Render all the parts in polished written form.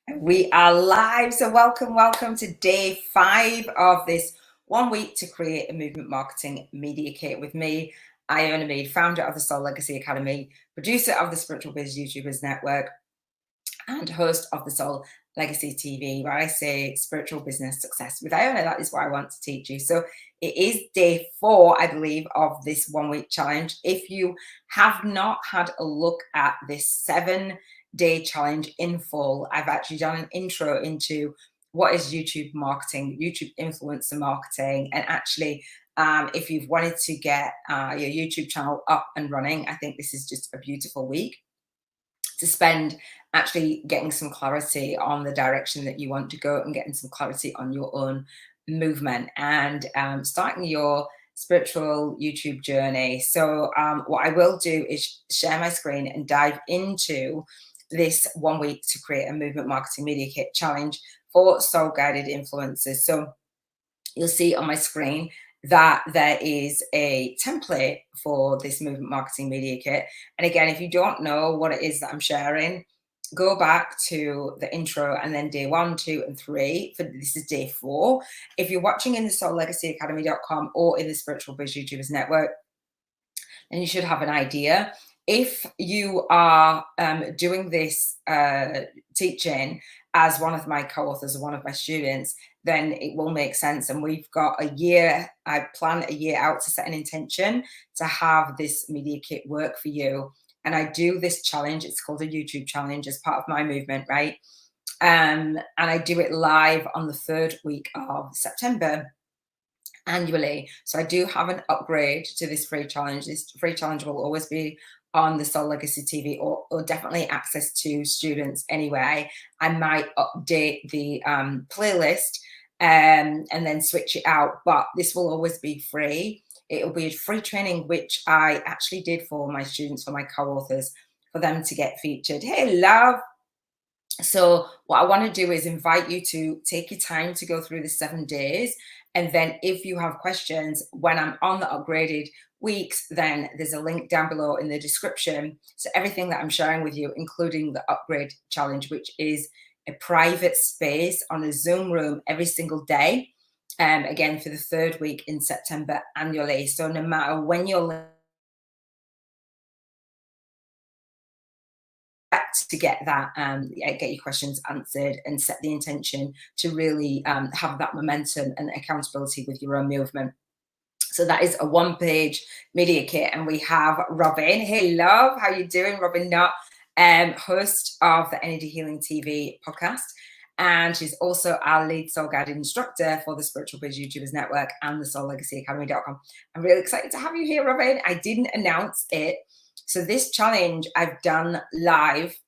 We are live, so welcome to day 5 of this 1 week to create a movement marketing media kit with me, Iona, founder of the Soul Legacy Academy, producer of the Spiritual Biz YouTubers Network, and host of the Soul Legacy TV, where I say spiritual business success with Iona. That is what I want to teach you. So it is day 4, I believe, of this 1 week challenge. If you have not had a look at this 7-day challenge in full, I've actually done an intro into what is YouTube marketing, YouTube influencer marketing, and actually if you've wanted to get your YouTube channel up and running, I think this is just a beautiful week to spend actually getting some clarity on the direction that you want to go and getting some clarity on your own movement and starting your spiritual YouTube journey. So what I will do is share my screen and dive into this 1 week to create a movement marketing media kit challenge for soul guided influencers. So you'll see on my screen that there is a template for this movement marketing media kit. And again, if you don't know what it is that I'm sharing, go back to the intro and then day 1, 2, and 3. For this is day 4. If you're watching in the SoulLegacyAcademy.com or in the Spiritual Biz YouTubers Network, then you should have an idea. If you are doing this teaching as one of my co-authors or one of my students, then it will make sense. And we've got a year, I plan a year out to set an intention to have this media kit work for you. And I do this challenge, it's called a YouTube challenge, as part of my movement, right? And I do it live on the 3rd week of September annually. So I do have an upgrade to this free challenge. This free challenge will always be on the Soul Legacy TV or definitely access to students anyway. I might update the playlist and then switch it out, but this will always be free. It'll be a free training, which I actually did for my students, for my co-authors, for them to get featured. Hey, love. So what I want to do is invite you to take your time to go through the 7 days. And then if you have questions when I'm on the upgraded weeks, then there's a link down below in the description. So everything that I'm sharing with you, including the upgrade challenge, which is a private space on a Zoom room every single day. Again, for the 3rd week in September annually. So no matter when you're to get that get your questions answered and set the intention to really have that momentum and accountability with your own movement. So that is a 1-page media kit, and we have Robin. Hey love, how you doing? Robin Nutt, host of the Energy Healing TV podcast, and she's also our lead soul guided instructor for the Spiritual Biz YouTubers Network and the SoulLegacyAcademy.com. I'm really excited to have you here, Robin. I didn't announce it. So this challenge I've done live,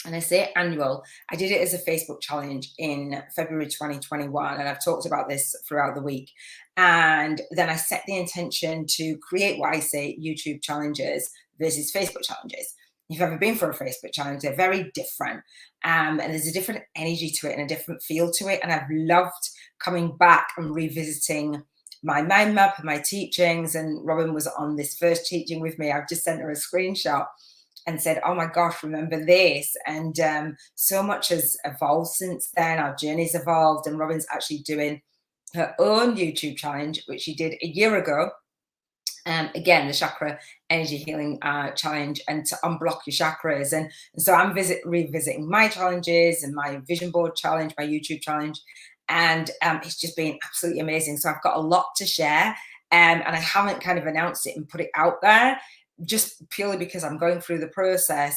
and I say annual. I did it as a Facebook challenge in February 2021, and I've talked about this throughout the week. And then I set the intention to create what I say YouTube challenges versus Facebook challenges. If you've ever been for a Facebook challenge, they're very different. And there's a different energy to it and a different feel to it. And I've loved coming back and revisiting my mind map and my teachings. And Robin was on this first teaching with me. I've just sent her a screenshot and said, oh my gosh, remember this? And so much has evolved since then. Our journey's evolved, and Robin's actually doing her own YouTube challenge, which she did a year ago. Again, the chakra energy healing challenge, and to unblock your chakras. And so I'm revisiting my challenges and my vision board challenge, my YouTube challenge. And it's just been absolutely amazing. So I've got a lot to share, and I haven't kind of announced it and put it out there, just purely because I'm going through the process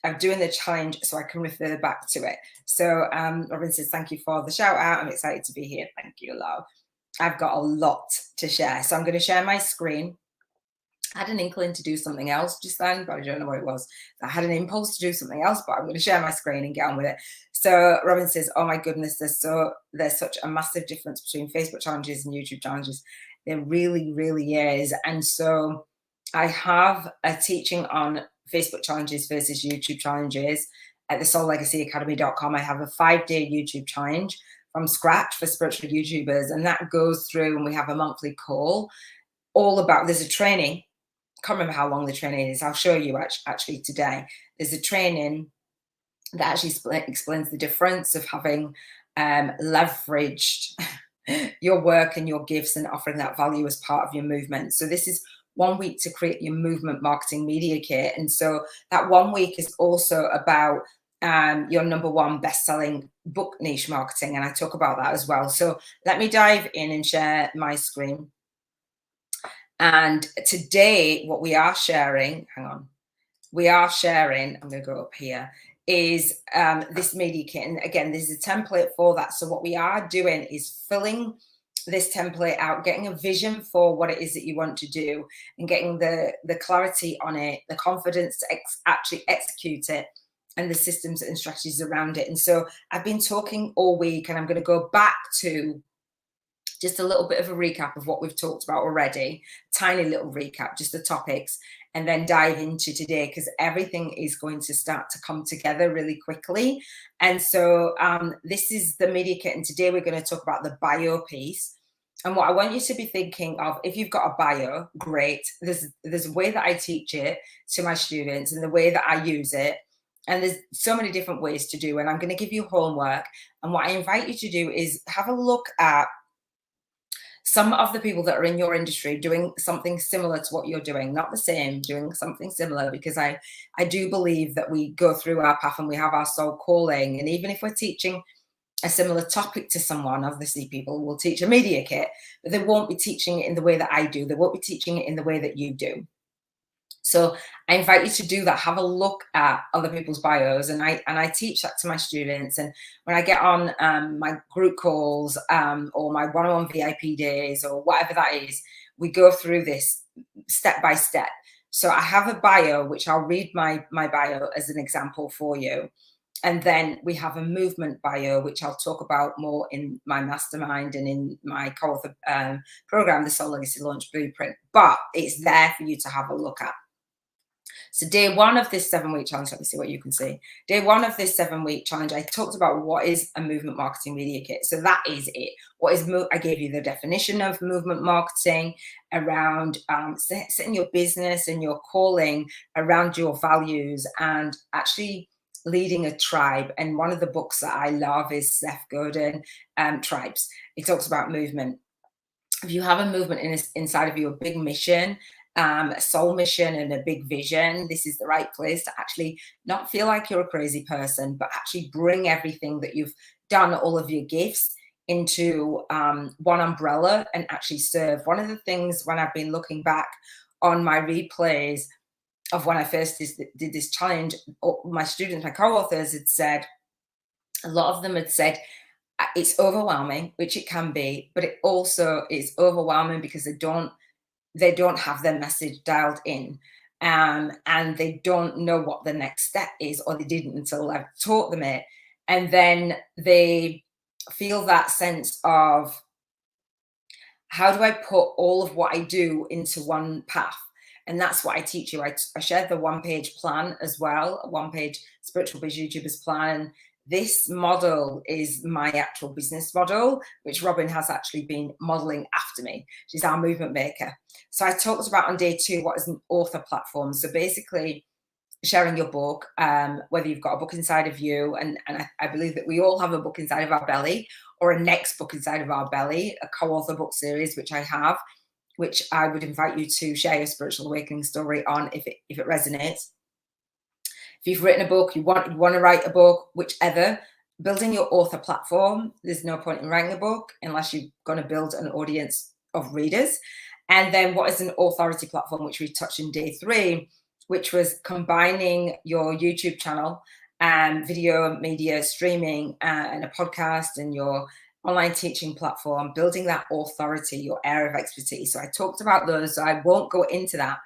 of doing the challenge so I can refer back to it. So Robin says, thank you for the shout out. I'm excited to be here. Thank you, love. I've got a lot to share. So I'm going to share my screen. I had an inkling to do something else just then, but I don't know what it was. I had an impulse to do something else, but I'm going to share my screen and get on with it. So Robin says, oh my goodness, there's such a massive difference between Facebook challenges and YouTube challenges. There really, really is. And so I have a teaching on Facebook challenges versus YouTube challenges at the SoulLegacyAcademy.com. I have a 5-day YouTube challenge from scratch for spiritual YouTubers, and that goes through, and we have a monthly call all about, there's a training. Can't remember how long the training is. I'll show you actually today. There's a training that actually explains the difference of having leveraged your work and your gifts and offering that value as part of your movement. So this is 1 week to create your movement marketing media kit. And so that 1 week is also about your #1 best-selling book niche marketing. And I talk about that as well. So let me dive in and share my screen. And today, what we are sharing, hang on, we are sharing, I'm going to go up here, is this media kit. And again, this is a template for that. So what we are doing is filling this template out, getting a vision for what it is that you want to do, and getting the clarity on it, the confidence to actually execute it, and the systems and strategies around it. And so I've been talking all week, and I'm going to go back to just a little bit of a recap of what we've talked about already, tiny little recap, just the topics, and then dive into today, because everything is going to start to come together really quickly. And so this is the media kit, and today we're going to talk about the bio piece. And what I want you to be thinking of, if you've got a bio, great. There's a way that I teach it to my students and the way that I use it. And there's so many different ways to do, and I'm going to give you homework. And what I invite you to do is have a look at some of the people that are in your industry doing something similar to what you're doing, not the same, doing something similar, because I do believe that we go through our path and we have our soul calling. And even if we're teaching a similar topic to someone, obviously people will teach a media kit, but they won't be teaching it in the way that I do. They won't be teaching it in the way that you do. So I invite you to do that. Have a look at other people's bios, and I teach that to my students. And when I get on my group calls or my one-on-one VIP days or whatever that is, we go through this step by step. So I have a bio, which I'll read my bio as an example for you. And then we have a movement bio, which I'll talk about more in my mastermind and in my co-author program, the Soul Legacy Launch Blueprint. But it's there for you to have a look at. So day 1 of this 7-week challenge, let me see what you can see. Day 1 of this 7-week challenge, I talked about what is a movement marketing media kit. So that is it. What is I gave you the definition of movement marketing around setting your business and your calling around your values and actually leading a tribe. And one of the books that I love is Seth Godin, Tribes. He talks about movement. If you have a movement inside of you, a big mission, a soul mission and a big vision, this is the right place to actually not feel like you're a crazy person, but actually bring everything that you've done, all of your gifts, into one umbrella and actually serve. One of the things when I've been looking back on my replays of when I first did this challenge, my students, my co-authors had said, a lot of them had said, it's overwhelming, which it can be, but it also is overwhelming because they don't have their message dialed in, and they don't know what the next step is, or they didn't until I've taught them it. And then they feel that sense of, how do I put all of what I do into one path? And that's what I teach you. I shared the 1-page plan as well, a 1-page spiritual biz YouTubers plan. This model is my actual business model, which Robin has actually been modeling after me. She's our movement maker. So I talked about on day 2 what is an author platform. So basically sharing your book, whether you've got a book inside of you, and I believe that we all have a book inside of our belly, or a next book inside of our belly, a co-author book series, which I have, which I would invite you to share your spiritual awakening story on if it resonates. If you've written a book, you want to write a book, whichever, building your author platform. There's no point in writing a book unless you're going to build an audience of readers. And then what is an authority platform, which we touched in day 3, which was combining your YouTube channel and video media streaming and a podcast and your online teaching platform, building that authority, your area of expertise. So I talked about those, so I won't go into that.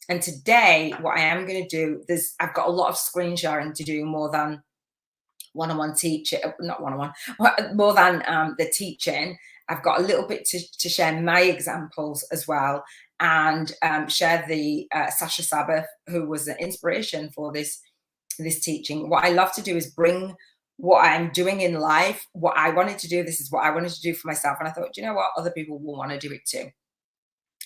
And today, what I am going to do, I've got a lot of screen sharing to do, more than one-on-one teaching, not one-on-one, more than the teaching. I've got a little bit to share my examples as well, and share the Sasha Sabbath, who was an inspiration for this teaching. What I love to do is bring what I'm doing in life, what I wanted to do. This is what I wanted to do for myself. And I thought, you know what? Other people will want to do it too.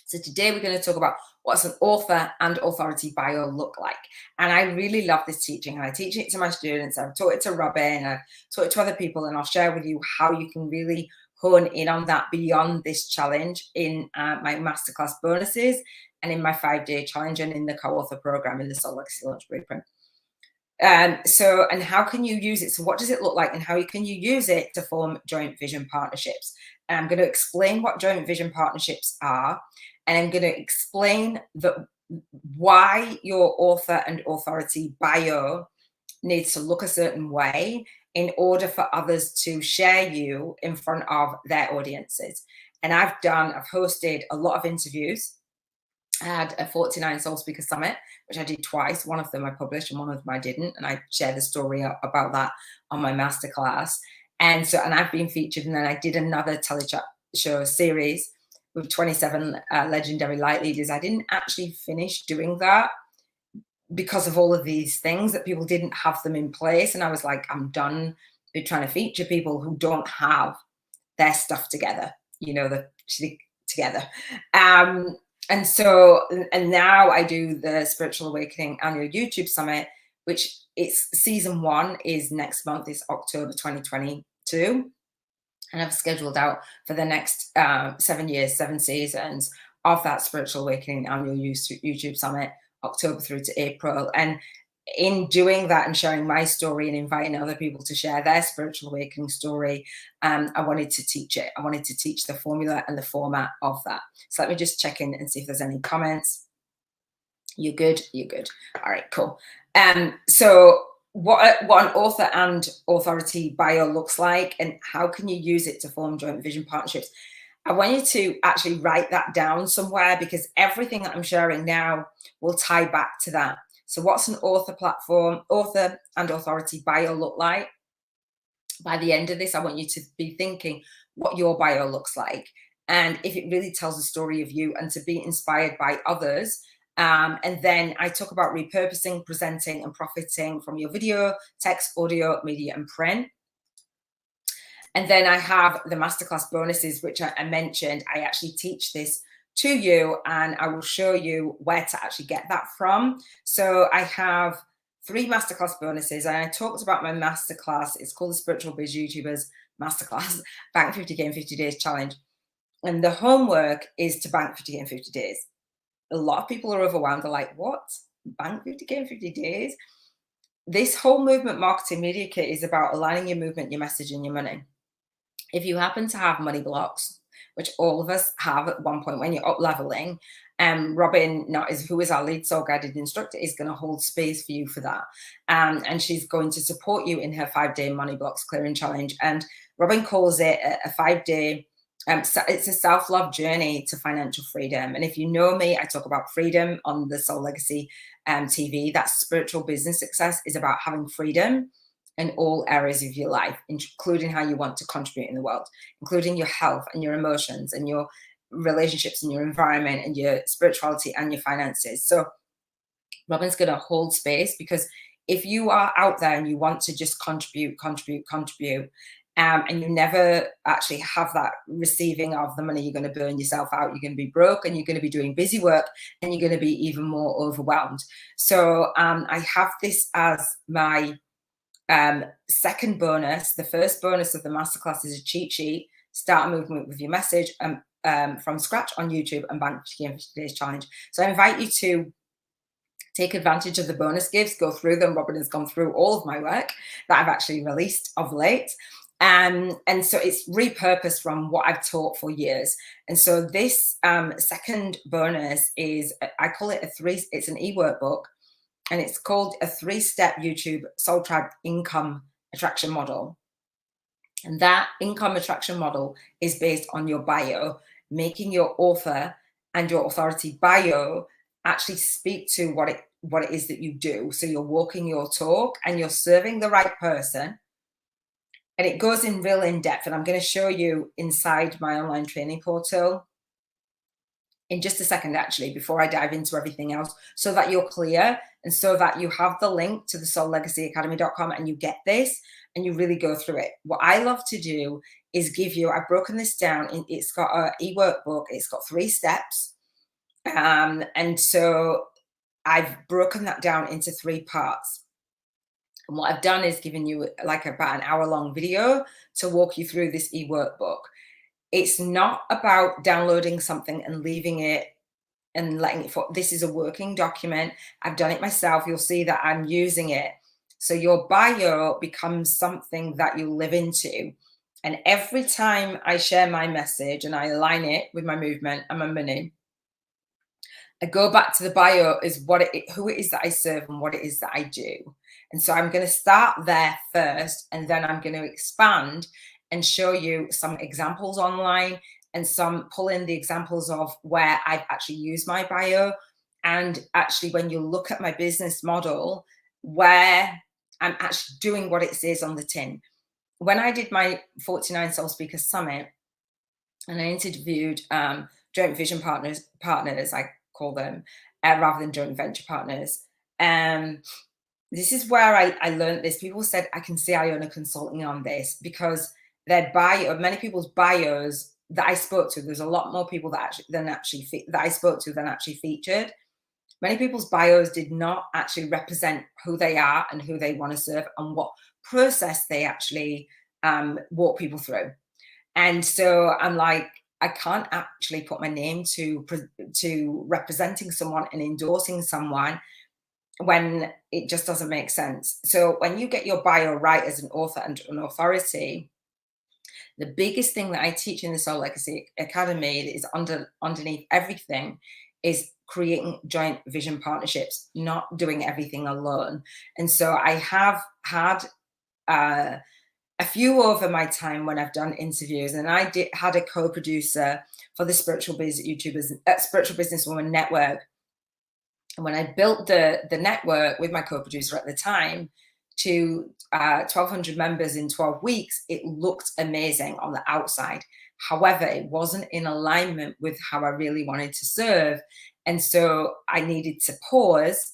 So today we're going to talk about what's an author and authority bio look like. And I really love this teaching. I teach it to my students. I've taught it to Robin. I've taught it to other people. And I'll share with you how you can really hone in on that beyond this challenge in my masterclass bonuses and in my 5-day challenge and in the co-author program in the Soul Legacy Launch Blueprint. And how can you use it? So what does it look like and how can you use it to form joint vision partnerships? And I'm going to explain what joint vision partnerships are. And I'm going to explain why your author and authority bio needs to look a certain way in order for others to share you in front of their audiences. And I've hosted a lot of interviews. I had a 49 Soul Speaker Summit, which I did twice. One of them I published and one of them I didn't. And I share the story about that on my masterclass. And I've been featured. And then I did another telechat show series with 27 legendary light leaders. I didn't actually finish doing that because of all of these things that people didn't have them in place. And I was like, I'm done with trying to feature people who don't have their stuff together, together. And now I do the Spiritual Awakening Annual YouTube Summit, which season 1 is next month, is October 2022. And I've scheduled out for the next 7 years, 7 seasons of that Spiritual Awakening Annual YouTube Summit, October through to April. And in doing that and sharing my story and inviting other people to share their spiritual awakening story, I wanted to teach it. I wanted to teach the formula and the format of that. So let me just check in and see if there's any comments. You're good? You're good. All right, cool. So what an author and authority bio looks like and how can you use it to form joint vision partnerships. I want you to actually write that down somewhere because everything that I'm sharing now will tie back to that. So what's an author and authority bio look like? By the end of this, I want you to be thinking what your bio looks like and if it really tells the story of you and to be inspired by others. And then I talk about repurposing, presenting and profiting from your video, text, audio, media and print. And then I have the masterclass bonuses, which I mentioned. I actually teach this to you and I will show you where to actually get that from. So I have 3 masterclass bonuses and I talked about my masterclass. It's called the Spiritual Biz YouTubers Masterclass Bank 50K in 50 Days Challenge. And the homework is to bank 50K in 50 days. A lot of people are overwhelmed. They're like, what? Bank 50K in 50 days? This whole movement marketing media kit is about aligning your movement, your message and your money. If you happen to have money blocks, which all of us have at one point when you're up leveling, Robin, who is our lead Soulguided instructor, is going to hold space for you for that. And she's going to support you in her 5-day money blocks clearing challenge. And Robin calls it a 5-day, it's a self-love journey to financial freedom. And if you know me, I talk about freedom on the Soul Legacy TV. That spiritual business success is about having freedom in all areas of your life, including how you want to contribute in the world, including your health and your emotions and your relationships and your environment and your spirituality and your finances. So Robin's going to hold space because if you are out there and you want to just contribute, and you never actually have that receiving of the money, you're going to burn yourself out. You're going to be broke and you're going to be doing busy work and you're going to be even more overwhelmed. So I have this as my second bonus. The first bonus of the masterclass is a cheat sheet, start a movement with your message from scratch on YouTube and bank 50 days challenge. So I invite you to take advantage of the bonus gifts, go through them. Robin has gone through all of my work that I've actually released of late. And so it's repurposed from what I've taught for years. And so this second bonus is, I call it it's an e-workbook. And it's called a 3-step YouTube Soul Tribe income attraction model. And that income attraction model is based on your bio, making your author and your authority bio actually speak to what it is that you do. So you're walking your talk and you're serving the right person. And it goes in real in depth. And I'm going to show you inside my online training portal in just a second, actually, before I dive into everything else, so that you're clear and so that you have the link to the SoulLegacyAcademy.com and you get this and you really go through it. What I love to do is give you, I've broken this down. It's got an e-workbook. It's got 3 steps. And so I've broken that down into 3 parts. And what I've done is given you like about an hour-long video to walk you through this e-workbook. It's not about downloading something and leaving it and letting it fall. This is a working document. I've done it myself. You'll see that I'm using it. So your bio becomes something that you live into. And every time I share my message and I align it with my movement and my money, I go back to the bio is who it is that I serve and what it is that I do. And so I'm going to start there first, and then I'm going to expand and show you some examples online and some pull in the examples of where I've actually used my bio. And actually, when you look at my business model, where I'm actually doing what it says on the tin. When I did my 49 Soul Speaker Summit and I interviewed joint vision partners, I call them, rather than joint venture partners. This is where I learned this. People said, I can see Iona consulting on this, because their bio, many people's bios that I spoke to, there's a lot more people that I spoke to than actually featured. Many people's bios did not actually represent who they are and who they want to serve and what process they actually walk people through. And so I'm like, I can't actually put my name to representing someone and endorsing someone when it just doesn't make sense. So when you get your bio right as an author and an authority, the biggest thing that I teach in the Soul Legacy Academy that is underneath everything is creating joint vision partnerships, not doing everything alone. And so I have had a few over my time when I've done interviews, and I had a co-producer for the Spiritual Businesswoman Network. And when I built the network with my co-producer at the time to 1,200 members in 12 weeks, it looked amazing on the outside. However, it wasn't in alignment with how I really wanted to serve. And so I needed to pause.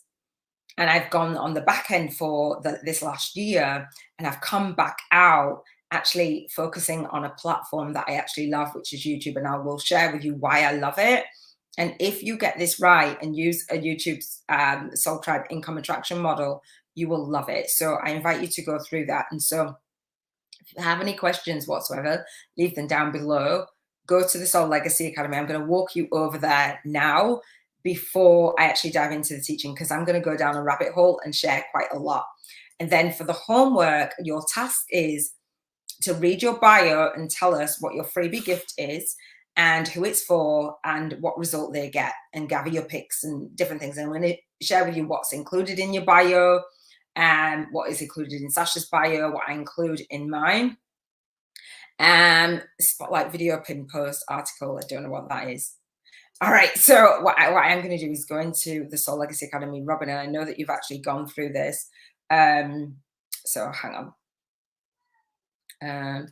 And I've gone on the back end for this last year, and I've come back out actually focusing on a platform that I actually love, which is YouTube. And I will share with you why I love it. And if you get this right and use a YouTube's Soul Tribe income attraction model, you will love it. So I invite you to go through that. And so if you have any questions whatsoever, leave them down below. Go to the Soul Legacy Academy. I'm going to walk you over there now before I actually dive into the teaching, because I'm going to go down a rabbit hole and share quite a lot. And then for the homework, your task is to read your bio and tell us what your freebie gift is and who it's for and what result they get, and gather your picks and different things. And I'm going to share with you what's included in your bio and what is included in Sasha's bio, what I include in mine. Spotlight video, pin post, article. I don't know what that is. All right, so what I am going to do is go into the Soul Legacy Academy. Robin, and I know that you've actually gone through this. So hang on.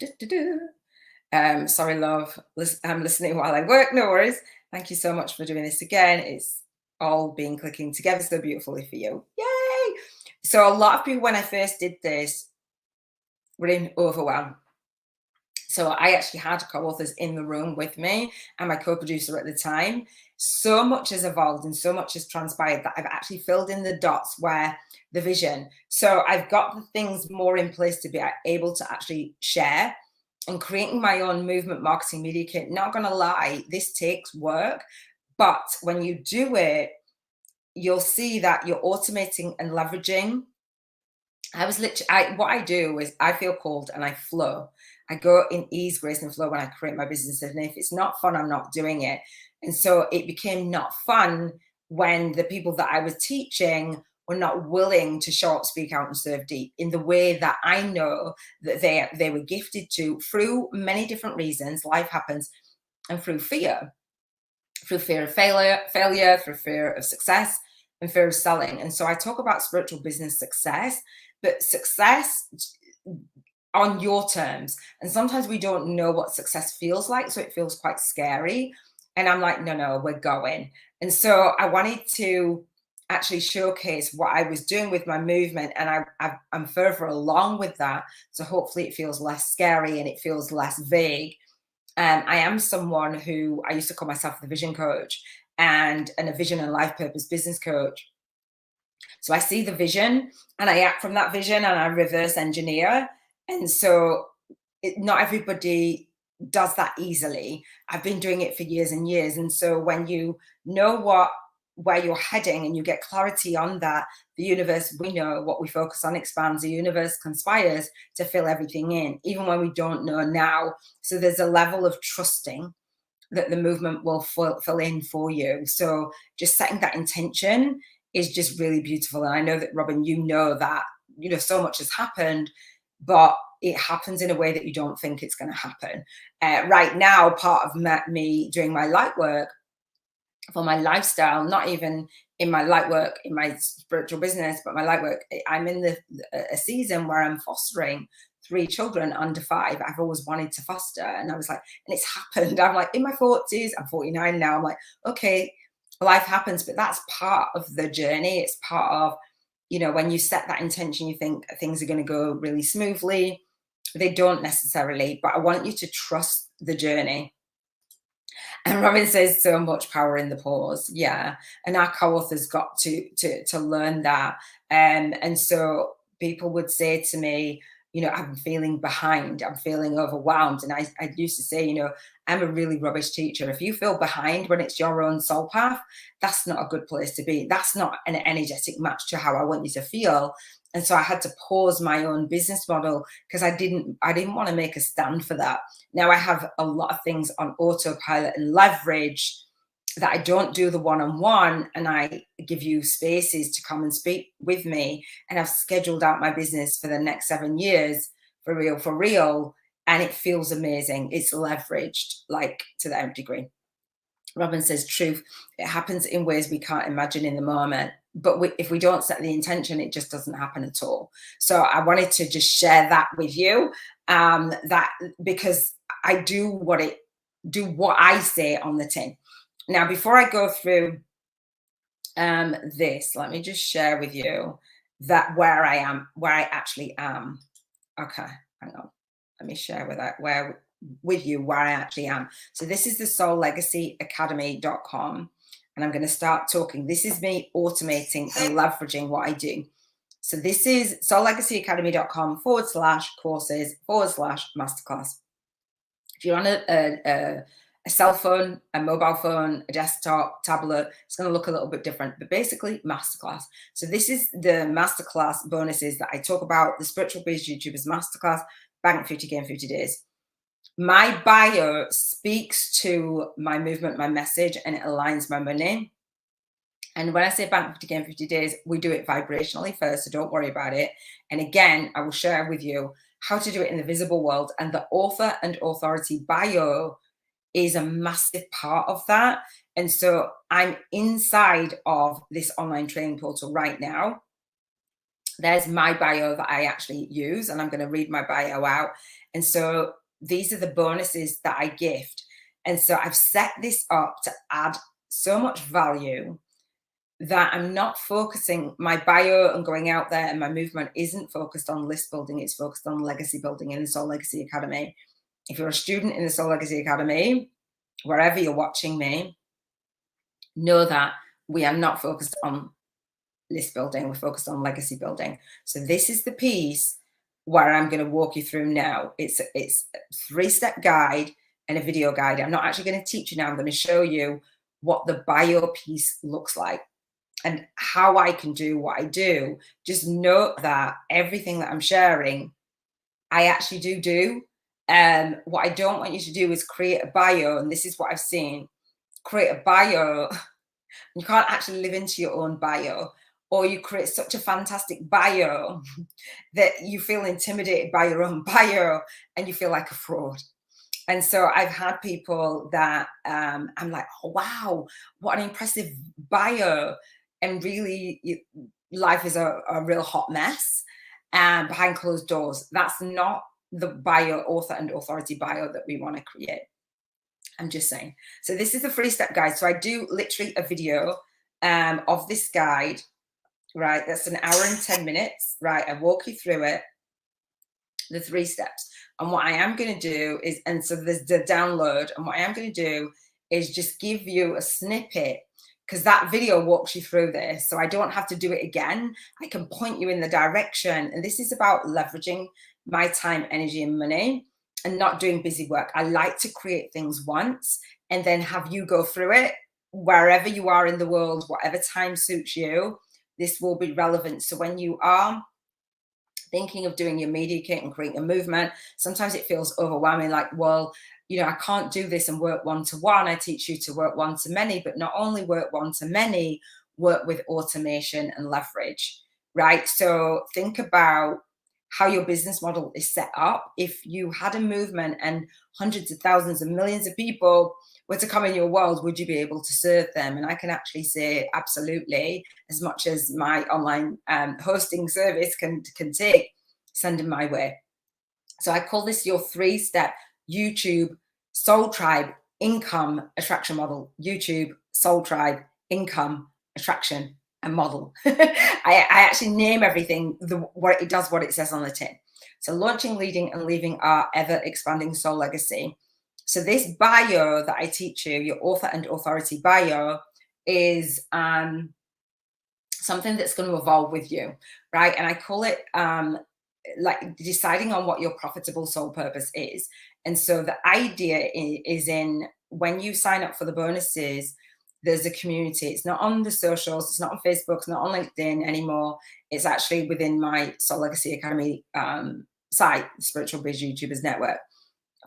Sorry, love. I'm listening while I work. No worries. Thank you so much for doing this again. It's all been clicking together so beautifully for you. Yay! So a lot of people, when I first did this, were in overwhelm. So I actually had co-authors in the room with me and my co-producer at the time. So much has evolved and so much has transpired that I've actually filled in the dots where the vision. So I've got the things more in place to be able to actually share. And creating my own movement marketing media kit, not going to lie, this takes work. But when you do it, you'll see that you're automating and leveraging. What I do is I feel called and I flow. I go in ease, grace, and flow when I create my business. And if it's not fun, I'm not doing it. And so it became not fun when the people that I was teaching were not willing to show up, speak out, and serve deep in the way that I know that they were gifted to, through many different reasons. Life happens, and through fear of failure, through fear of success, and fear of selling. And so I talk about spiritual business success, but success on your terms. And sometimes we don't know what success feels like, so it feels quite scary. And I'm like, no, we're going. And so I wanted to actually showcase what I was doing with my movement, and I'm further along with that. So hopefully it feels less scary and it feels less vague. I am someone who, I used to call myself the vision coach. and a vision and life purpose business coach. So I see the vision and I act from that vision and I reverse engineer. And so not everybody does that easily. I've been doing it for years and years. And so when you know where you're heading and you get clarity on that, the universe, we know what we focus on expands, the universe conspires to fill everything in, even when we don't know now. So there's a level of trusting that the movement will fill in for you. So just setting that intention is just really beautiful. And I know that, Robin, you know that, so much has happened, but it happens in a way that you don't think it's going to happen. Right now, part of me doing my light work for my lifestyle, not even in my light work, in my spiritual business, but my light work, I'm in a season where I'm fostering 3 children under 5. I've always wanted to foster. And I was like, and it's happened. I'm like in my 40s, I'm 49 now. I'm like, okay, life happens, but that's part of the journey. It's part of, when you set that intention, you think things are going to go really smoothly. They don't necessarily, but I want you to trust the journey. And Robin says, so much power in the pause. Yeah. And our co-authors got to learn that. And so people would say to me, I'm feeling behind, I'm feeling overwhelmed. And I used to say, I'm a really rubbish teacher. If you feel behind when it's your own soul path, that's not a good place to be. That's not an energetic match to how I want you to feel. And so I had to pause my own business model because I didn't want to make a stand for that. Now I have a lot of things on autopilot and leverage that I don't do the one-on-one, and I give you spaces to come and speak with me. And I've scheduled out my business for the next 7 years, for real. And it feels amazing. It's leveraged like to the nth degree. Robin says, truth, it happens in ways we can't imagine in the moment. But if we don't set the intention, it just doesn't happen at all. So I wanted to just share that with you, that because I do what I say on the tin. Now, before I go through this, let me just share with you that where I actually am. Okay, hang on. Let me share with you where I actually am. So this is the SoulLegacyAcademy.com, and I'm going to start talking. This is me automating and leveraging what I do. So this is SoulLegacyAcademy.com/courses/masterclass. If you're on a cell phone, a mobile phone, a desktop, tablet, it's going to look a little bit different, but basically masterclass. So this is the masterclass bonuses that I talk about, the Spiritual Biz YouTubers Masterclass, Bank 50K in 50 days. My bio speaks to my movement, my message, and it aligns my money. And when I say Bank 50K in 50 days, we do it vibrationally first, so don't worry about it. And again, I will share with you how to do it in the visible world, and the author and authority bio is a massive part of that. And so I'm inside of this online training portal right now. There's my bio that I actually use, and I'm going to read my bio out. And so these are the bonuses that I gift. And so I've set this up to add so much value that I'm not focusing my bio and going out there, and my movement isn't focused on list building. It's focused on legacy building in the Soul Legacy Academy. If you're a student in the Soul Legacy Academy, wherever you're watching me, know that we are not focused on list building. We're focused on legacy building. So this is the piece where I'm going to walk you through now. It's a 3-step guide and a video guide. I'm not actually going to teach you now. I'm going to show you what the bio piece looks like and how I can do what I do. Just note that everything that I'm sharing, I actually do. What I don't want you to do is create a bio, and this is what I've seen. Create a bio, you can't actually live into your own bio, or you create such a fantastic bio that you feel intimidated by your own bio and you feel like a fraud. And so I've had people that I'm like, oh, wow, what an impressive bio. And really, life is a real hot mess behind closed doors. That's not the bio, author and authority bio that we want to create. I'm just saying. So this is the 3-step guide. So I do literally a video of this guide, right? That's an hour and 10 minutes, right? I walk you through it, the 3 steps. And what I am going to do is, and so there's the download, and what I am going to do is just give you a snippet, because that video walks you through this. So I don't have to do it again. I can point you in the direction. And this is about leveraging my time, energy, and money, and not doing busy work. I like to create things once and then have you go through it wherever you are in the world, whatever time suits you. This will be relevant. So when you are thinking of doing your media kit and creating a movement, sometimes it feels overwhelming, like, well, you know, I can't do this and work one-to-one. I teach you to work one-to-many, but not only work one-to-many, work with automation and leverage, right? So think about how your business model is set up. If you had a movement and hundreds of thousands and millions of people were to come in your world, would you be able to serve them? And I can actually say absolutely, as much as my online hosting service can take, send them my way. So I call this your 3-step YouTube Soul Tribe income attraction model. YouTube Soul Tribe income attraction and model. I actually name everything what it does, what it says on the tin. So launching, leading, and leaving our ever expanding soul legacy. So this bio that I teach you, your author and authority bio, is something that's going to evolve with you, right? And I call it like deciding on what your profitable soul purpose is. And so the idea is in when you sign up for the bonuses, there's a community. It's not on the socials, it's not on Facebook, it's not on LinkedIn anymore. It's actually within my Soul Legacy Academy site, Spiritual Biz YouTubers Network.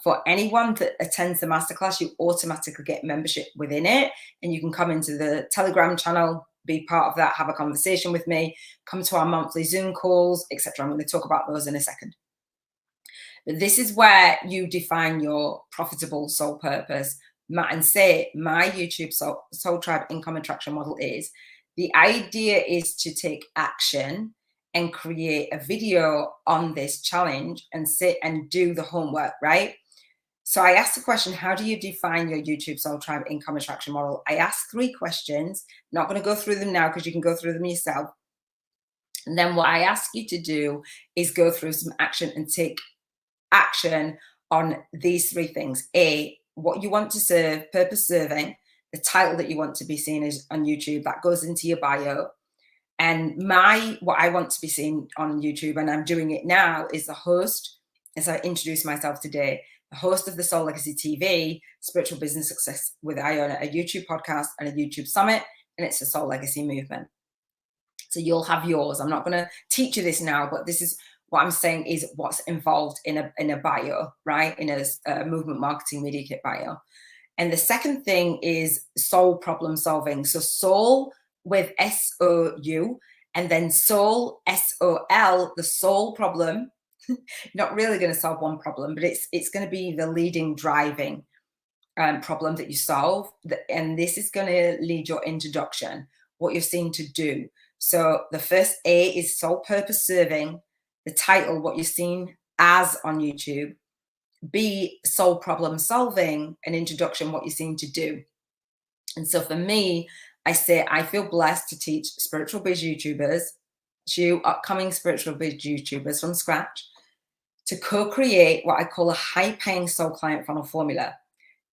For anyone that attends the masterclass, you automatically get membership within it, and you can come into the Telegram channel, be part of that, have a conversation with me, come to our monthly Zoom calls, etc. I'm going to talk about those in a second. But this is where you define your profitable soul purpose and say, my YouTube Soul Tribe income attraction model is, the idea is to take action and create a video on this challenge and sit and do the homework, right? So I asked the question, how do you define your YouTube Soul Tribe income attraction model? I asked 3 questions. Not going to go through them now because you can go through them yourself. And then what I ask you to do is go through some action and take action on these 3 things. A, what you want to serve, purpose serving, the title that you want to be seen as on YouTube, that goes into your bio. And what I want to be seen on YouTube, and I'm doing it now, is the host, as I introduce myself today, the host of the Soul Legacy TV, Spiritual Business Success with Iona, a YouTube podcast and a YouTube summit, and it's a Soul Legacy movement. So you'll have yours. I'm not going to teach you this now, but this is what I'm saying is what's involved in a bio, right? In a movement marketing media kit bio. And the second thing is soul problem solving. So soul with S-O-U, and then soul, S-O-L, the soul problem. Not really going to solve one problem, but it's going to be the leading, driving problem that you solve. And this is going to lead your introduction, what you're seen to do. So the first A is soul purpose serving, the title, what you're seen as on YouTube. B, soul problem solving, an introduction, what you're seen to do. And so for me, I say, I feel blessed to teach spiritual biz YouTubers, you upcoming spiritual biz YouTubers from scratch, to co-create what I call a high-paying soul client funnel formula.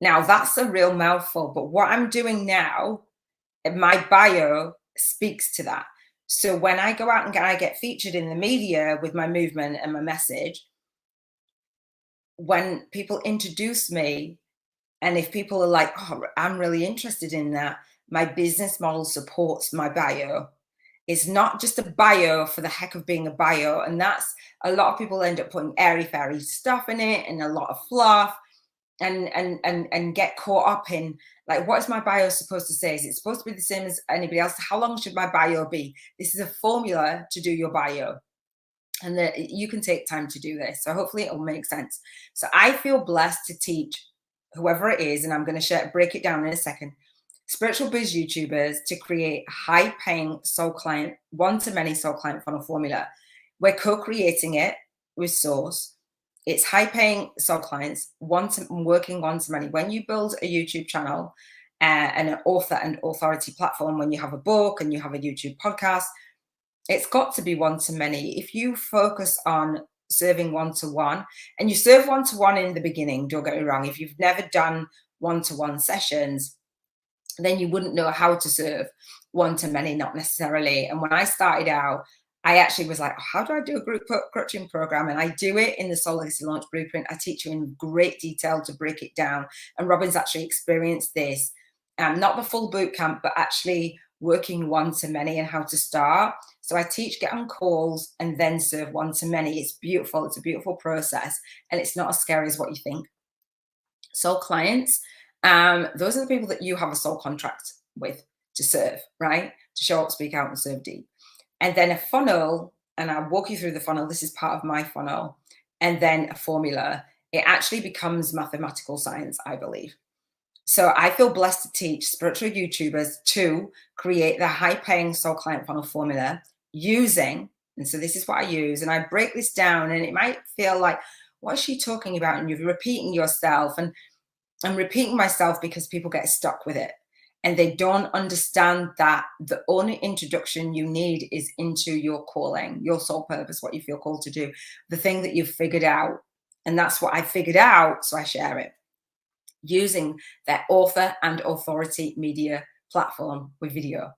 Now, that's a real mouthful, but what I'm doing now, my bio speaks to that. So when I go out and I get featured in the media with my movement and my message, when people introduce me, and if people are like, oh, I'm really interested in that, my business model supports my bio. It's not just a bio for the heck of being a bio. And that's, a lot of people end up putting airy fairy stuff in it and a lot of fluff and get caught up in, like, what is my bio supposed to say? Is it supposed to be the same as anybody else? How long should my bio be? This is a formula to do your bio. And you can take time to do this. So hopefully it will make sense. So I feel blessed to teach whoever it is, and I'm going to break it down in a second, spiritual biz YouTubers to create a high-paying soul client, one-to-many soul client funnel formula. We're co-creating it with Source. It's high-paying soul clients, working one-to-many. When you build a YouTube channel and an author and authority platform, when you have a book and you have a YouTube podcast, it's got to be one-to-many. If you focus on serving one-to-one, and you serve one-to-one in the beginning, don't get me wrong, if you've never done one-to-one sessions, then you wouldn't know how to serve one-to-many, not necessarily. And when I started out, I actually was like, how do I do a group coaching program? And I do it in the Soul Legacy Launch Blueprint. I teach you in great detail to break it down. And Robin's actually experienced this, not the full boot camp, but actually working one-to-many and how to start. So I teach, get on calls and then serve one-to-many. It's beautiful. It's a beautiful process. And it's not as scary as what you think. Soul clients, those are the people that you have a soul contract with to serve, right? To show up, speak out, and serve deep. And then a funnel, and I'll walk you through the funnel. This is part of my funnel. And then a formula. It actually becomes mathematical science, I believe. So I feel blessed to teach spiritual YouTubers to create the high-paying soul client funnel formula using, and so this is what I use, and I break this down, and it might feel like, what is she talking about? And you're repeating yourself, and I'm repeating myself because people get stuck with it. And they don't understand that the only introduction you need is into your calling, your soul purpose, what you feel called to do, the thing that you've figured out. And that's what I figured out, so I share it using their author and authority media platform with video,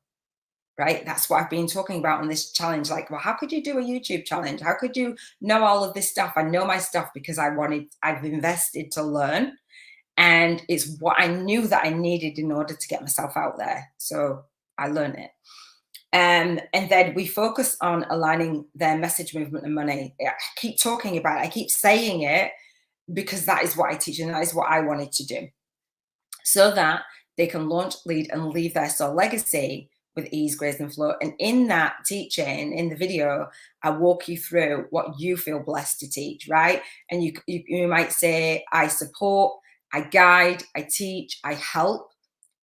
right? That's what I've been talking about on this challenge. Like, well, how could you do a YouTube challenge? How could you know all of this stuff? I know my stuff because I've invested to learn. And it's what I knew that I needed in order to get myself out there. So I learned it. And then we focus on aligning their message, movement, and money. I keep talking about it. I keep saying it because that is what I teach and that is what I wanted to do. So that they can launch, lead, and leave their soul legacy with ease, grace, and flow. And in that teaching, in the video, I walk you through what you feel blessed to teach, right? And you might say, I support, I guide, I teach, I help.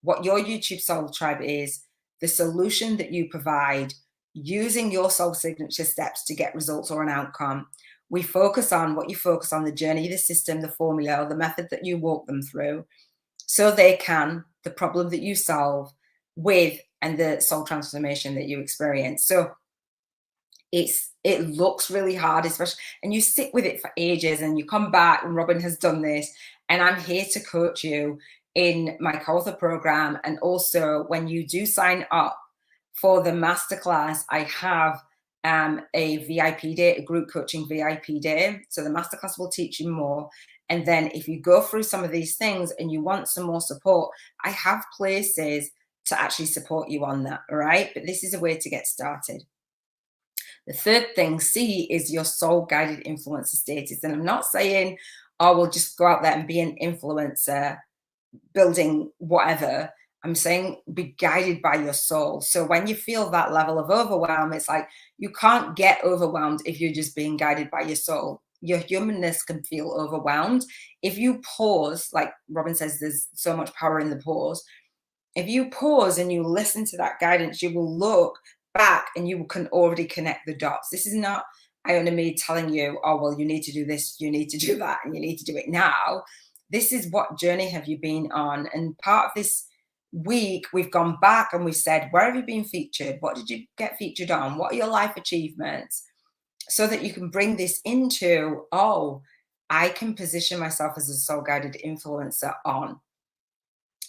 What your YouTube Soul Tribe is, the solution that you provide using your soul signature steps to get results or an outcome. We focus on what you focus on, the journey, the system, the formula, or the method that you walk them through, so they can, the problem that you solve with, and the soul transformation that you experience. So it looks really hard, especially, and you sit with it for ages, and you come back, and Robin has done this, and I'm here to coach you in my co-author program. And also when you do sign up for the masterclass, I have a VIP day, a group coaching VIP day. So the masterclass will teach you more. And then if you go through some of these things and you want some more support, I have places to actually support you on that. All right. But this is a way to get started. The third thing, C, is your soul guided influencer status. And I'm not saying, oh, we'll just go out there and be an influencer building whatever. I'm saying be guided by your soul. So when you feel that level of overwhelm, it's like you can't get overwhelmed if you're just being guided by your soul. Your humanness can feel overwhelmed. If you pause, like Robin says, there's so much power in the pause. If you pause and you listen to that guidance, you will look back and you can already connect the dots. This is not Iona me telling you, oh, well, you need to do this, you need to do that, and you need to do it now. This is what journey have you been on? And part of this week, we've gone back and we said, where have you been featured? What did you get featured on? What are your life achievements? So that you can bring this into, oh, I can position myself as a soul guided influencer on.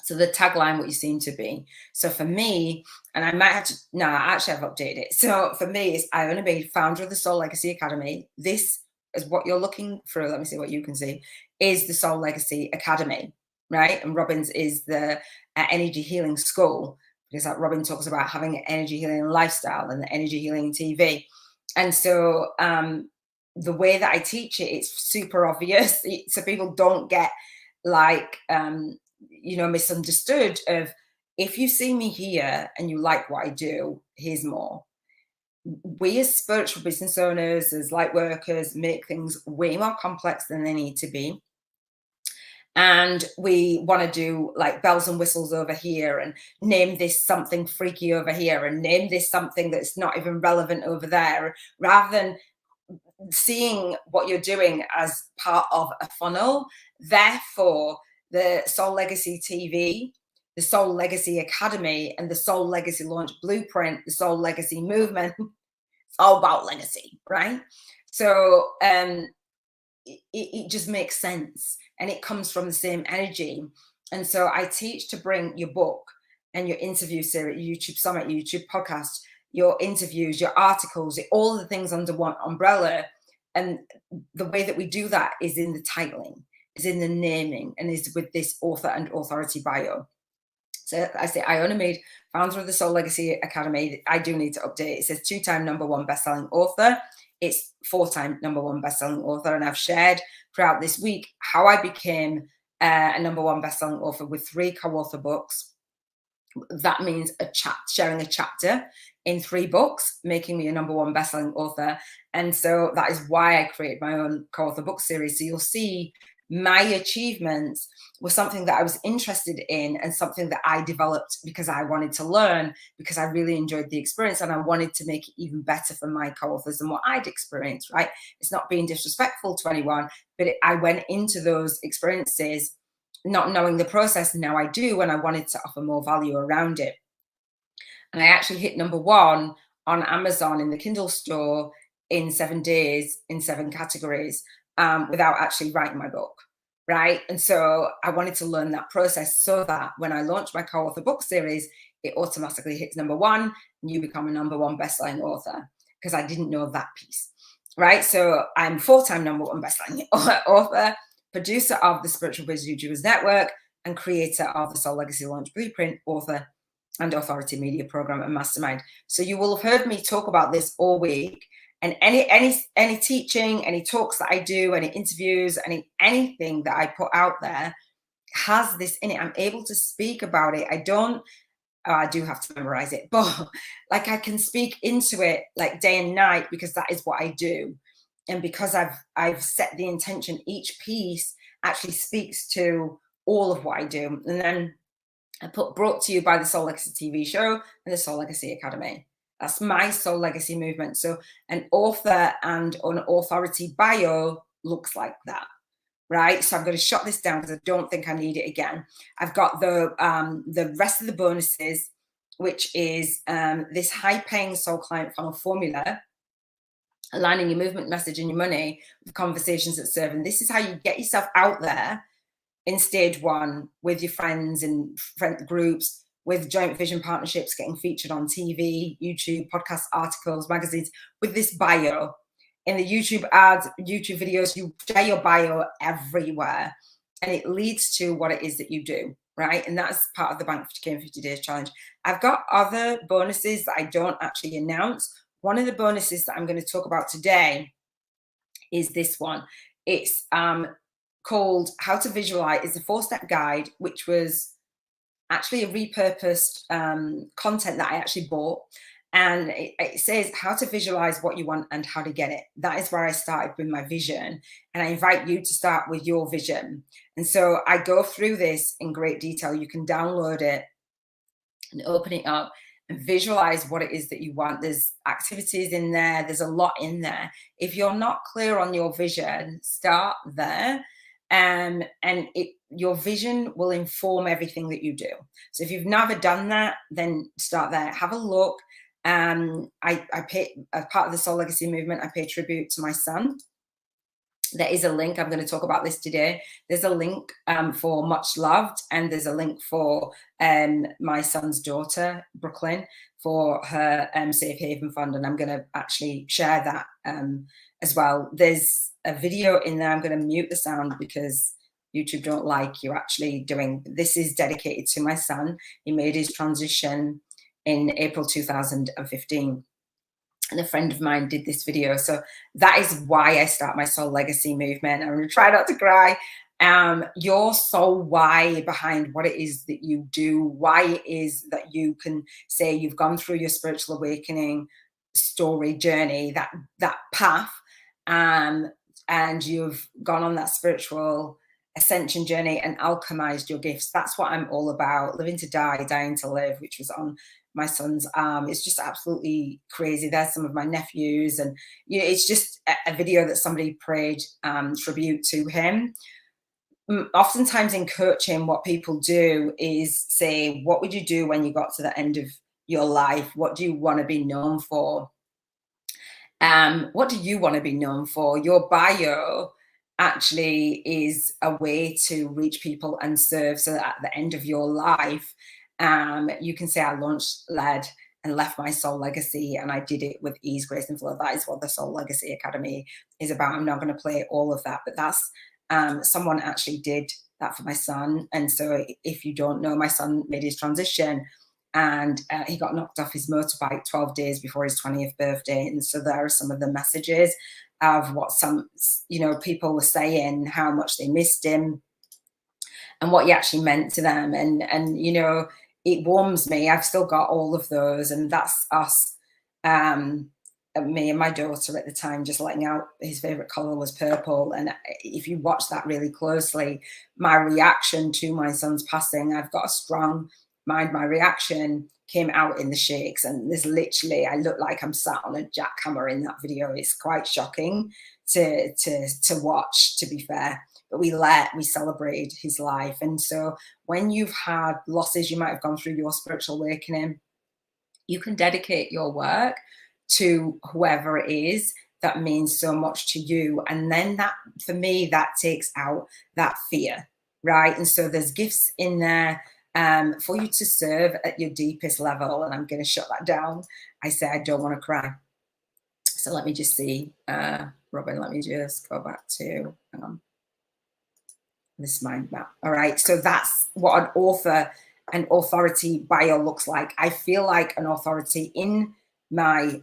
So the tagline, what you seem to be. So for me, and I might have to, no, actually I've updated it. So for me, it's Iona B, founder of the Soul Legacy Academy. This is what you're looking for. Let me see what you can see, is the Soul Legacy Academy, right? And Robin's is the energy healing school, because like Robin talks about having an energy healing lifestyle and the energy healing TV. And so the way that I teach it, it's super obvious. So people don't get like, misunderstood of, if you see me here and you like what I do, here's more. We as spiritual business owners, as light workers, make things way more complex than they need to be. And we want to do like bells and whistles over here and name this something freaky over here and name this something that's not even relevant over there, rather than seeing what you're doing as part of a funnel. Therefore, the Soul Legacy TV, the Soul Legacy Academy, and the Soul Legacy Launch Blueprint, the Soul Legacy Movement, it's all about legacy, right? So it just makes sense, and it comes from the same energy. And so I teach to bring your book and your interview series, YouTube Summit, YouTube podcast, your interviews, your articles, all the things under one umbrella. And the way that we do that is in the titling, is in the naming, and is with this author and authority bio. So I say Iona Mead, founder of the Soul Legacy Academy. I do need to update. It says 2-time #1 bestselling author. It's 4-time #1 bestselling author. And I've shared throughout this week how I became a #1 bestselling author with 3 co-author books. That means sharing a chapter in 3 books, making me a #1 bestselling author. And so that is why I created my own co-author book series. So you'll see my achievements was something that I was interested in and something that I developed because I wanted to learn, because I really enjoyed the experience and I wanted to make it even better for my co-authors than what I'd experienced, right? It's not being disrespectful to anyone, but I went into those experiences not knowing the process. Now I do, and I wanted to offer more value around it. And I actually hit #1 on Amazon in the Kindle store in 7 days in 7 categories without actually writing my book, right? And so I wanted to learn that process so that when I launch my co-author book series, it automatically hits #1 and you become a #1 bestselling author, because I didn't know that piece, right? So I'm 4-time #1 bestselling author, producer of the Spiritual Biz YouTubers Network, and creator of the Soul Legacy Launch Blueprint, author and authority media program and mastermind. So you will have heard me talk about this all week. And any teaching, any talks that I do, any interviews, anything that I put out there has this in it. I'm able to speak about it. I do have to memorize it, but like I can speak into it like day and night, because that is what I do. And because I've set the intention, each piece actually speaks to all of what I do. And then I brought to you by the Soul Legacy TV show and the Soul Legacy Academy. That's my soul legacy movement. So an author and an authority bio looks like that, right? So I'm going to shut this down because I don't think I need it again. I've got the rest of the bonuses, which is this high-paying soul client funnel formula, aligning your movement, message, and your money with conversations that serve. And this is how you get yourself out there in stage 1 with your friends and friend groups, with joint vision partnerships, getting featured on TV, YouTube, podcast articles, magazines, with this bio. In the YouTube ads, YouTube videos, you share your bio everywhere, and it leads to what it is that you do, right? And that's part of the Bank 50K in 50 Days challenge. I've got other bonuses that I don't actually announce. One of the bonuses that I'm going to talk about today is this one. It's called How to Visualize. It's a 4-step guide, which was actually a repurposed content that I actually bought. And it says how to visualize what you want and how to get it. That is where I started with my vision. And I invite you to start with your vision. And so I go through this in great detail. You can download it and open it up and visualize what it is that you want. There's activities in there. There's a lot in there. If you're not clear on your vision, start there. And your vision will inform everything that you do. So if you've never done that, then start there. Have a look. I pay, as part of the Soul Legacy movement, I pay tribute to my son. There is a link. I'm going to talk about this today. There's a link for Much Loved, and there's a link for my son's daughter, Brooklyn, for her Safe Haven Fund. And I'm going to actually share that as well. There's a video in there. I'm going to mute the sound because YouTube don't like you actually doing. This is dedicated to my son. He made his transition in April 2015. And a friend of mine did this video. So that is why I start my Soul Legacy movement. I'm going to try not to cry. Your soul why behind what it is that you do, why it is that you can say you've gone through your spiritual awakening story journey, that path, and you've gone on that spiritual ascension journey and alchemized your gifts. That's what I'm all about. Living to die, dying to live, which was on my son's arm. It's just absolutely crazy. There's some of my nephews, and it's just a video that somebody paid tribute to him. Oftentimes in coaching, what people do is say, what would you do when you got to the end of your life? What do you want to be known for? What do you want to be known for? Your bio actually is a way to reach people and serve, so that at the end of your life, you can say, I launched, led, and left my soul legacy, and I did it with ease, grace, and flow. That is what the Soul Legacy Academy is about. I'm not going to play all of that, but that's someone actually did that for my son. And so if you don't know, my son made his transition, and he got knocked off his motorbike 12 days before his 20th birthday. And so there are some of the messages of what some, people were saying, how much they missed him and what he actually meant to them. And it warms me. I've still got all of those, and that's us, me and my daughter at the time, just letting out. His favorite color was purple, and if you watch that really closely, my reaction to my son's passing, I've got a strong mind. My reaction came out in the shakes, and there's literally, I look like I'm sat on a jackhammer in that video. It's quite shocking to watch, to be fair. But we celebrated his life. And so when you've had losses, you might have gone through your spiritual awakening, you can dedicate your work to whoever it is that means so much to you. And then that, for me, that takes out that fear, right? And so there's gifts in there for you to serve at your deepest level. And I'm going to shut that down. I say I don't want to cry. So let me just see, Robin, let me just go back to, hang on, this mind map. All right, so that's what an author and authority bio looks like. I feel like an authority in my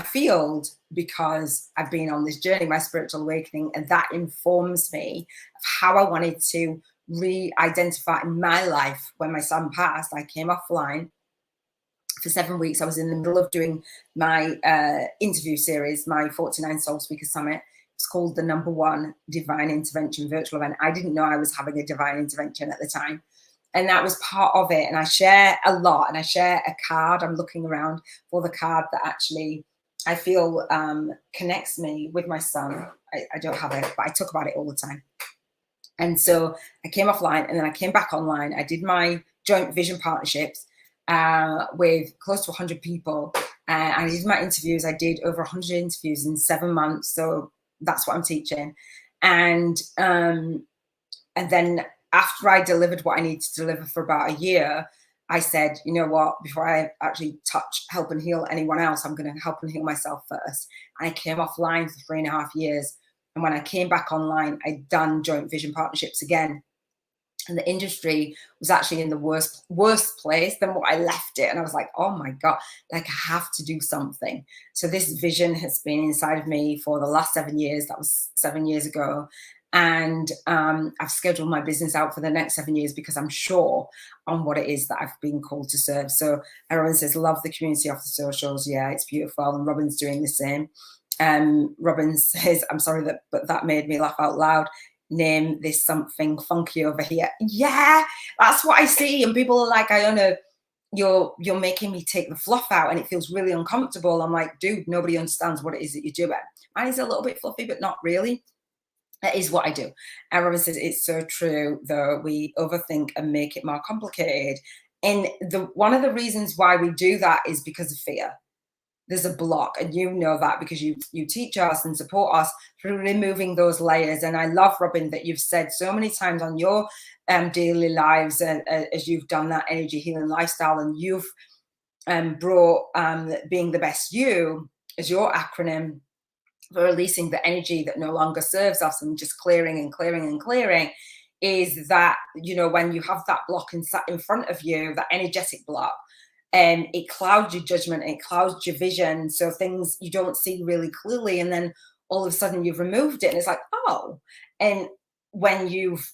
field because I've been on this journey, my spiritual awakening, and that informs me of how I wanted to re-identify in my life. When my son passed, I came offline for 7 weeks. I was in the middle of doing my interview series, my 49 Soul Speaker Summit. It's called the #1 Divine Intervention virtual event. I didn't know I was having a divine intervention at the time. And that was part of it. And I share a lot, and I share a card. I'm looking around for the card that actually I feel connects me with my son. I don't have it, but I talk about it all the time. And so I came offline, and then I came back online. I did my joint vision partnerships with close to 100 people. I did my interviews. I did over 100 interviews in 7 months. So that's what I'm teaching. And then after I delivered what I needed to deliver for about a year, I said, you know what, before I actually touch, help and heal anyone else, I'm going to help and heal myself first. And I came offline for 3.5 years. And when I came back online, I'd done joint vision partnerships again. And the industry was actually in the worst place than what I left it. And I was like, oh my God, like I have to do something. So this vision has been inside of me for the last 7 years. That was 7 years ago. And I've scheduled my business out for the next 7 years because I'm sure on what it is that I've been called to serve. So everyone says, love the community off the socials. Yeah, it's beautiful. And Robin's doing the same. Robin says, I'm sorry, but that made me laugh out loud. Name this something funky over here. Yeah, that's what I see. And people are like, Iona, you're making me take the fluff out, and it feels really uncomfortable. I'm like, dude, nobody understands what it is that you're doing. Mine is a little bit fluffy, but not really. That is what I do. And Robin says, it's so true, though. We overthink and make it more complicated. And one of the reasons why we do that is because of fear. There's a block, and you know that because you teach us and support us through removing those layers. And I love, Robin, that you've said so many times on your daily lives, as you've done that energy healing lifestyle, and you've brought being the best you as your acronym for releasing the energy that no longer serves us and just clearing and clearing and clearing, is that, you know, when you have that block in front of you, that energetic block, it clouds your judgment, it clouds your vision. So things you don't see really clearly. And then all of a sudden you've removed it, and it's like, oh. And when you've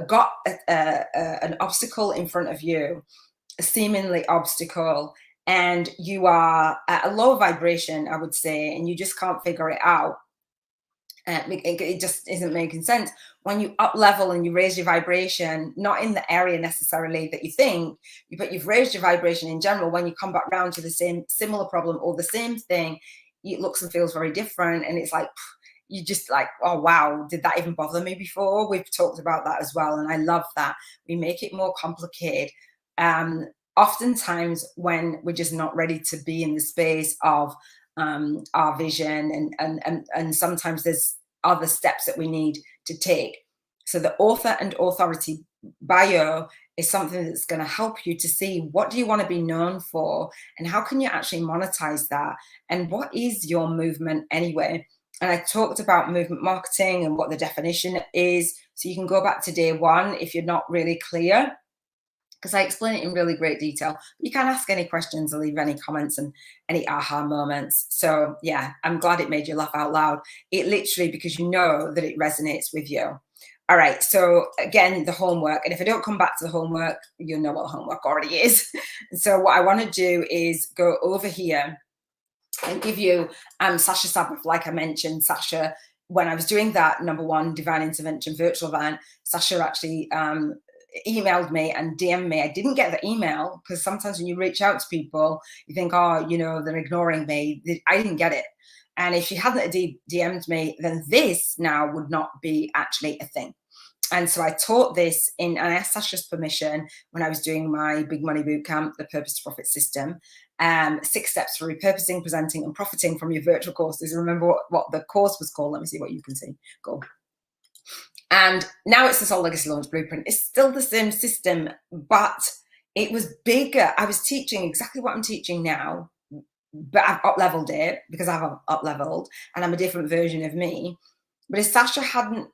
got an obstacle in front of you, a seemingly obstacle, and you are at a low vibration, I would say, and you just can't figure it out, it just isn't making sense. When you up level and you raise your vibration, not in the area necessarily that you think, but you've raised your vibration in general, when you come back round to the same similar problem or the same thing, it looks and feels very different. And it's like, you just like, oh, wow, did that even bother me before? We've talked about that as well. And I love that. We make it more complicated. Oftentimes when we're just not ready to be in the space of our vision, and sometimes there's are the steps that we need to take. So the author and authority bio is something that's going to help you to see what do you want to be known for and how can you actually monetize that and what is your movement anyway. And I talked about movement marketing and what the definition is. So you can go back to day one if you're not really clear, because I explain it in really great detail. You can ask any questions or leave any comments and any aha moments. So yeah, I'm glad it made you laugh out loud. It literally, because you know that it resonates with you. All right, so again, the homework. And if I don't come back to the homework, you'll know what homework already is. So what I want to do is go over here and give you Sasha Sabbath, like I mentioned. Sasha, when I was doing that #1 Divine Intervention virtual event, Sasha actually emailed me and DM'd me. I didn't get the email because sometimes when you reach out to people, you think, oh, you know, they're ignoring me. I didn't get it. And if she hadn't DM'd me, then this now would not be actually a thing. And so I taught this and I asked Sasha's permission when I was doing my Big Money Bootcamp, the Purpose to Profit system. 6 steps for repurposing, presenting, and profiting from your virtual courses. Remember what the course was called? Let me see what you can see. Go. And now it's the Soul Legacy Launch Blueprint. It's still the same system, but it was bigger. I was teaching exactly what I'm teaching now, but I've up-leveled it because I've up-leveled and I'm a different version of me. But if Sasha hadn't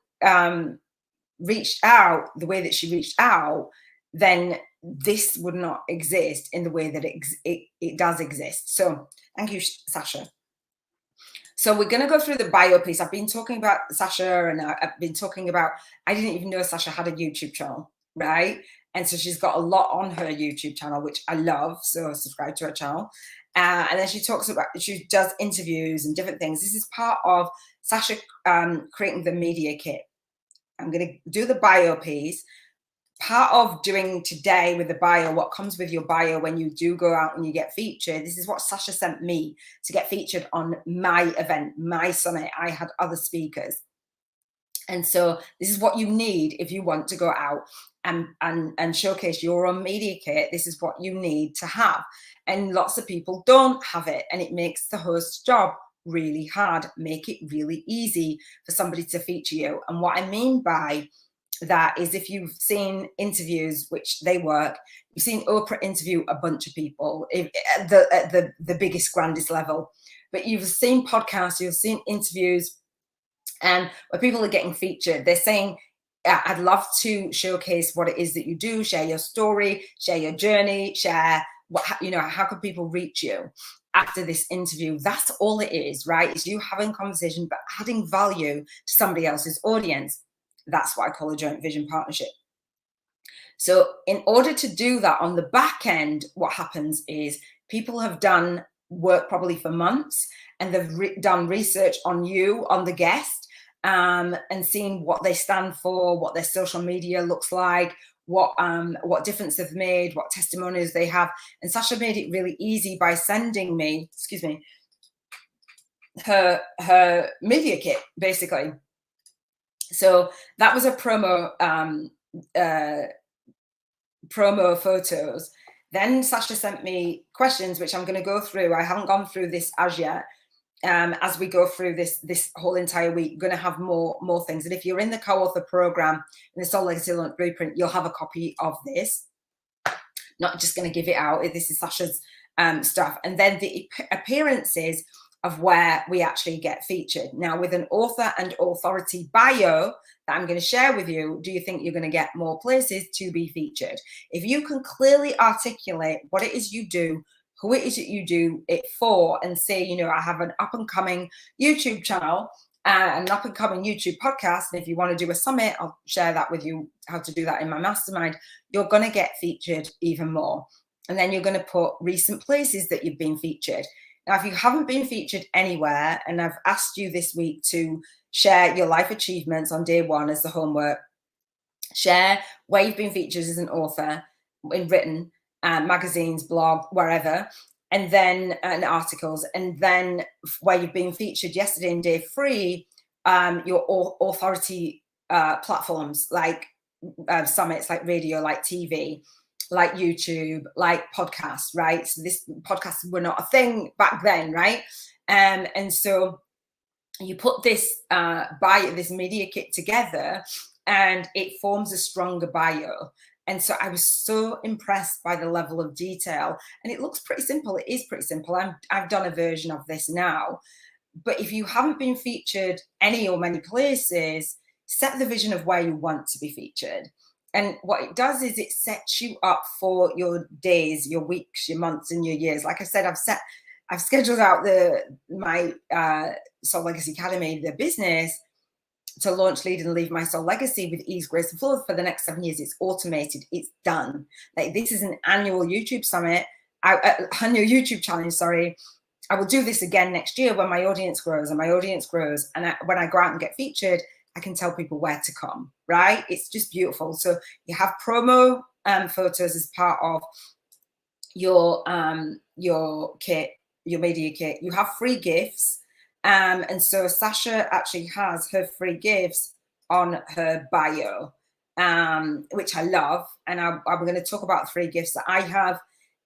reached out the way that she reached out, then this would not exist in the way that it does exist. So thank you, Sasha. So we're going to go through the bio piece. I've been talking about Sasha and I've been talking about, I didn't even know Sasha had a YouTube channel, right? And so she's got a lot on her YouTube channel, which I love. So subscribe to her channel. And then she talks about, she does interviews and different things. This is part of Sasha creating the media kit. I'm going to do the bio piece. Part of doing today with the bio, what comes with your bio when you do go out and you get featured, this is what Sasha sent me to get featured on my event, my summit. I had other speakers. And so this is what you need if you want to go out and showcase your own media kit. This is what you need to have. And lots of people don't have it. And it makes the host's job really hard. Make it really easy for somebody to feature you. And what I mean by that is if you've seen interviews, which they work, you've seen Oprah interview a bunch of people at the biggest, grandest level, but you've seen podcasts, you've seen interviews, and where people are getting featured, they're saying, I'd love to showcase what it is that you do, share your story, share your journey, share what, you know, how can people reach you after this interview? That's all it is, right? It's you having conversation, but adding value to somebody else's audience. That's what I call a joint vision partnership. So in order to do that on the back end, what happens is people have done work probably for months and they've done research on you, on the guest, and seen what they stand for, what their social media looks like, what difference they've made, what testimonials they have. And Sasha made it really easy by sending me, excuse me, her media kit, basically. So that was a promo photos. Then Sasha sent me questions, which I'm going to go through. I haven't gone through this as yet. As we go through this whole entire week, we're going to have more things. And if you're in the co-author program in the Soul Legacy Launch Blueprint, you'll have a copy of this. Not just going to give it out. This is Sasha's stuff. And then the appearances of where we actually get featured. Now, with an author and authority bio that I'm going to share with you, do you think you're going to get more places to be featured? If you can clearly articulate what it is you do, who it is that you do it for, and say, you know, I have an up-and-coming YouTube channel, an up-and-coming YouTube podcast, and if you want to do a summit, I'll share that with you, how to do that in my mastermind, you're going to get featured even more. And then you're going to put recent places that you've been featured. Now, if you haven't been featured anywhere, and I've asked you this week to share your life achievements on day one as the homework, share where you've been featured as an author in written magazines, blog, wherever, and then articles, and then where you've been featured yesterday in day 3, your authority platforms like summits, like radio, like TV, like YouTube, like podcasts, right? So this podcasts were not a thing back then, right? And so you put this bio, this media kit together, and it forms a stronger bio. And so I was so impressed by the level of detail, and it looks pretty simple. It is pretty simple. I've done a version of this now, but if you haven't been featured any or many places, set the vision of where you want to be featured. And what it does is it sets you up for your days, your weeks, your months, and your years. Like I said, I've scheduled out my Soul Legacy Academy, the business, to launch, lead, and leave my soul legacy with ease, grace, and flow for the next 7 years. It's automated. It's done. Like, this is an annual YouTube summit, annual YouTube challenge. Sorry. I will do this again next year when my audience grows and my audience grows. And when I go out and get featured, I can tell people where to come, right? It's just beautiful. So you have promo photos as part of your kit, your media kit. You have free gifts. And so Sasha actually has her free gifts on her bio, which I love. And I'm going to talk about the free gifts that I have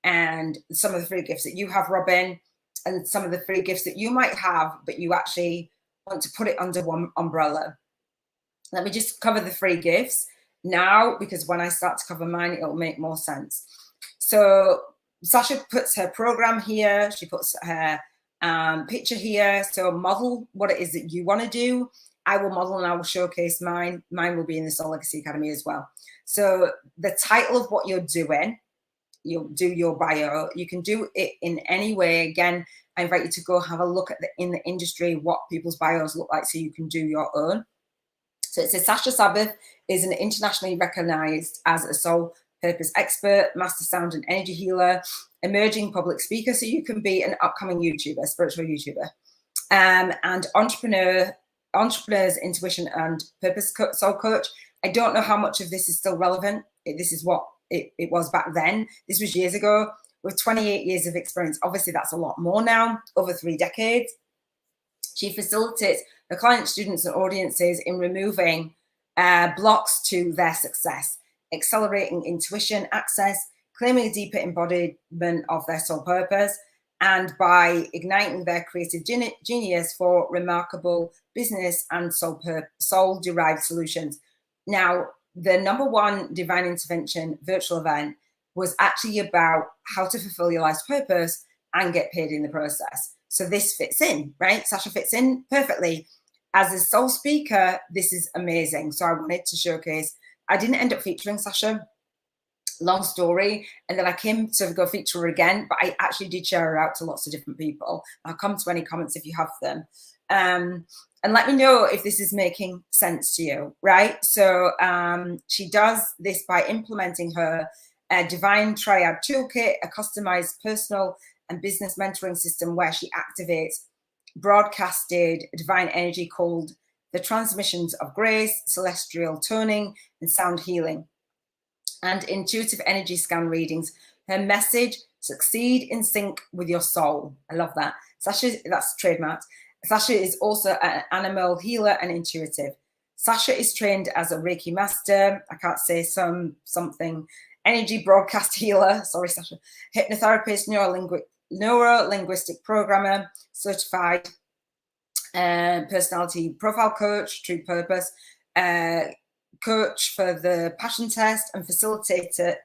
and some of the free gifts that you have, Robin, and some of the free gifts that you might have, but you actually want to put it under one umbrella. Let me just cover the free gifts now, because when I start to cover mine, it'll make more sense. So Sasha puts her program here. She puts her picture here. So model what it is that you want to do. I will model and I will showcase mine. Mine will be in the Soul Legacy Academy as well. So the title of what you're doing, you'll do your bio. You can do it in any way. Again, I invite you to go have a look at in the industry what people's bios look like so you can do your own. So it says Sasha Sabbath is an internationally recognized as a soul purpose expert, master sound and energy healer, emerging public speaker. So you can be an upcoming YouTuber, spiritual YouTuber, and entrepreneur's intuition and purpose soul coach. I don't know how much of this is still relevant. This is what it was back then. This was years ago. With 28 years of experience, obviously that's a lot more now, over 3 decades. She facilitates her clients, students, and audiences in removing blocks to their success, accelerating intuition access, claiming a deeper embodiment of their soul purpose, and by igniting their creative genius for remarkable business and soul-derived solutions. Now, the #1 Divine Intervention virtual event was actually about how to fulfill your life's purpose and get paid in the process. So this fits in, right? Sasha fits in perfectly. As a soul speaker, this is amazing. So I wanted to showcase. I didn't end up featuring Sasha, long story. And then I came to go feature her again, but I actually did share her out to lots of different people. I'll come to any comments if you have them. And let me know if this is making sense to you, right? So she does this by implementing her Divine Triad Toolkit, a customized personal and business mentoring system where she activates broadcasted divine energy called the transmissions of grace, celestial toning, and sound healing, and intuitive energy scan readings. Her message: succeed in sync with your soul. I love that. Sasha, that's trademarked. Sasha is also an animal healer and intuitive. Sasha is trained as a Reiki master. I can't say something. Energy broadcast healer. Sorry, Sasha. Hypnotherapist, neuro-linguistic programmer, certified personality profile coach, true purpose, coach for the passion test, and facilitator,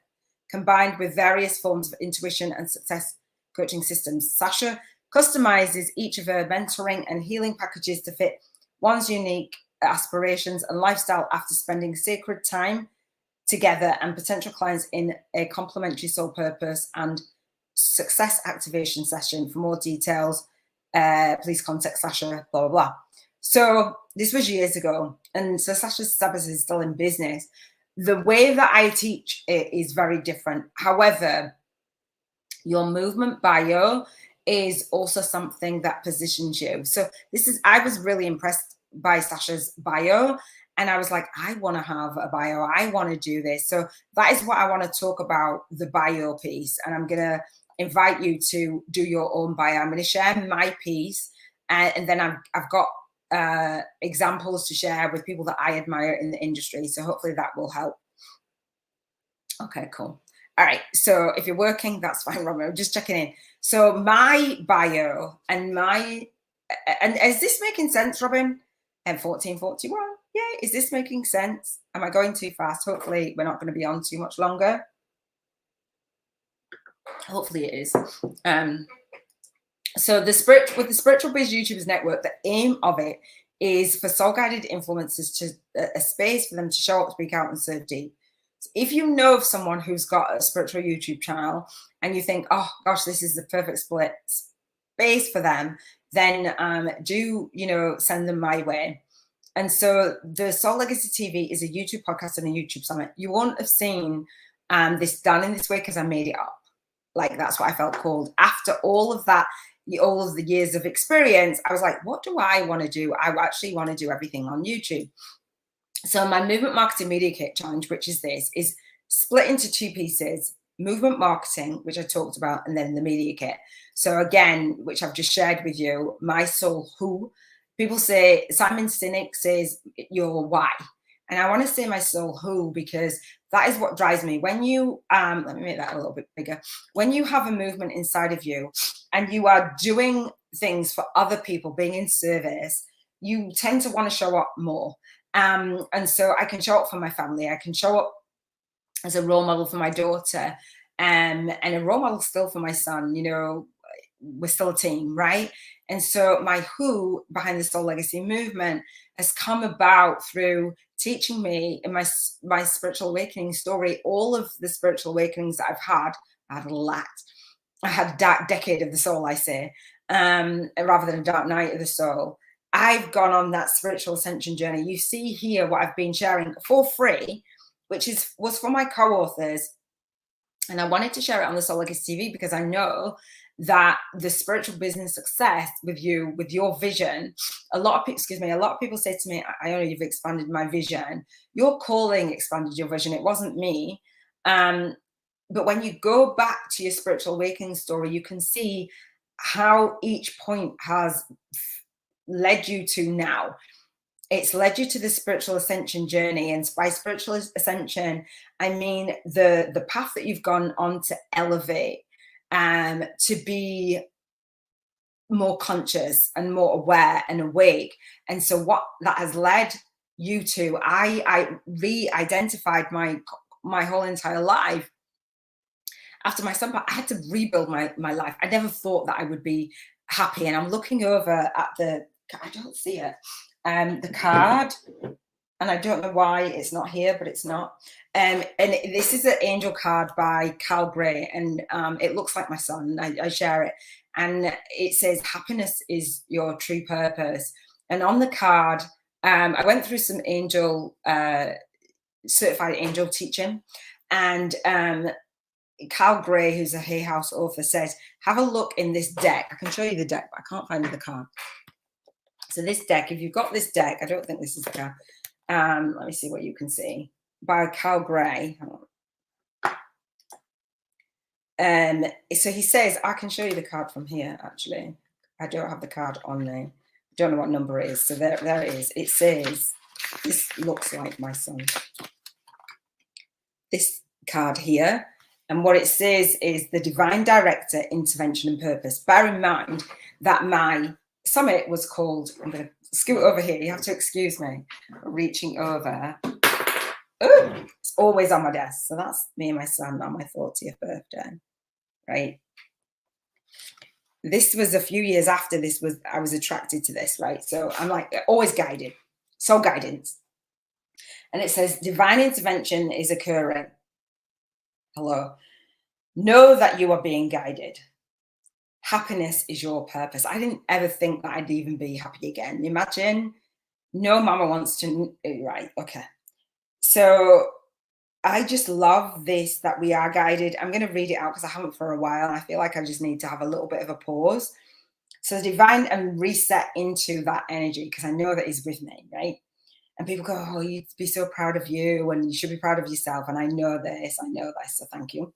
combined with various forms of intuition and success coaching systems. Sasha customizes each of her mentoring and healing packages to fit one's unique aspirations and lifestyle after spending sacred time together and potential clients in a complementary soul purpose and success activation session. For more details, please contact Sasha, blah, blah, blah. So this was years ago. And so Sasha Sabbath is still in business. The way that I teach it is very different. However, your movement bio is also something that positions you. So I was really impressed by Sasha's bio. And I was like, I want to have a bio. I want to do this. So that is what I want to talk about, the bio piece. And I'm going to invite you to do your own bio. I'm going to share my piece. And then I've got examples to share with people that I admire in the industry. So hopefully that will help. Okay, cool. All right. So if you're working, that's fine, Robert. I'm just checking in. So my bio and my And is this making sense, Robin? And 1441. Yeah, is this making sense? Am I going too fast? Hopefully we're not going to be on too much longer. Hopefully it is. So with the Spiritual Biz YouTubers Network, the aim of it is for soul-guided influencers to a space for them to show up, speak out, and serve deep. So if you know of someone who's got a spiritual YouTube channel and you think, oh gosh, this is the perfect split space for them, then do, you know, send them my way. And so the Soul Legacy TV is a YouTube podcast and a YouTube summit. You won't have seen this done in this way because I made it up. Like, that's what I felt called. After all of that, all of the years of experience, I was like, what do I want to do? I actually want to do everything on YouTube. So my Movement Marketing Media Kit Challenge, which is this, is split into two pieces: movement marketing, which I talked about, and then the media kit. So again, which I've just shared with you, my soul who. People say, Simon Sinek says your why. And I want to say my soul who, because that is what drives me. When you, let me make that a little bit bigger. When you have a movement inside of you and you are doing things for other people, being in service, you tend to want to show up more. And so I can show up for my family. I can show up as a role model for my daughter, and a role model still for my son. You know, we're still a team, right? And so my who behind the Soul Legacy movement has come about through teaching me in my spiritual awakening story, all of the spiritual awakenings that I've had. I had a lot. I had a dark decade of the soul, I say, rather than a dark night of the soul. I've gone on that spiritual ascension journey. You see here what I've been sharing for free, which was for my co-authors. And I wanted to share it on the Soul Legacy TV because I know that the spiritual business success with you, with your vision, a lot of people say to me, Iona, you've expanded my vision. Your calling expanded your vision. It wasn't me. But when you go back to your spiritual awakening story, you can see how each point has led you to now. It's led you to the spiritual ascension journey. And by spiritual ascension, I mean the path that you've gone on to elevate, to be more conscious and more aware and awake. And so what that has led you to, I re-identified my whole entire life after my son, but I had to rebuild my life. I never thought that I would be happy. And I'm looking over at I don't see it, the card, and I don't know why it's not here, but it's not. And this is an angel card by Cal Gray, and it looks like my son. I share it, and it says, happiness is your true purpose. And on the card, I went through some angel, certified angel teaching, and Cal Gray, who's a Hay House author, says, have a look in this deck. I can show you the deck, but I can't find the card. So this deck, if you've got this deck, I don't think this is the card. Let me see what you can see. By Cal Gray. So he says, I can show you the card from here, actually. I don't have the card on there. I don't know what number it is. So there it is. It says, this looks like my son. This card here. And what it says is the divine director, intervention and purpose. Bear in mind that my summit was called, I'm going to scoot over here. You have to excuse me. Reaching over. Oh, it's always on my desk. So that's me and my son on my 40th birthday, right? This was a few years after I was attracted to this, right? So I'm like, always guided, soul guidance. And it says, divine intervention is occurring. Hello. Know that you are being guided. Happiness is your purpose. I didn't ever think that I'd even be happy again. Imagine, no mama wants to, right? Okay. So I just love this, that we are guided. I'm going to read it out because I haven't for a while. I feel like I just need to have a little bit of a pause. So divine and reset into that energy, because I know that is with me, right? And people go, oh, you'd be so proud of you and you should be proud of yourself. And I know this, so thank you.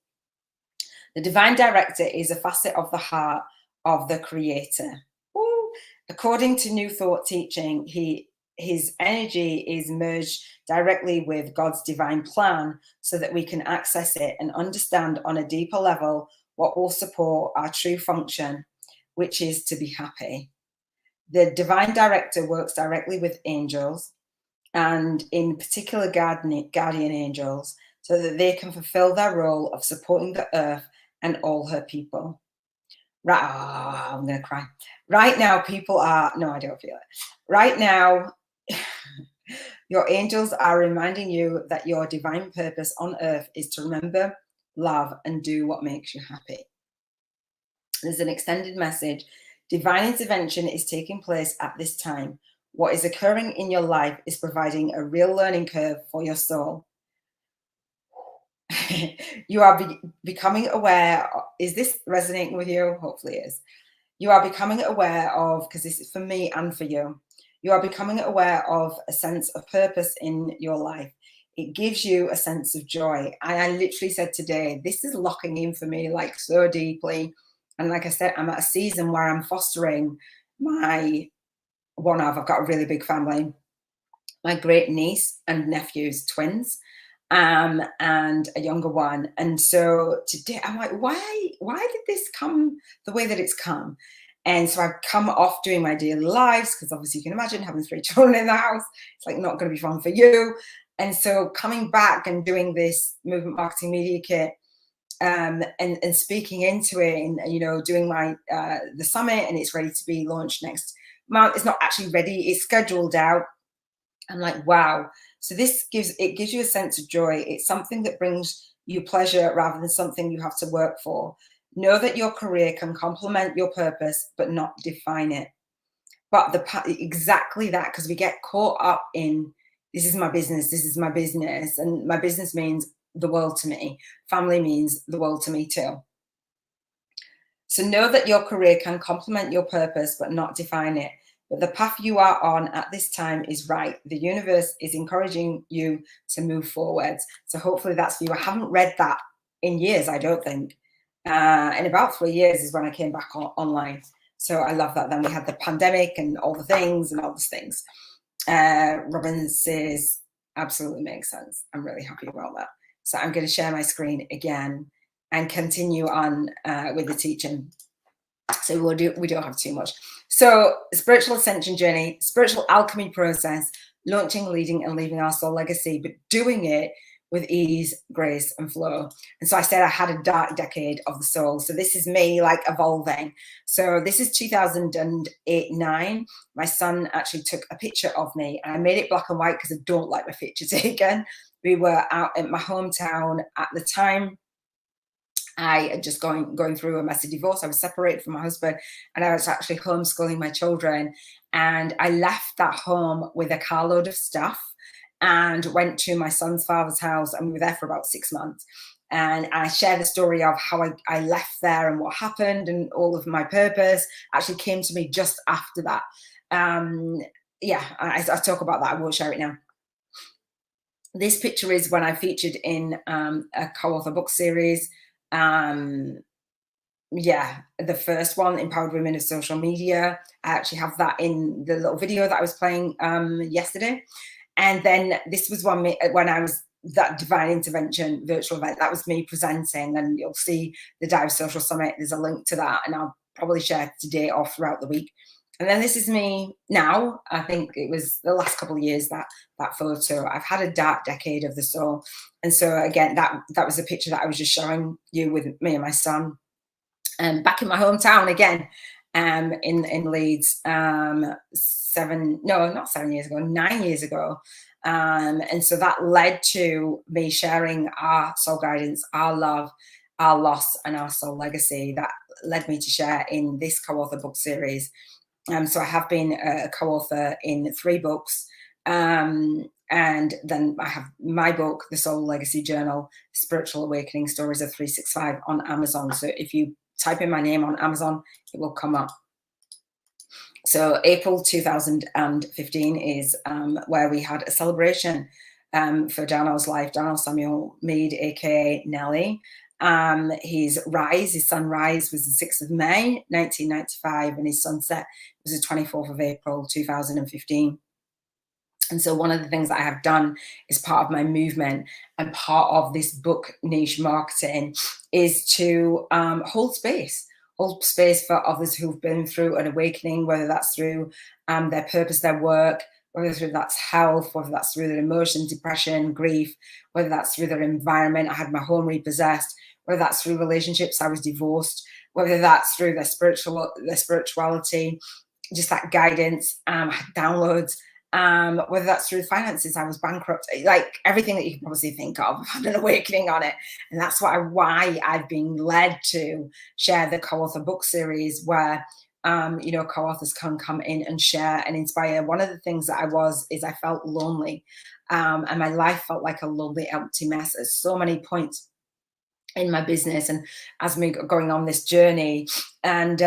The divine director is a facet of the heart of the creator. Ooh. According to New Thought teaching, his energy is merged directly with God's divine plan so that we can access it and understand on a deeper level what will support our true function, which is to be happy. The divine director works directly with angels, and in particular guardian angels, so that they can fulfill their role of supporting the earth and all her people. Right, I'm gonna cry. Right now, people are, no, I don't feel it. Right now, your angels are reminding you that your divine purpose on earth is to remember, love, and do what makes you happy. There's an extended message. Divine intervention is taking place at this time. What is occurring in your life is providing a real learning curve for your soul. You are becoming aware. Is this resonating with you? Hopefully it is. You are becoming aware of, because this is for me and for you, you are becoming aware of a sense of purpose in your life. It gives you a sense of joy. I literally said today, this is locking in for me like so deeply. And like I said, I'm at a season where I'm fostering my I've got a really big family, my great niece and nephews, twins, and a younger one. And so today I'm like, why did this come the way that it's come? And so I've come off doing my daily lives, because obviously you can imagine having 3 children in the house, it's like not going to be fun for you. And so coming back and doing this movement marketing media kit, and speaking into it, and doing my the summit, and it's ready to be launched next month. It's not actually ready, it's scheduled out. I'm like, wow. So this gives you a sense of joy. It's something that brings you pleasure rather than something you have to work for. Know that your career can complement your purpose, but not define it. But exactly that, because we get caught up in, this is my business, and my business means the world to me. Family means the world to me too. So know that your career can complement your purpose, but not define it. But the path you are on at this time is right. The universe is encouraging you to move forwards. So hopefully that's for you. I haven't read that in years, I don't think. In about 3 years is when I came back online. So I love that. Then we had the pandemic and all the things and all these things. Robin says, absolutely makes sense. I'm really happy about that. So I'm going to share my screen again and continue on with the teaching. So we don't have too much. So spiritual ascension journey, spiritual alchemy process, launching, leading, and leaving our soul legacy, but doing it with ease, grace, and flow. And so I said I had a dark decade of the soul. So this is me like evolving. So this is 2008-9. My son actually took a picture of me, and I made it black and white because I don't like my picture taken. We were out in my hometown at the time. I had just going through a messy divorce. I was separated from my husband, and I was actually homeschooling my children. And I left that home with a carload of stuff and went to my son's father's house, and we were there for about 6 months. And I share the story of how I left there and what happened, and all of my purpose actually came to me just after that. Yeah, I talk about that. I won't share it now. This picture is when I featured in a co-author book series. Yeah, the first one, Empowered Women of Social Media. I actually have that in the little video that I was playing yesterday. And then this was when I was that divine intervention virtual event. That was me presenting, and you'll see the Dive Social Summit. There's a link to that, and I'll probably share today or throughout the week. And then this is me now. I think it was the last couple of years that photo. I've had a dark decade of the soul. And so again, that was a picture that I was just showing you with me and my son. Back in my hometown again, in Leeds, 9 years ago. And so that led to me sharing our soul guidance, our love, our loss, and our soul legacy. That led me to share in this co-author book series. So I have been a co-author in 3 books. And then I have my book, The Soul Legacy Journal, Spiritual Awakening Stories of 365 on Amazon. So if you type in my name on Amazon, it will come up. So April 2015 is where we had a celebration for Darnell's life. Darnell Samuel Mead, aka Nelly. His son Rise was the 6th of May 1995, and his sunset was the 24th of April 2015. And so one of the things that I have done as part of my movement and part of this book niche marketing is to hold space hold space for others who've been through an awakening, whether that's through their purpose, their work, whether that's health, whether that's through their emotions, depression, grief, whether that's through their environment. I had my home repossessed, whether that's through relationships, I was divorced, whether that's through their spirituality, just that guidance, downloads, whether that's through finances, I was bankrupt, like everything that you can possibly think of, I've had an awakening on it. And that's why I've been led to share the co-author book series where you know, co-authors can come in and share and inspire. One of the things that I felt lonely, and my life felt like a lonely, empty mess at so many points in my business and as me going on this journey. And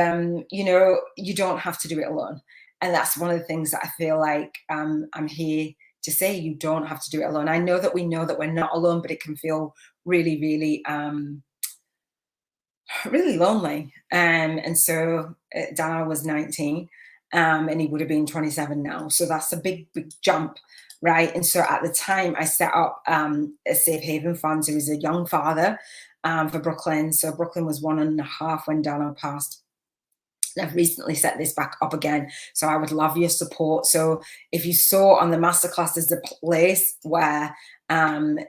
you know, you don't have to do it alone. And that's one of the things that I feel like I'm here to say. You don't have to do it alone. I know that we're not alone, but it can feel really, really really lonely. And so Dana was 19, and he would have been 27 now. So that's a big, big jump, right? And so at the time I set up a safe haven fund. So he was a young father for Brooklyn. So Brooklyn was 1.5 when Dana passed. I've recently set this back up again, so I would love your support. So if you saw on the masterclass, there's a place where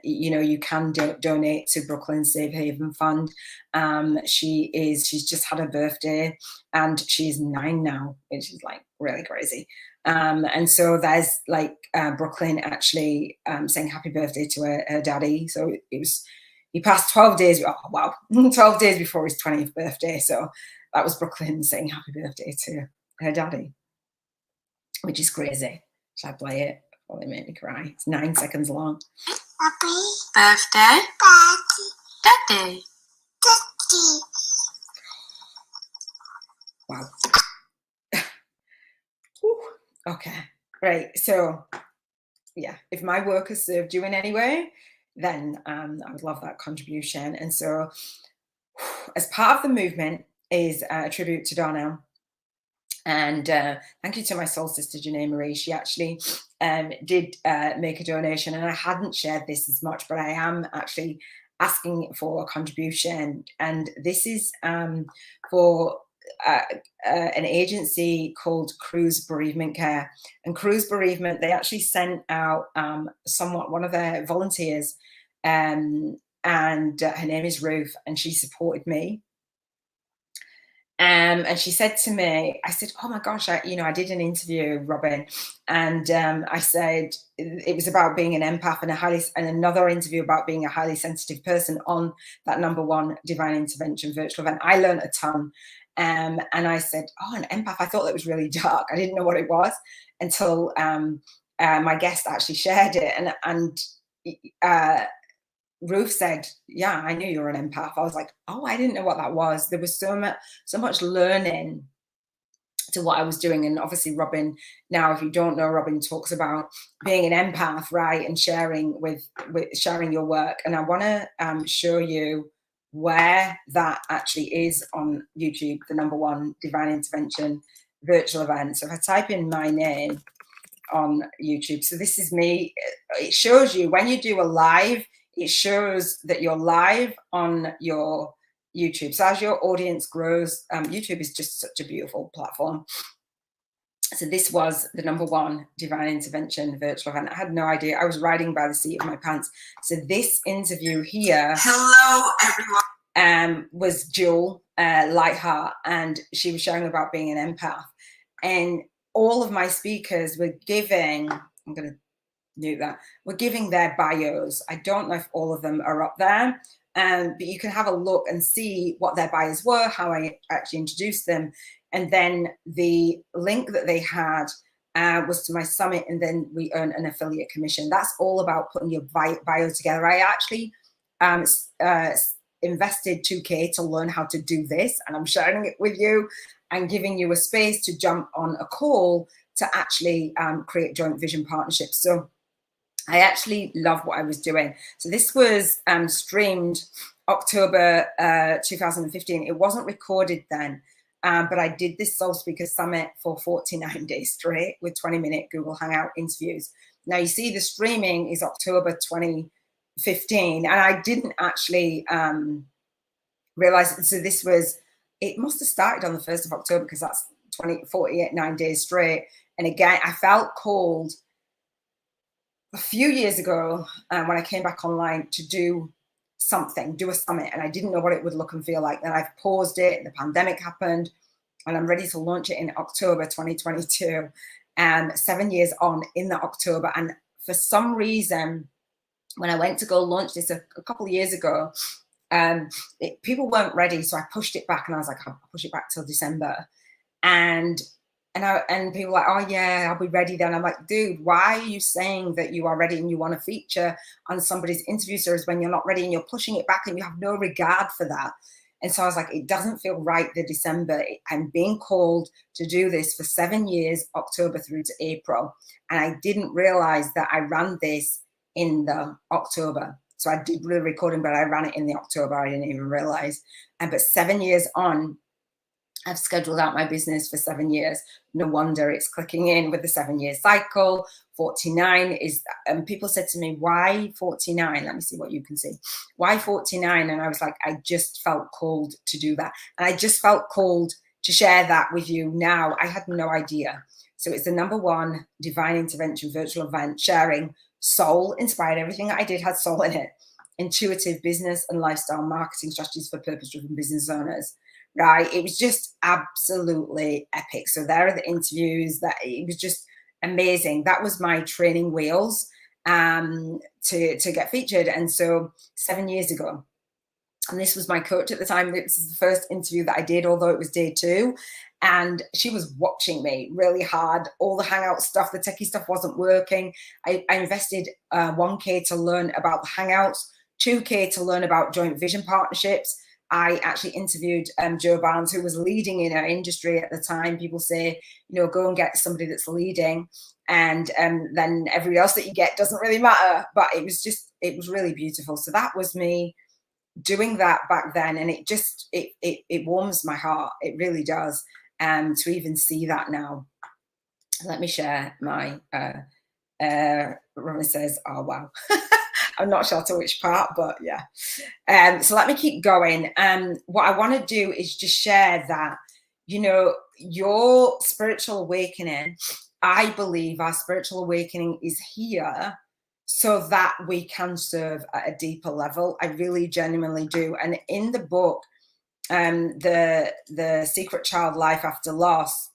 you know, you can donate to Brooklyn's Safe Haven Fund. She's just had her birthday and she's 9 now, which is like really crazy. And so there's like Brooklyn actually saying happy birthday to her daddy. So he passed 12 days, oh wow, 12 days before his 20th birthday. So that was Brooklyn saying happy birthday to her daddy, which is crazy. Should I play it? Well, they make me cry. It's 9 seconds long. Happy birthday, Daddy. Daddy. Wow. Okay, right. So, yeah, if my work has served you in any way, then I would love that contribution. And so, as part of the movement is a tribute to Donna. And thank you to my soul sister, Janae Marie. She actually did make a donation, and I hadn't shared this as much, but I am actually asking for a contribution. And this is for an agency called Cruise Bereavement Care. And Cruise Bereavement, they actually sent out one of their volunteers, and her name is Ruth, and she supported me. And she said to me, I said, oh my gosh, I did an interview, Robin, and I said it was about being an empath, and another interview about being a highly sensitive person on that #1 Divine Intervention virtual event. I learned a ton. And I said, oh, an empath. I thought that was really dark. I didn't know what it was until my guest actually shared it. And Ruth said, yeah, I knew you were an empath. I was like, oh, I didn't know what that was. There was so much learning to what I was doing. And obviously Robin, now, if you don't know, Robin talks about being an empath, right? And sharing sharing your work. And I want to show you where that actually is on YouTube, the #1 Divine Intervention virtual event. So if I type in my name on YouTube, so this is me. It shows you when you do a live, it shows that you're live on your YouTube. So as your audience grows, YouTube is just such a beautiful platform. So this was the #1 Divine Intervention virtual event. I had no idea. I was riding by the seat of my pants. So this interview here, hello everyone, was Jewel Lightheart, and she was sharing about being an empath. And all of my speakers were giving, I'm going to mute that, were giving their bios. I don't know if all of them are up there, but you can have a look and see what their bios were, how I actually introduced them. And then the link that they had was to my summit, and then we earn an affiliate commission. That's all about putting your bio together. I actually invested $2K to learn how to do this, and I'm sharing it with you and giving you a space to jump on a call to actually create joint vision partnerships. So I actually love what I was doing. So this was streamed October 2015. It wasn't recorded then, but I did this Soul Speaker Summit for 49 days straight with 20-minute Google Hangout interviews. Now you see the streaming is October 2015, and I didn't actually realize, so this was it must have started on the 1st of October because that's 48, 9 days straight. And again, I felt called a few years ago when I came back online to do something, do a summit, and I didn't know what it would look and feel like. Then I've paused it, the pandemic happened, and I'm ready to launch it in October 2022. 7 years on in the October. And for some reason, when I went to go launch this a couple of years ago, people weren't ready. So I pushed it back, and I was like, I'll push it back till December. And people were like, oh yeah, I'll be ready then. I'm like, dude, why are you saying that you are ready and you want to feature on somebody's interview series when you're not ready, and you're pushing it back and you have no regard for that? And so I was like, it doesn't feel right, the December. I'm being called to do this for 7 years, October through to April. And I didn't realize that I ran this in the October. So I did the recording, but I ran it in the October. I didn't even realize. But 7 years on, I've scheduled out my business for 7 years. No wonder it's clicking in with the 7-year cycle. 49 is, and people said to me, why 49? Let me see what you can see. Why 49? And I was like, I just felt called to do that. And I just felt called to share that with you now. I had no idea. So it's the #1 divine intervention virtual event, sharing soul inspired. Everything that I did had soul in it. Intuitive business and lifestyle marketing strategies for purpose-driven business owners. Right, it was just absolutely epic. So there are the interviews. That it was just amazing. That was my training wheels to get featured. And so 7 years ago, and this was my coach at the time. This was the first interview that I did, although it was day 2. And she was watching me really hard. All the Hangout stuff, the techie stuff wasn't working. I invested 1K to learn about the Hangouts, 2K to learn about joint vision partnerships. I actually interviewed Jo Barnes, who was leading in her industry at the time. People say, you know, go and get somebody that's leading, and then everybody else that you get doesn't really matter. But it was really beautiful. So that was me doing that back then, and it just it warms my heart. It really does. To even see that now. Let me share my. Robin says, "Oh wow." I'm not sure to which part, but yeah. So let me keep going. What I want to do is just share that, you know, your spiritual awakening, I believe our spiritual awakening is here so that we can serve at a deeper level. I really genuinely do. And in the book, the Secret Child Life After Loss,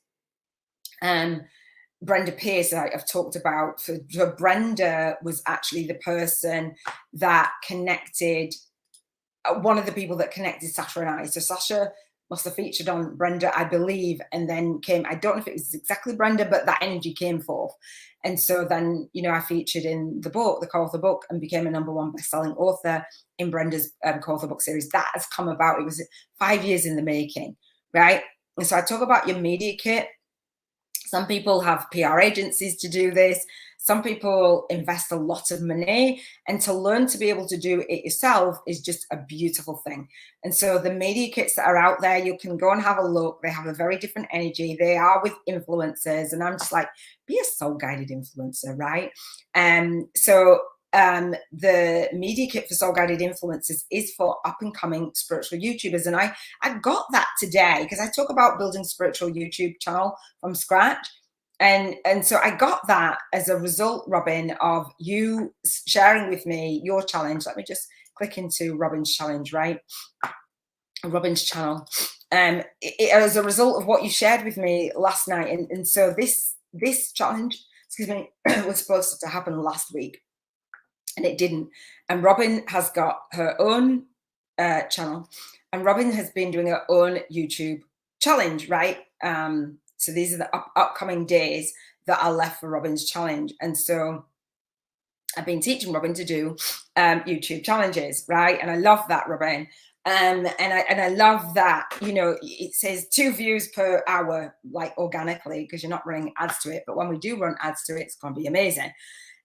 Brenda Pierce, I've talked about. So Brenda was actually the person that connected, one of the people that connected Sasha and I. So Sasha must have featured on Brenda, I believe, and then came, I don't know if it was exactly Brenda, but that energy came forth. And so then, you know, I featured in the book, the co-author book, and became a #1 best-selling author in Brenda's co-author book series. That has come about. It was 5 years in the making, right? And so I talk about your media kit. Some people have PR agencies to do this. Some people invest a lot of money, and to learn to be able to do it yourself is just a beautiful thing. And so the media kits that are out there, you can go and have a look. They have a very different energy. They are with influencers, and I'm just like, be a soul guided influencer, right? So the media kit for soul guided influencers is for up and coming spiritual YouTubers. And I got that today because I talk about building spiritual YouTube channel from scratch. And so I got that as a result, Robin, of you sharing with me your challenge. Let me just click into Robin's challenge, right? Robin's channel. As a result of what you shared with me last night. And so this challenge, excuse me, was supposed to happen last week. And it didn't. And Robin has got her own channel, and Robin has been doing her own YouTube challenge, right? So these are the upcoming days that are left for Robin's challenge. And so I've been teaching Robin to do YouTube challenges, right? And I love that, Robin. And I love that, you know, it says 2 views per hour, like organically, because you're not running ads to it. But when we do run ads to it, it's going to be amazing.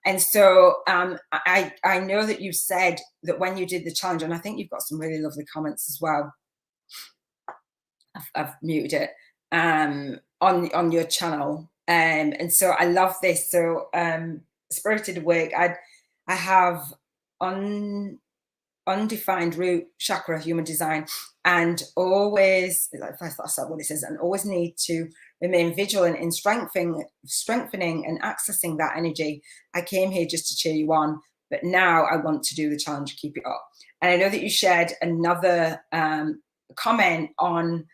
And so I know that you said that when you did the challenge, and I think you've got some really lovely comments as well. I've muted it on your channel. And so I love this. So Spirited Awake, I have on undefined root chakra, human design, and always, that's what it says, and always need to remain vigilant in strengthening and accessing that energy. I came here just to cheer you on, but now I want to do the challenge, keep it up. And I know that you shared another comment on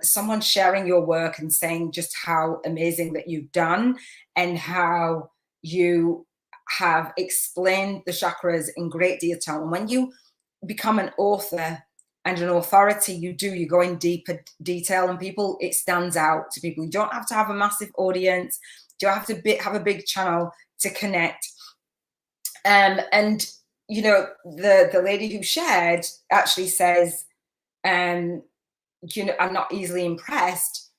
someone sharing your work and saying just how amazing that you've done and how you have explained the chakras in great detail. And when you become an author and an authority, you go in deeper detail, and people, it stands out to people. You don't have to have a massive audience. You don't have to have a big channel to connect. And you know, the lady who shared actually says, you know, I'm not easily impressed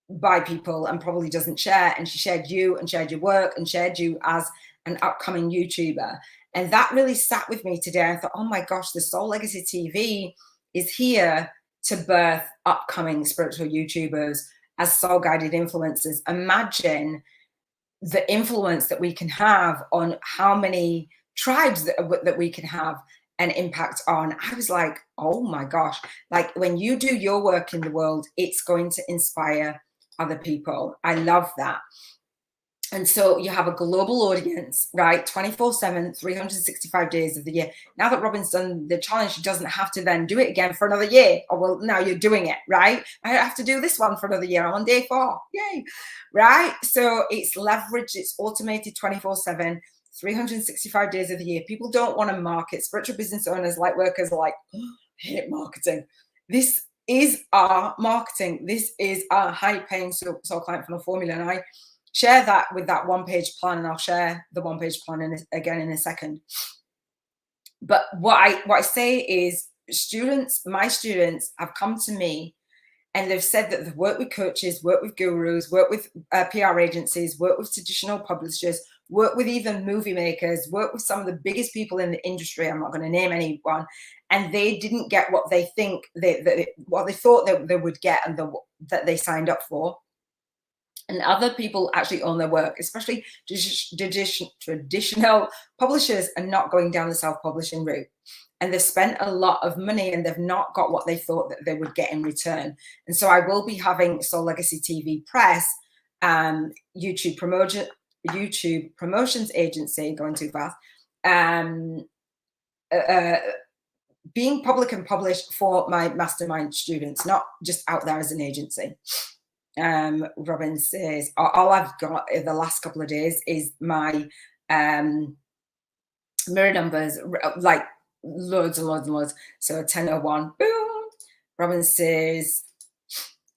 by people, and probably doesn't share. And she shared you and shared your work and shared you as an upcoming YouTuber. And that really sat with me today. I thought, oh my gosh, the Soul Legacy TV is here to birth upcoming spiritual YouTubers as soul guided influencers. Imagine the influence that we can have on how many tribes that we can have an impact on. I was like, oh my gosh, like when you do your work in the world, it's going to inspire other people. I love that. And so you have a global audience, right? 24/7, 365 days of the year. Now that Robin's done the challenge, she doesn't have to then do it again for another year. Oh, well, now you're doing it, right? I have to do this one for another year. I'm on day 4. Yay, right? So it's leveraged, it's automated 24/7, 365 days of the year. People don't want to market. Spiritual business owners, light workers, are like, oh, I hate marketing. This is our marketing. This is our high-paying soul client funnel formula. And I share that with that one-page plan, and I'll share the one-page plan again in a second. But what I say is, my students have come to me and they've said that they've worked with coaches, worked with gurus, worked with PR agencies, worked with traditional publishers, worked with even movie makers, worked with some of the biggest people in the industry. I'm not going to name anyone, and they didn't get what they think what they thought they would get and that they signed up for. And other people actually own their work, especially traditional publishers, are not going down the self-publishing route. And they've spent a lot of money and they've not got what they thought that they would get in return. And so I will be having Soul Legacy TV Press, YouTube promotions agency, going too fast, being public and published for my mastermind students, not just out there as an agency. Robin says, all I've got in the last couple of days is my mirror numbers, like loads and loads and loads. So 1001, boom. Robin says,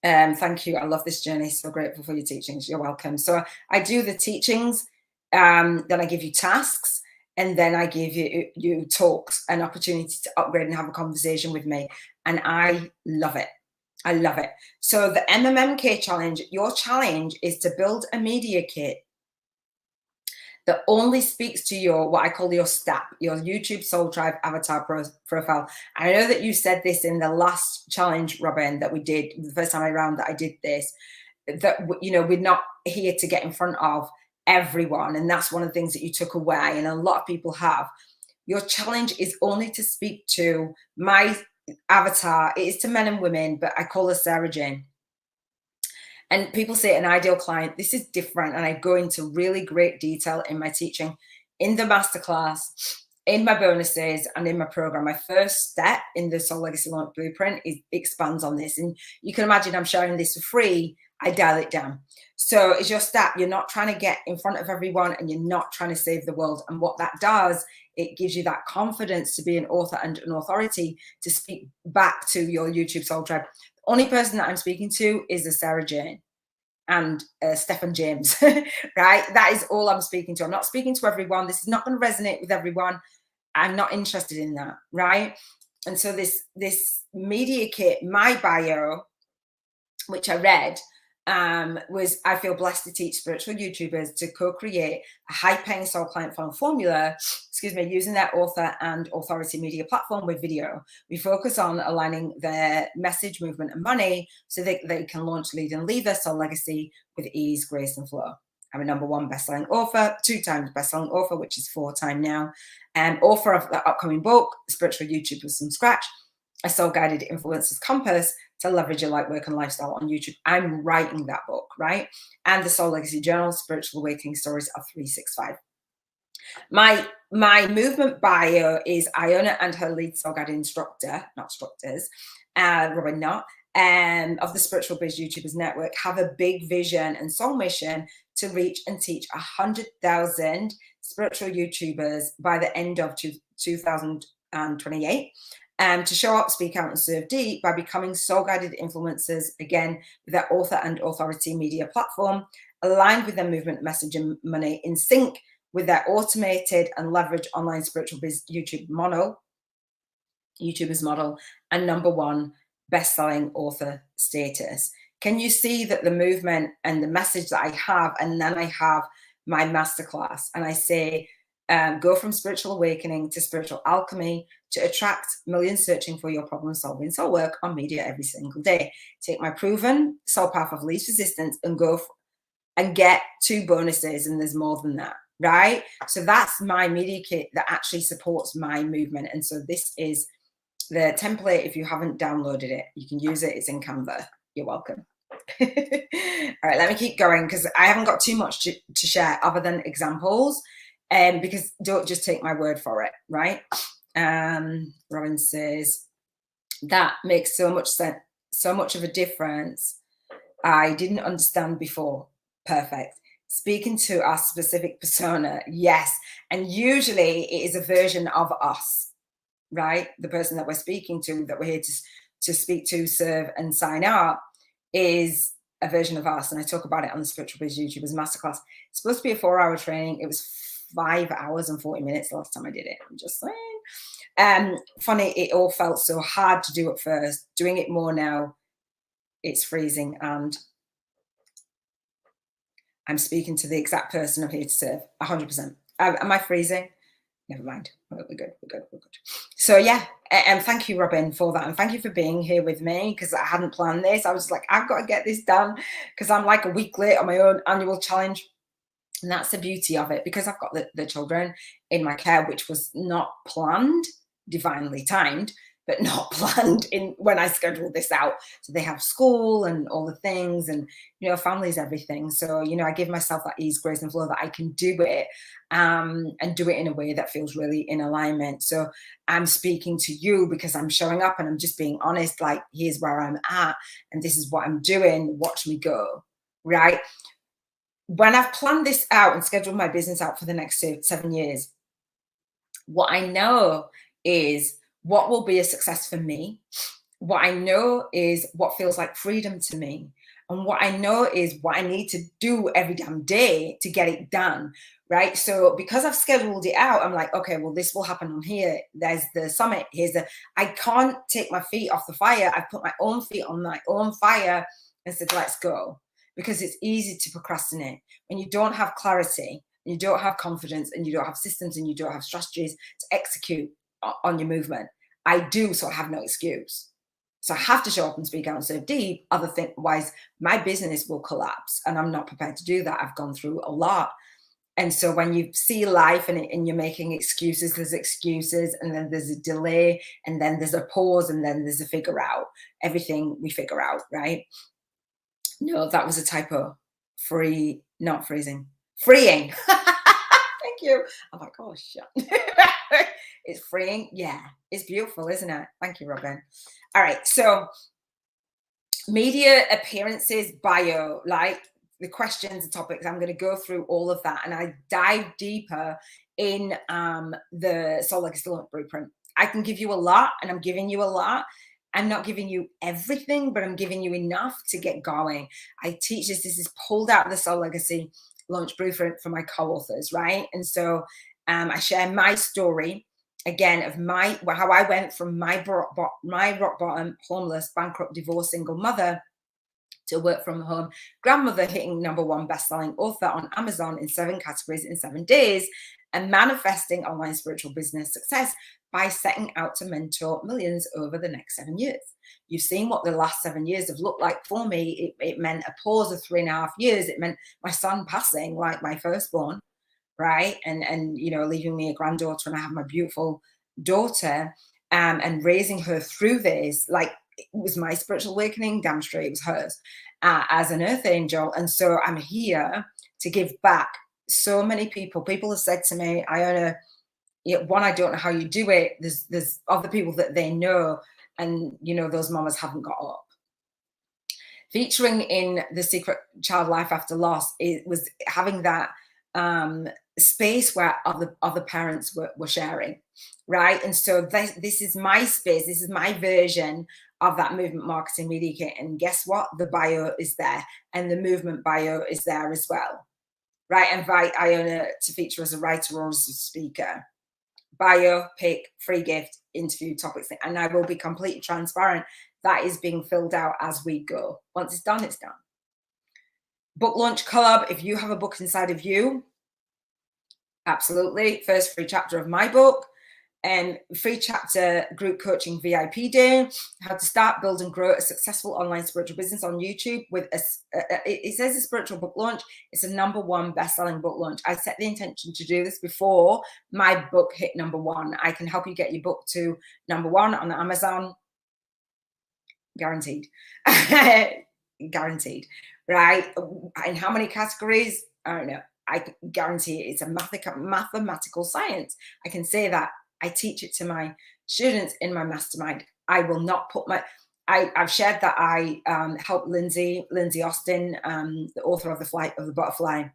thank you. I love this journey. So grateful for your teachings. You're welcome. So I do the teachings, then I give you tasks, and then I give you talks, an opportunity to upgrade and have a conversation with me. And I love it. I love it. So the MMMK challenge, your challenge is to build a media kit that only speaks to your, what I call your STAP, your YouTube Soul Tribe avatar profile. I know that you said this in the last challenge, Robin, that we did the first time around that I did this, that, you know, we're not here to get in front of everyone. And that's one of the things that you took away, and a lot of people have. Your challenge is only to speak to my avatar. It is to men and women, but I call her Sarah Jane. And people say an ideal client. This is different, and I go into really great detail in my teaching, in the masterclass, in my bonuses, and in my program. My first step in the Soul Legacy Launch Blueprint expands on this, and you can imagine I'm sharing this for free. I dial it down. So it's your step. You're not trying to get in front of everyone, and you're not trying to save the world. And what that does, it gives you that confidence to be an author and an authority to speak back to your YouTube Soul Tribe. The only person that I'm speaking to is a Sarah Jane and Stephen James, right? That is all I'm speaking to. I'm not speaking to everyone. This is not going to resonate with everyone. I'm not interested in that, right? And so this media kit, my bio, which I read, was, I feel blessed to teach spiritual YouTubers to co-create a high-paying soul client funnel formula, using their author and authority media platform with video. We focus on aligning their message, movement, and money so they can launch, lead, and leave their soul legacy with ease, grace, and flow. I'm a #1 best-selling author, 2 times best-selling author, which is 4 times now, and author of the upcoming book, Spiritual YouTubers from Scratch, a soul-guided influencer's compass to leverage your life, work, and lifestyle on YouTube. I'm writing that book, right? And the Soul Legacy Journal, Spiritual Awakening Stories of 365. My movement bio is Iona and her lead soul-guided instructor, not instructors, Robin Knott, of the Spiritual Biz YouTubers Network, have a big vision and soul mission to reach and teach 100,000 spiritual YouTubers by the end of 2028. To show up, speak out, and serve deep by becoming soul-guided influencers, again, with their author and authority media platform, aligned with their movement, message, and money, in sync with their automated and leveraged online spiritual biz YouTubers model, and #1 best-selling author status. Can you see that the movement and the message that I have, and then I have my masterclass, and I say, go from spiritual awakening to spiritual alchemy to attract millions searching for your problem-solving soul work on media every single day. Take my proven soul path of least resistance and go and get 2 bonuses, and there's more than that, right? So that's my media kit that actually supports my movement. And so this is the template. If you haven't downloaded it, you can use it. It's in Canva. You're welcome. All right, let me keep going because I haven't got too much to share other than examples, because don't just take my word for it, right? Robin says, that makes so much sense, so much of a difference. I didn't understand before. Perfect. Speaking to our specific persona, yes. And usually it is a version of us, right? The person that we're speaking to, that we're here to speak to, serve, and sign up, is a version of us. And I talk about it on the Spiritual Biz YouTubers Masterclass. It's supposed to be a 4-hour training. It was 5 hours and 40 minutes the last time I did it. I'm just saying. Funny, it all felt so hard to do at first. Doing it more now, it's freezing, and I'm speaking to the exact person I'm here to serve, 100%. Am I freezing? Never mind. We're good. So yeah, and thank you, Robin, for that. And thank you for being here with me, because I hadn't planned this. I was like, I've got to get this done because I'm like a week late on my own annual challenge. And that's the beauty of it, because I've got the children in my care, which was not planned, divinely timed, but not planned in when I scheduled this out. So they have school and all the things, and, you know, family is everything. So, you know, I give myself that ease, grace, and flow that I can do it, and do it in a way that feels really in alignment. So I'm speaking to you because I'm showing up and I'm just being honest, like, here's where I'm at and this is what I'm doing. Watch me go, right? When I've planned this out and scheduled my business out for the next 7 years, what I know is what will be a success for me. What I know is what feels like freedom to me. And what I know is what I need to do every damn day to get it done, right? So because I've scheduled it out, I'm like, okay, well, this will happen on here. There's the summit. I can't take my feet off the fire. I've put my own feet on my own fire and said, let's go. Because it's easy to procrastinate when you don't have clarity, and you don't have confidence, and you don't have systems, and you don't have strategies to execute on your movement. I do, so I have no excuse. So I have to show up and speak out and serve deep. Otherwise, my business will collapse, and I'm not prepared to do that. I've gone through a lot. And so when you see life and you're making excuses, there's excuses, and then there's a delay, and then there's a pause, and then there's a figure out. Everything we figure out, right? No, that was a typo. Not freezing. Freeing. Thank you. I'm like, oh, shit. It's freeing. Yeah, it's beautiful, isn't it? Thank you, Robin. All right. So media appearances, bio, like the questions and topics, I'm going to go through all of that. And I dive deeper in the Soul Legacy Blueprint. I can give you a lot, and I'm giving you a lot. I'm not giving you everything, but I'm giving you enough to get going. I teach this. This is pulled out of the Soul Legacy Launch Blueprint for my co-authors, right? And so I share my story, again, of how I went from my rock bottom, homeless, bankrupt, divorced, single mother to work from home grandmother, hitting #1 best-selling author on Amazon in 7 categories in 7 days, and manifesting online spiritual business success by setting out to mentor millions over the next 7 years. You've seen what the last 7 years have looked like for me. It meant a pause of 3.5 years. It meant my son passing, like my firstborn, right? And you know, leaving me a granddaughter, and I have my beautiful daughter, and raising her through this. Like, it was my spiritual awakening, damn straight it was hers, as an earth angel. And so I'm here to give back. So many people have said to me, Iona, one, I don't know how you do it. There's other people that they know, and you know, those mamas haven't got up. Featuring in The Secret Child Life After Loss, it was having that space where other parents were sharing, right? And so this is my space. This is my version of that movement marketing media kit. And guess what? The bio is there, and the movement bio is there as well, right? Invite Iona to feature as a writer or as a speaker. Bio, pick, free gift, interview topics, and I will be completely transparent. That is being filled out as we go. Once it's done, it's done. Book launch collab. If you have a book inside of you, absolutely. First free chapter of my book, and free chapter group coaching VIP day. How to start, build, and grow a successful online spiritual business on YouTube with it says a spiritual book launch. It's a #1 best-selling book launch. I set the intention to do this before my book hit #1. I can help you get your book to #1 on Amazon. Guaranteed. Guaranteed, right? In how many categories? I don't know. I guarantee it's a mathematical science. I can say that. I teach it to my students in my mastermind. I will not put I've shared that I helped Lindsay Austin, the author of The Butterfly,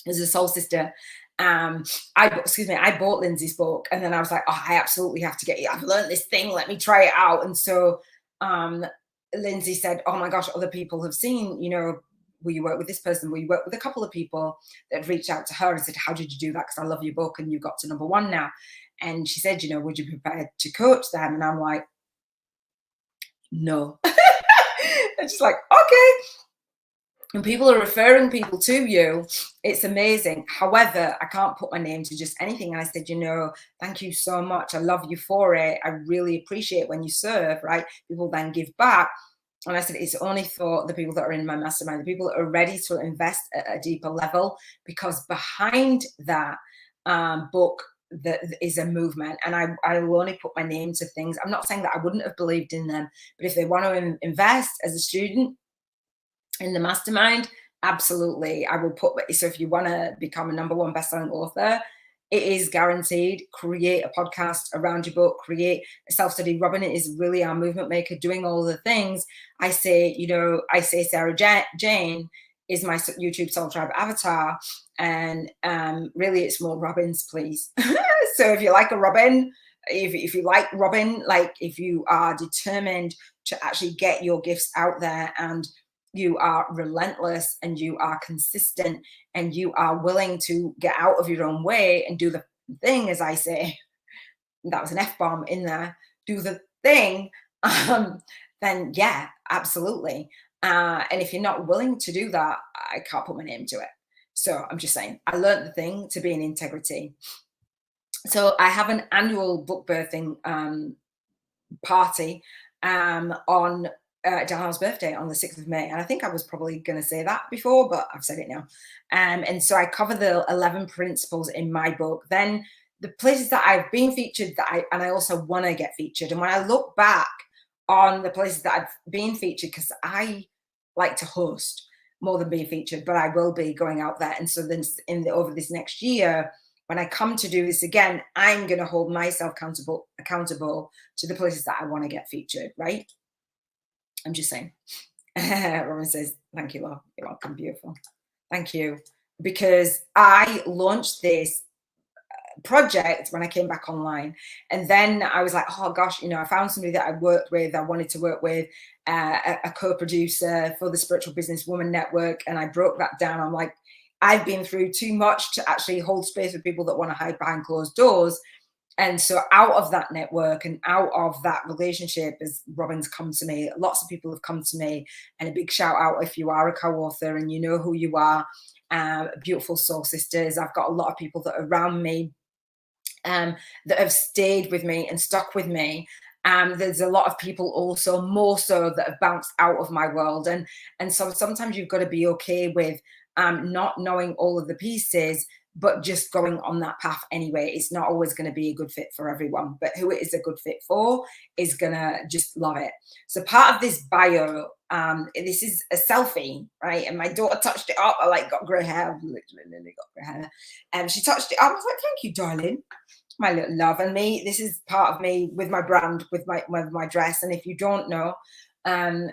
as a soul sister. I bought Lindsay's book, and then I was like, oh, I absolutely have to get it. I've learned this thing. Let me try it out. And so Lindsay said, oh my gosh, other people have seen, you know, will you work with this person? Will you work with a couple of people that reached out to her and said, how did you do that? Because I love your book and you got to #1 now. And she said, you know, would you be prepared to coach them? And I'm like, no. It's just like, okay. And people are referring people to you. It's amazing. However, I can't put my name to just anything. And I said, you know, thank you so much. I love you for it. I really appreciate when you serve, right? People then give back. And I said, it's only for the people that are in my mastermind, the people that are ready to invest at a deeper level, because behind that book, that is a movement, and I will only put my name to things. I'm not saying that I wouldn't have believed in them, but if they want to invest as a student in the mastermind, absolutely, I will put. So if you want to become a #1 bestselling author, it is guaranteed. Create a podcast around your book, create a self-study. Robin is really our movement maker, doing all the things. I say, you know, Sarah Jane is my YouTube Soul Tribe avatar, and really it's more Robins, please. So if you like a Robin, if you like Robin, like if you are determined to actually get your gifts out there, and you are relentless, and you are consistent, and you are willing to get out of your own way and do the thing, as I say, that was an F-bomb in there, do the thing, then yeah, absolutely. And if you're not willing to do that, I can't put my name to it. So I'm just saying, I learned the thing to be in integrity. So I have an annual book birthing party on Daniel's birthday on the 6th of May. And I think I was probably going to say that before, but I've said it now. And so I cover the 11 principles in my book. Then the places that I've been featured, and I also want to get featured. And when I look back on the places that I've been featured, because I like to host more than being featured, but I will be going out there. And so then over this next year, when I come to do this again, I'm going to hold myself accountable to the places that I want to get featured, right? I'm just saying. Robin says, thank you, love. You're welcome. Beautiful. Thank you. Because I launched this project when I came back online, and then I was like, oh gosh, you know, I found somebody that I wanted to work with, a co-producer for the Spiritual Business Woman Network, and I broke that down. I'm like, I've been through too much to actually hold space with people that want to hide behind closed doors. And so out of that network and out of that relationship, as Robin's come to me, lots of people have come to me, and a big shout out if you are a co-author and you know who you are, beautiful soul sisters. I've got a lot of people that are around me that have stayed with me and stuck with me. There's a lot of people also more so that have bounced out of my world. And so sometimes you've got to be okay with not knowing all of the pieces, but just going on that path anyway. It's not always going to be a good fit for everyone, but who it is a good fit for is going to just love it. So part of this bio, this is a selfie, right? And my daughter touched it up. I like got grey hair, literally got grey hair. And she touched it up. I was like, thank you, darling. My little love. And me, this is part of me with my brand, with my dress. And if you don't know, that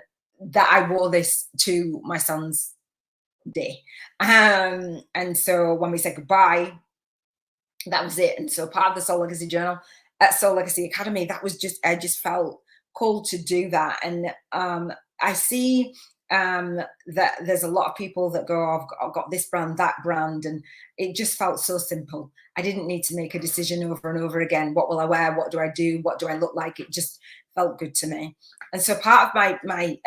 I wore this to my son's day. And so when we said goodbye, that was it. And so part of the Soul Legacy Journal at Soul Legacy Academy, that was just, I just felt called to do that. And I see that there's a lot of people that go, oh, I've got this brand, that brand, and it just felt so simple. I didn't need to make a decision over and over again. What will I wear? What do I do? What do I look like? It just felt good to me. And so part of my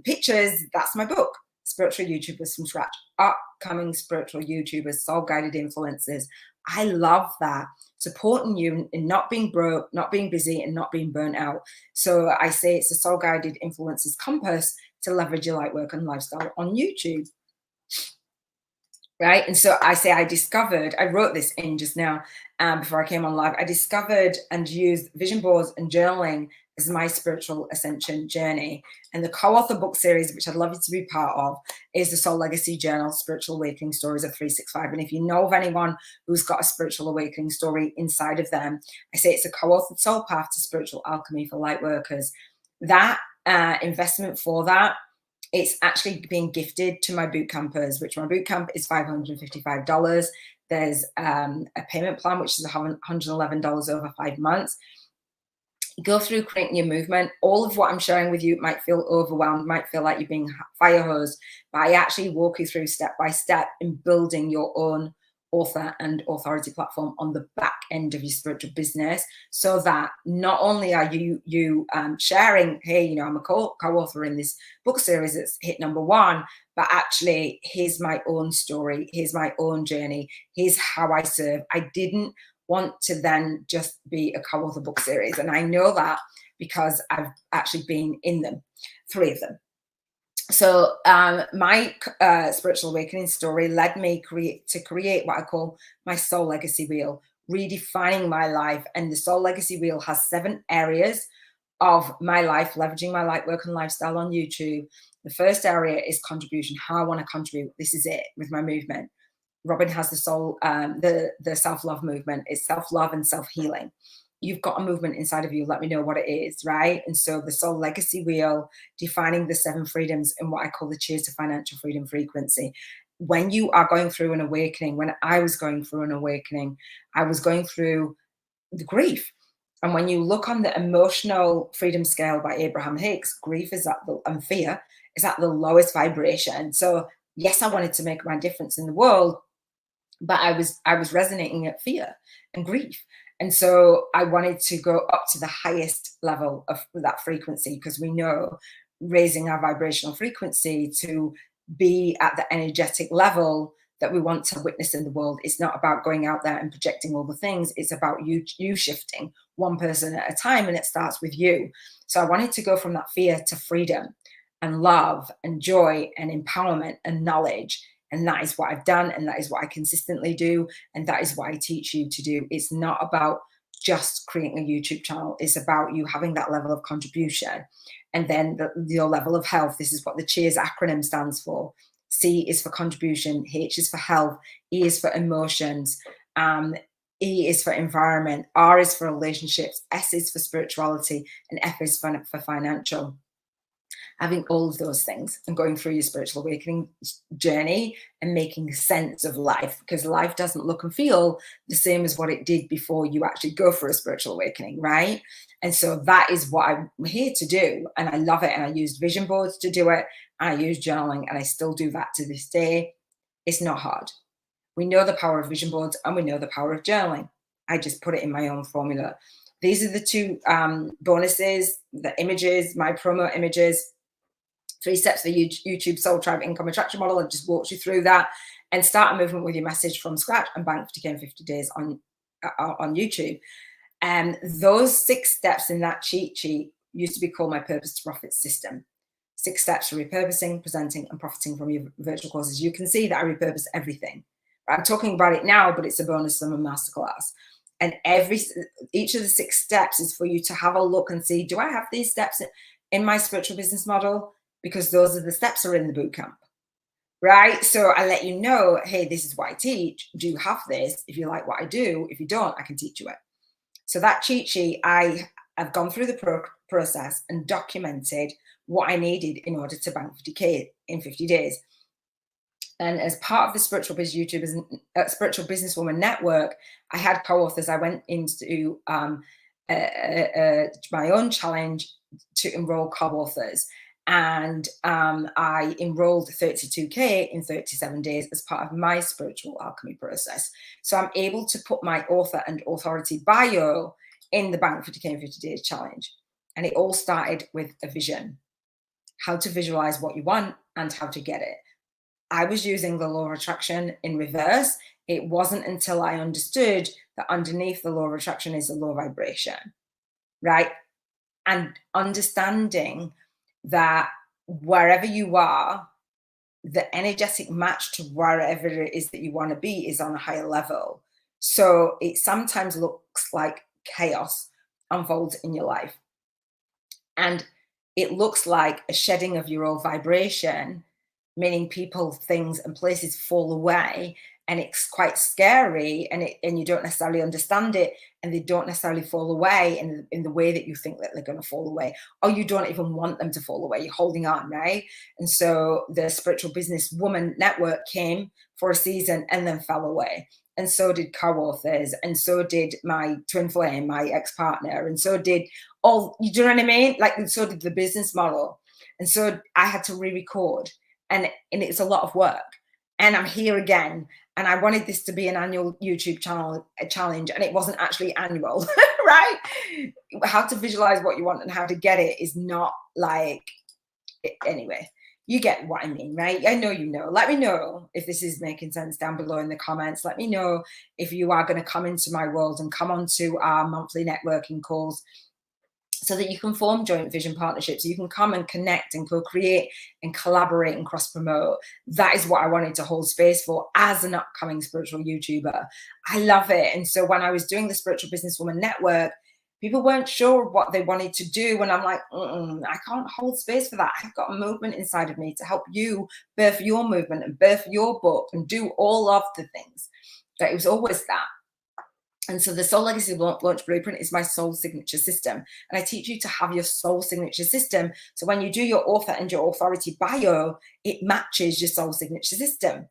pictures, that's my book, Spiritual YouTubers from Scratch, upcoming spiritual YouTubers, soul-guided influencers. I love that, supporting you in not being broke, not being busy, and not being burnt out. So I say it's a soul-guided influencers compass to leverage your light work and lifestyle on YouTube. Right. And so I say I wrote this in just now before I came on live. I discovered and used vision boards and journaling as my spiritual ascension journey. And the co-author book series, which I'd love you to be part of, is the Soul Legacy Journal, Spiritual Awakening Stories of 365. And if you know of anyone who's got a spiritual awakening story inside of them, I say it's a co-authored soul path to spiritual alchemy for light workers. That investment for that, it's actually being gifted to my boot campers, which my boot camp is $555. There's a payment plan, which is $111 over 5 months. Go through creating your movement. All of what I'm sharing with you might feel overwhelmed, might feel like you're being fire hosed, but I actually walk you through step by step in building your own author and authority platform on the back end of your spiritual business, so that not only are you sharing, hey, you know, I'm a co-author in this book series that's hit #1, but actually here's my own story, here's my own journey, here's how I serve. I didn't want to then just be a co-author book series, and I know that because I've actually been in them, 3 of them. So my spiritual awakening story led me to create what I call my soul legacy wheel, redefining my life. And the soul legacy wheel has 7 areas of my life, leveraging my light work and lifestyle on YouTube. The first area is contribution, how I want to contribute. This is it with my movement. Robin has the soul, the self-love movement. It's self-love and self-healing. You've got a movement inside of you. Let me know what it is, right? And so the soul legacy wheel, defining the 7 freedoms in what I call the cheers to financial freedom frequency. When you are going through an awakening, when I was going through an awakening, I was going through the grief. And when you look on the emotional freedom scale by Abraham Hicks, grief is and fear is at the lowest vibration. So yes, I wanted to make my difference in the world, but I was resonating at fear and grief. And so I wanted to go up to the highest level of that frequency, because we know raising our vibrational frequency to be at the energetic level that we want to witness in the world. It's not about going out there and projecting all the things. It's about you shifting one person at a time, and it starts with you. So I wanted to go from that fear to freedom and love and joy and empowerment and knowledge. And that is what I've done, and that is what I consistently do, and that is what I teach you to do. It's not about just creating a YouTube channel. It's about you having that level of contribution, and then your level of health. This is what the CHEERS acronym stands for. C is for contribution, H is for health, E is for emotions, E is for environment, R is for relationships, S is for spirituality, and F is for financial. Having all of those things and going through your spiritual awakening journey and making sense of life, because life doesn't look and feel the same as what it did before you actually go for a spiritual awakening, right? And so that is what I'm here to do, and I love it. And I used vision boards to do it, and I use journaling, and I still do that to this day. It's not hard. We know the power of vision boards, and we know the power of journaling. I just put it in my own formula. These are the two bonuses, the images, my promo images, 3 steps for YouTube Soul Tribe Income Attraction Model. I just walked you through that, and start a movement with your message from scratch and bank 50K in 50 days on YouTube. And those 6 steps in that cheat sheet used to be called my purpose to profit system. 6 steps for repurposing, presenting, and profiting from your virtual courses. You can see that I repurpose everything. I'm talking about it now, but it's a bonus summer masterclass. And each of the 6 steps is for you to have a look and see, do I have these steps in my spiritual business model? Because those are the steps that are in the bootcamp, right? So I let you know, hey, this is what I teach. Do you have this? If you like what I do, if you don't, I can teach you it. So that cheat sheet, I've gone through the process and documented what I needed in order to bank 50K in 50 days. And as part of the Spiritual Businesswoman Network, I had co-authors. I went into my own challenge to enroll co-authors. And I enrolled 32K in 37 days as part of my spiritual alchemy process. So I'm able to put my author and authority bio in the Bank 50K in 50 Days challenge. And it all started with a vision, how to visualize what you want and how to get it. I was using the law of attraction in reverse. It wasn't until I understood that underneath the law of attraction is the law of vibration, right? And understanding that wherever you are, the energetic match to wherever it is that you want to be is on a higher level. So it sometimes looks like chaos unfolds in your life. And it looks like a shedding of your old vibration, meaning people, things, and places fall away, and it's quite scary, and you don't necessarily understand it, and they don't necessarily fall away in the way that you think that they're going to fall away, or you don't even want them to fall away. You're holding on, right? And so the Spiritual Businesswoman Network came for a season and then fell away. And so did co-authors, and so did my twin flame, my ex-partner, and so did all, you know what I mean? Like, and so did the business model. And so I had to re-record, and it's a lot of work. And I'm here again. And I wanted this to be an annual YouTube challenge, and it wasn't actually annual, right? How to visualize what you want and how to get it is not like, anyway, you get what I mean, right? I know you know. Let me know if this is making sense down below in the comments. Let me know if you are going to come into my world and come onto our monthly networking calls, so that you can form joint vision partnerships. You can come and connect and co-create and collaborate and cross-promote. That is what I wanted to hold space for as an upcoming spiritual YouTuber. I love it. And so when I was doing the Spiritual Businesswoman Network, people weren't sure what they wanted to do. And I'm like, I can't hold space for that. I've got a movement inside of me to help you birth your movement and birth your book and do all of the things. But it was always that. And so the Soul Legacy Launch Blueprint is my soul signature system. And I teach you to have your soul signature system. So when you do your author and your authority bio, it matches your soul signature system,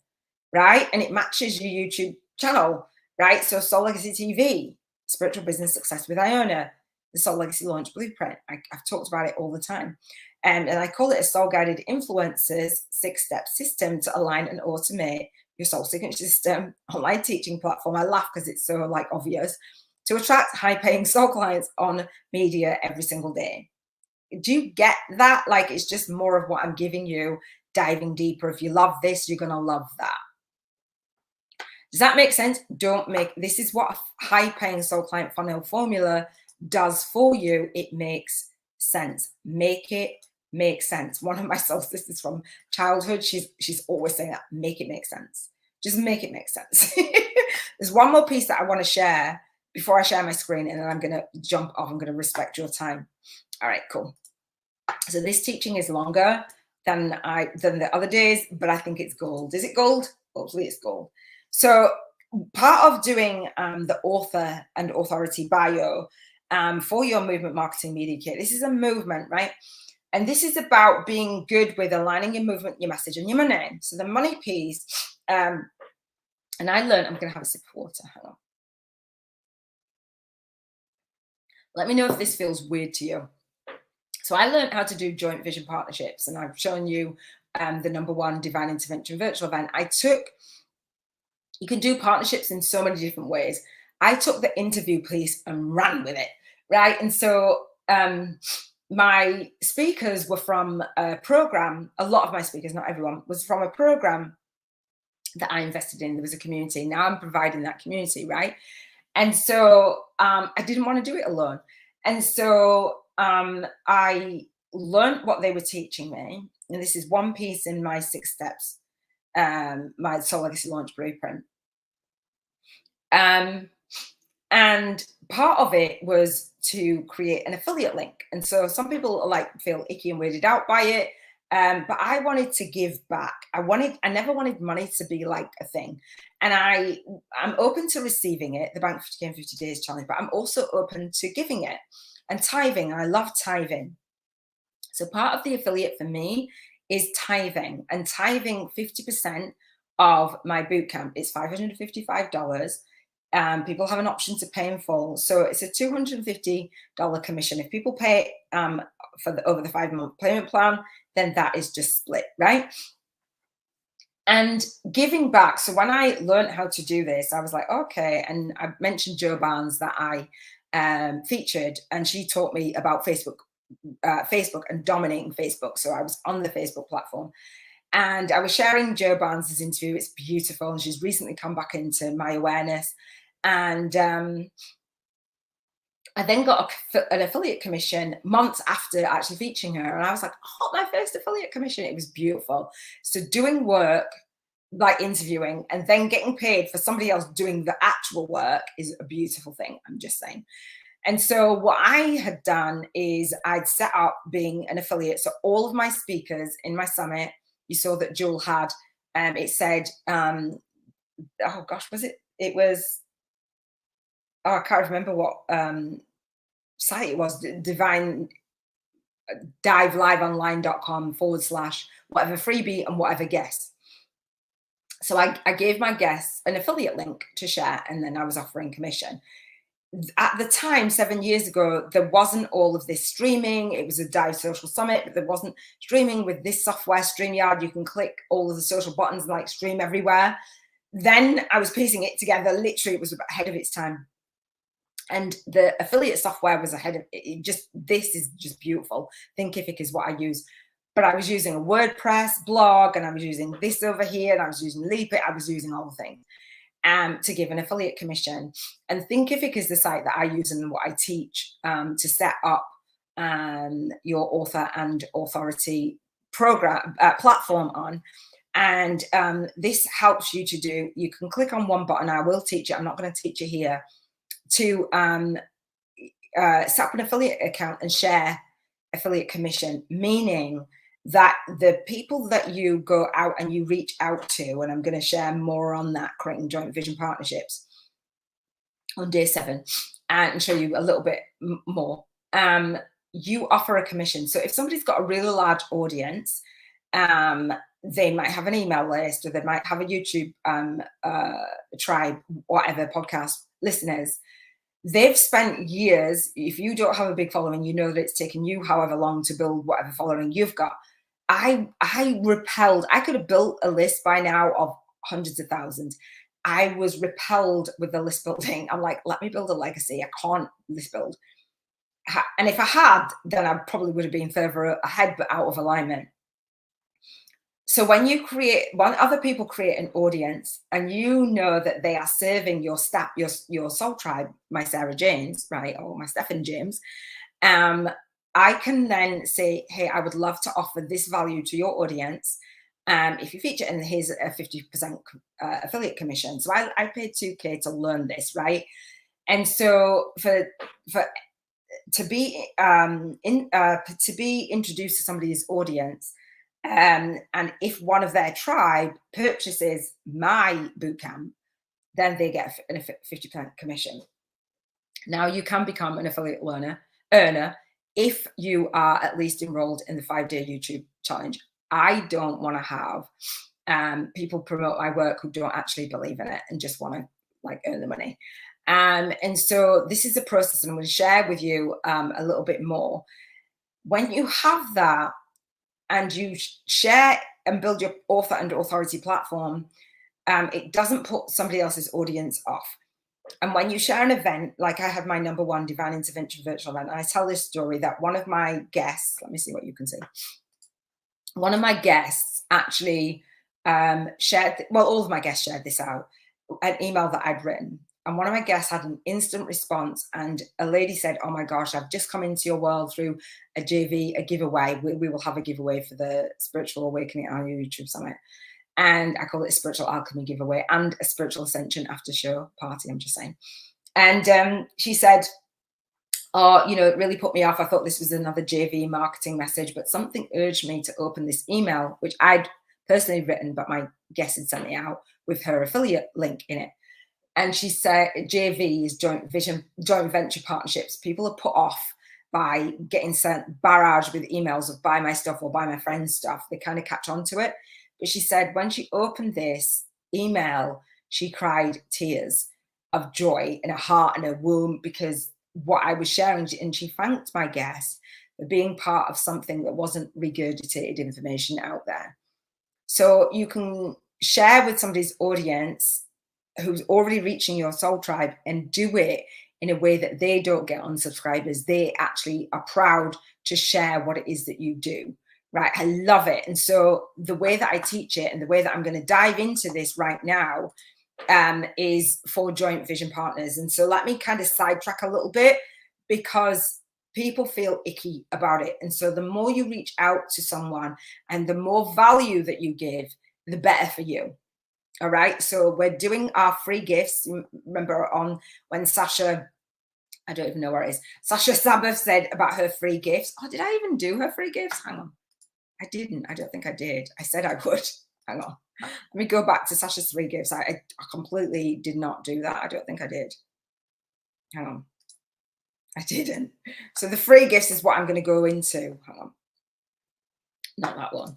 right? And it matches your YouTube channel, right? So SoulLegacyTV, Spiritual Business Success with Iona, the Soul Legacy Launch Blueprint. I've talked about it all the time. And I call it a Soul-Guided Influencers 6-step system to align and automate your soul signature system online teaching platform. I laugh because it's so like obvious, to attract high-paying soul clients on media every single day. Do you get that? Like, it's just more of what I'm giving you, diving deeper. If you love this, you're gonna love that. Does that make sense? This is what a high-paying soul client funnel formula does for you. It makes sense. Make it make sense. One of my soul sisters from childhood, she's always saying that, make it make sense. Just make it make sense. There's one more piece that I want to share before I share my screen, and then I'm going to jump off. I'm going to respect your time. All right, cool. So this teaching is longer than the other days, but I think it's gold. Is it gold? Hopefully it's gold. So part of doing the author and authority bio for your movement marketing media kit, this is a movement, right? And this is about being good with aligning your movement, your message, and your money. So the money piece, and I learned, I'm going to have a sip of water. Hang on. Let me know if this feels weird to you. So I learned how to do joint vision partnerships, and I've shown you the #1 Divine Intervention virtual event. You can do partnerships in so many different ways. I took the interview piece and ran with it, right? And so my speakers were from a program. A lot of my speakers, not everyone, was from a program that I invested in. There was a community. Now I'm providing that community, right? And so I didn't want to do it alone. And so I learned what they were teaching me. And this is one piece in my 6 steps, my Soul Legacy launch blueprint. And part of it was to create an affiliate link. And so some people like feel icky and weirded out by it. But I wanted to give back. I never wanted money to be like a thing. And I'm open to receiving it, the Bank 50K in 50 Days challenge, but I'm also open to giving it and tithing. I love tithing. So part of the affiliate for me is tithing, and tithing 50% of my bootcamp. It's $555. People have an option to pay in full. So it's a $250 commission. If people pay over the 5-month payment plan, then that is just split, right? And giving back. So when I learned how to do this, I was like, okay. And I mentioned Jo Barnes that I featured, and she taught me about Facebook and dominating Facebook. So I was on the Facebook platform, and I was sharing Jo Barnes's interview. It's beautiful, and she's recently come back into my awareness. And I then got an affiliate commission months after actually featuring her. And I was like, oh, my first affiliate commission. It was beautiful. So doing work, like interviewing, and then getting paid for somebody else doing the actual work is a beautiful thing. I'm just saying. And so what I had done is I'd set up being an affiliate. So all of my speakers in my summit, you saw that Jewel had, it said, oh gosh, was it? It was, oh, I can't remember what site it was, diveliveonline.com/whatever freebie and whatever guest. So I gave my guests an affiliate link to share, and then I was offering commission. At the time, 7 years ago, there wasn't all of this streaming. It was a Dive Social Summit, but there wasn't streaming with this software, StreamYard. You can click all of the social buttons and like stream everywhere. Then I was piecing it together. Literally, it was ahead of its time. And the affiliate software was ahead of it. This is just beautiful. Thinkific is what I use. But I was using a WordPress blog, and I was using this over here, and I was using Leapit. I was using all the things to give an affiliate commission. And Thinkific is the site that I use and what I teach to set up your author and authority program platform on. And this helps you to do, you can click on one button. I will teach it. I'm not going to teach you here, to set up an affiliate account and share affiliate commission, meaning that the people that you go out and you reach out to, and I'm going to share more on that, creating joint vision partnerships on day 7, and show you a little bit more. You offer a commission. So if somebody's got a really large audience, they might have an email list, or they might have a YouTube tribe, whatever, podcast listeners. They've spent years. If you don't have a big following, you know that it's taken you however long to build whatever following you've got. I repelled. I could have built a list by now of hundreds of thousands. I was repelled with the list building. I'm like, let me build a legacy. I can't list build. And if I had, then I probably would have been further ahead, but out of alignment. So when other people create an audience, and you know that they are serving your staff, your soul tribe, my Sarah James, right, or my Stephen James, I can then say, hey, I would love to offer this value to your audience. If you feature, and here's a 50% affiliate commission. So I paid $2,000 to learn this, right? And so to be introduced to somebody's audience, and if one of their tribe purchases my bootcamp, then they get a 50% commission. Now you can become an affiliate earner if you are at least enrolled in the 5-day YouTube challenge. I don't want to have people promote my work who don't actually believe in it and just want to like earn the money. And so this is a process, and I'm going to share with you a little bit more. When you have that, and you share and build your author and authority platform, it doesn't put somebody else's audience off. And when you share an event, like I had my #1 Divine Intervention virtual event, and I tell this story that one of my guests, let me see what you can see. One of my guests actually shared, well, all of my guests shared this out, an email that I'd written. And one of my guests had an instant response. And a lady said, oh my gosh, I've just come into your world through a JV, a giveaway. We will have a giveaway for the Spiritual Awakening on your YouTube Summit. And I call it a Spiritual Alchemy giveaway and a Spiritual Ascension after show party, I'm just saying. And she said, oh, you know, it really put me off. I thought this was another JV marketing message, but something urged me to open this email, which I'd personally written, but my guest had sent it out with her affiliate link in it. And she said, JV is joint venture partnerships. People are put off by getting sent barrage with emails of buy my stuff or buy my friend's stuff. They kind of catch on to it. But she said when she opened this email, she cried tears of joy in her heart and her womb because what I was sharing, and she thanked my guest for being part of something that wasn't regurgitated information out there. So you can share with somebody's audience who's already reaching your soul tribe and do it in a way that they don't get unsubscribers. They actually are proud to share what it is that you do, right? I love it. And so the way that I teach it and the way that I'm going to dive into this right now is for joint vision partners. And so let me kind of sidetrack a little bit because people feel icky about it. And so the more you reach out to someone and the more value that you give, the better for you. All right. So we're doing our free gifts. Remember on when Sasha, I don't even know where it is. Sasha Sabbath said about her free gifts. Oh, did I even do her free gifts? Hang on. I didn't. I don't think I did. I said I would. Hang on. Let me go back to Sasha's free gifts. I completely did not do that. I don't think I did. Hang on. I didn't. So the free gifts is what I'm going to go into. Hang on. Not that one.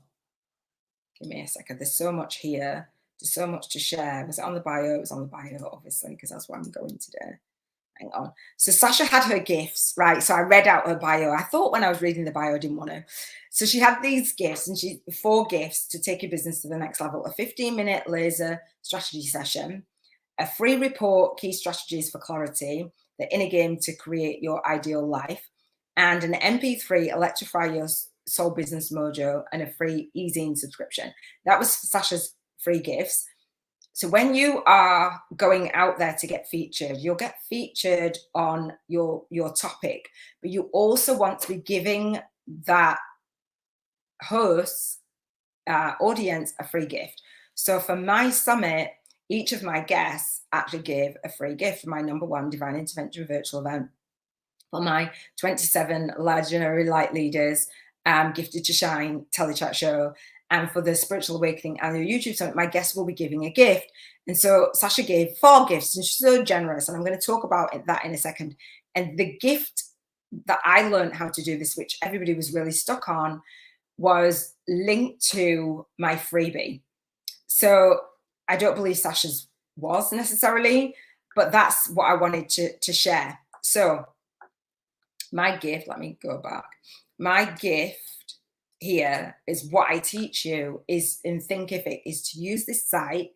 Give me a second. There's so much here. There's so much to share. Was it on the bio? It was on the bio, obviously, because that's where I'm going today. Hang on. So Sasha had her gifts, right? So I read out her bio. I thought when I was reading the bio, I didn't want to. So she had these gifts, and 4 gifts to take your business to the next level: a 15-minute laser strategy session, a free report, key strategies for clarity, the inner game to create your ideal life, and an MP3 electrify your soul business mojo, and a free e-zine subscription. That was Sasha's free gifts. So when you are going out there to get featured, you'll get featured on your topic, but you also want to be giving that host audience a free gift. So for my summit, each of my guests actually gave a free gift for my #1 Divine Intervention virtual event. For my 27 legendary light leaders, Gifted to Shine telechat show, and for the Spiritual Awakening annual YouTube Summit, my guests will be giving a gift. And so Sasha gave 4 gifts, and she's so generous. And I'm going to talk about that in a second. And the gift that I learned how to do this, which everybody was really stuck on, was linked to my freebie. So I don't believe Sasha's was necessarily, but that's what I wanted to share. So my gift, let me go back. My gift here is what I teach you is in Thinkific is to use this site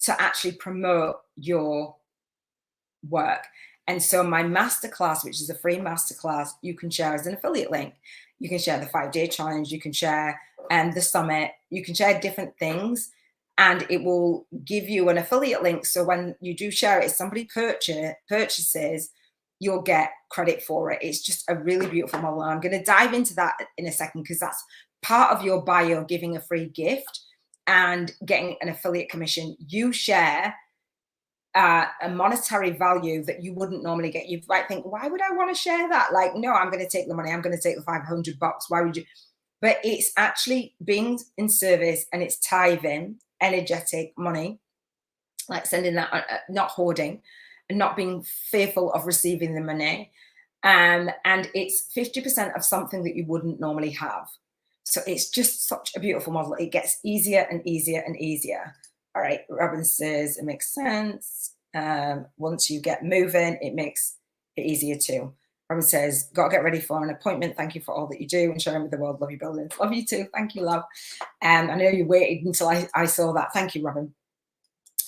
to actually promote your work. And so my masterclass, which is a free masterclass, you can share as an affiliate link. You can share the 5-day challenge. You can share the summit. You can share different things, and it will give you an affiliate link. So when you do share it, if somebody purchases, you'll get credit for it. It's just a really beautiful model. And I'm going to dive into that in a second because that's part of your bio, giving a free gift and getting an affiliate commission. You share a monetary value that you wouldn't normally get. You might think, why would I want to share that? Like, no, I'm going to take the money. I'm going to take the $500. Why would you? But it's actually being in service, and it's tithing, energetic money, like sending that, not hoarding, and not being fearful of receiving the money. And it's 50% of something that you wouldn't normally have. So it's just such a beautiful model. It gets easier and easier and easier. All right, Robin says it makes sense. Once you get moving, it makes it easier too. Robin says, got to get ready for an appointment. Thank you for all that you do and sharing with the world. Love you, buildings. Love you too. Thank you, love. I know you waited until I saw that. Thank you, Robin.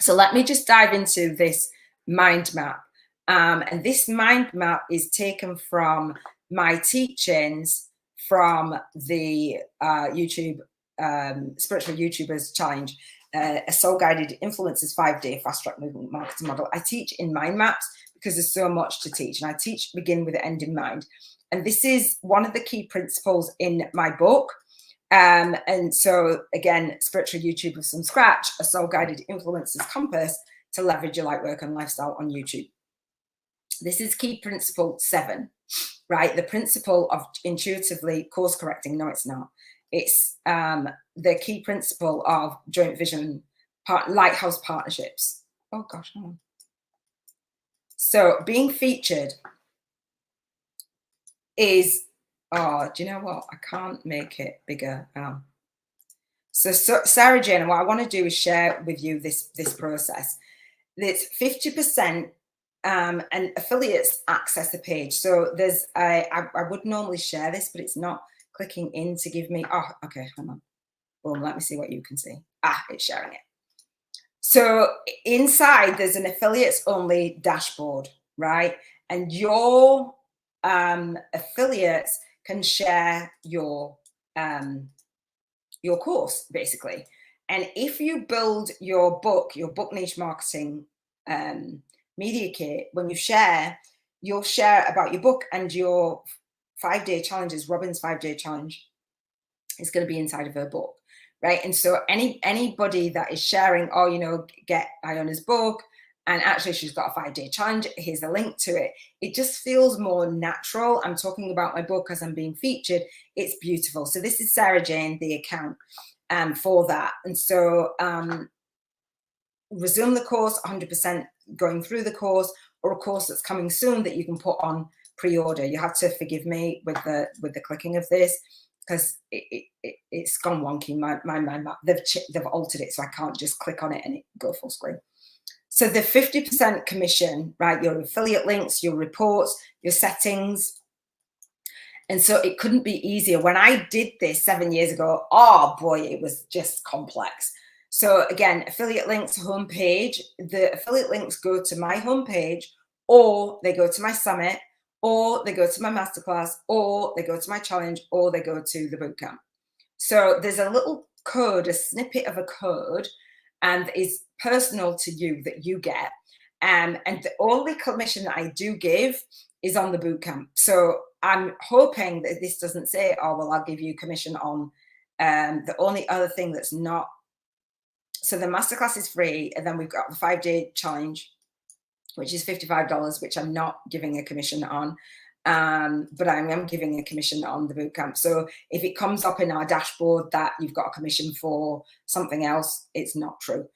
So let me just dive into this mind map. And this mind map is taken from my teachings from the YouTube Spiritual YouTubers Challenge, a soul-guided influencers 5-day fast-track movement marketing model. I teach in mind maps because there's so much to teach, and I teach begin with the end in mind. And this is one of the key principles in my book. And so again, Spiritual YouTubers from Scratch, a soul-guided influencers compass to leverage your light work and lifestyle on YouTube. This is key principle 7, right? The principle of intuitively course correcting. No, it's not. It's the key principle of joint vision, lighthouse partnerships. Oh gosh, hold on. So being featured is, oh, do you know what? I can't make it bigger. So Sarah Jane, and what I want to do is share with you this process. It's 50%. And affiliates access the page. So there's, I would normally share this, but it's not clicking in to give me, oh, okay, hold on. Boom, let me see what you can see. It's sharing it. So inside there's an affiliates only dashboard, right? And your affiliates can share your course basically. And if you build your book niche marketing, media kit, when you share, you'll share about your book, and your 5-day challenges, Robin's 5-day challenge is going to be inside of her book, right? And so anybody that is sharing, oh, you know, get Iona's book, and actually she's got a 5-day challenge, here's a link to it. It just feels more natural. I'm talking about my book as I'm being featured. It's beautiful. So this is Sarah Jane, the account for that. And so resume the course, 100% going through the course, or a course that's coming soon that you can put on pre-order. You have to forgive me with the clicking of this, because it's gone wonky. My map, they've altered it, so I can't just click on it and it go full screen. So the 50% commission, right? Your affiliate links, your reports, your settings. And so it couldn't be easier. When I did this 7 years ago, oh boy, it was just complex. So again, affiliate links, homepage, the affiliate links go to my homepage, or they go to my summit, or they go to my masterclass, or they go to my challenge, or they go to the bootcamp. So there's a little code, a snippet of a code, and it's personal to you that you get. And the only commission that I do give is on the bootcamp. So I'm hoping that this doesn't say, oh, well, I'll give you commission on the only other thing that's not. So the masterclass is free, and then we've got the 5-day challenge, which is $55, which I'm not giving a commission on, but I am giving a commission on the bootcamp. So if it comes up in our dashboard that you've got a commission for something else, it's not true.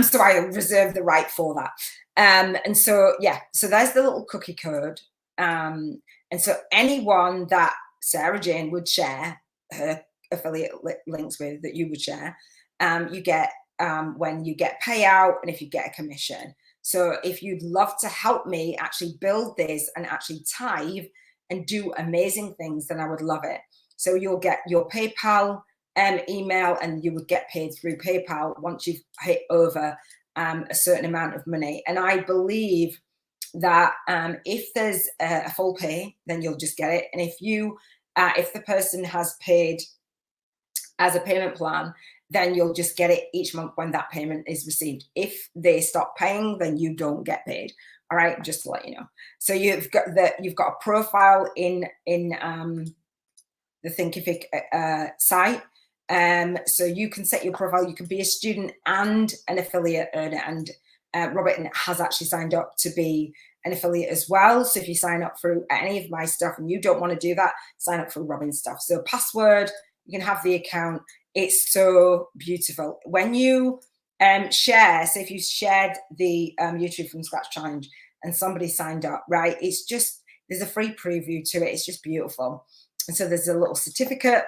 So I reserve the right for that. And so, yeah, so there's the little cookie code. And so anyone that Sarah Jane would share her affiliate links with, that you would share, you get when you get payout, and if you get a commission. So if you'd love to help me actually build this and actually tithe and do amazing things, then I would love it. So you'll get your PayPal email, and you would get paid through PayPal once you've hit over a certain amount of money. And I believe that if there's a full pay, then you'll just get it. And if the person has paid as a payment plan, then you'll just get it each month when that payment is received. If they stop paying, then you don't get paid. All right, just to let you know. So you've got a profile in the Thinkific site. So you can set your profile. You can be a student and an affiliate earner. And Robert has actually signed up to be an affiliate as well. So if you sign up for any of my stuff and you don't want to do that, sign up for Robin's stuff. So password, you can have the account. It's so beautiful. When you share, so if you shared the YouTube from Scratch challenge and somebody signed up, right, it's just, there's a free preview to it. It's just beautiful. And so there's a little certificate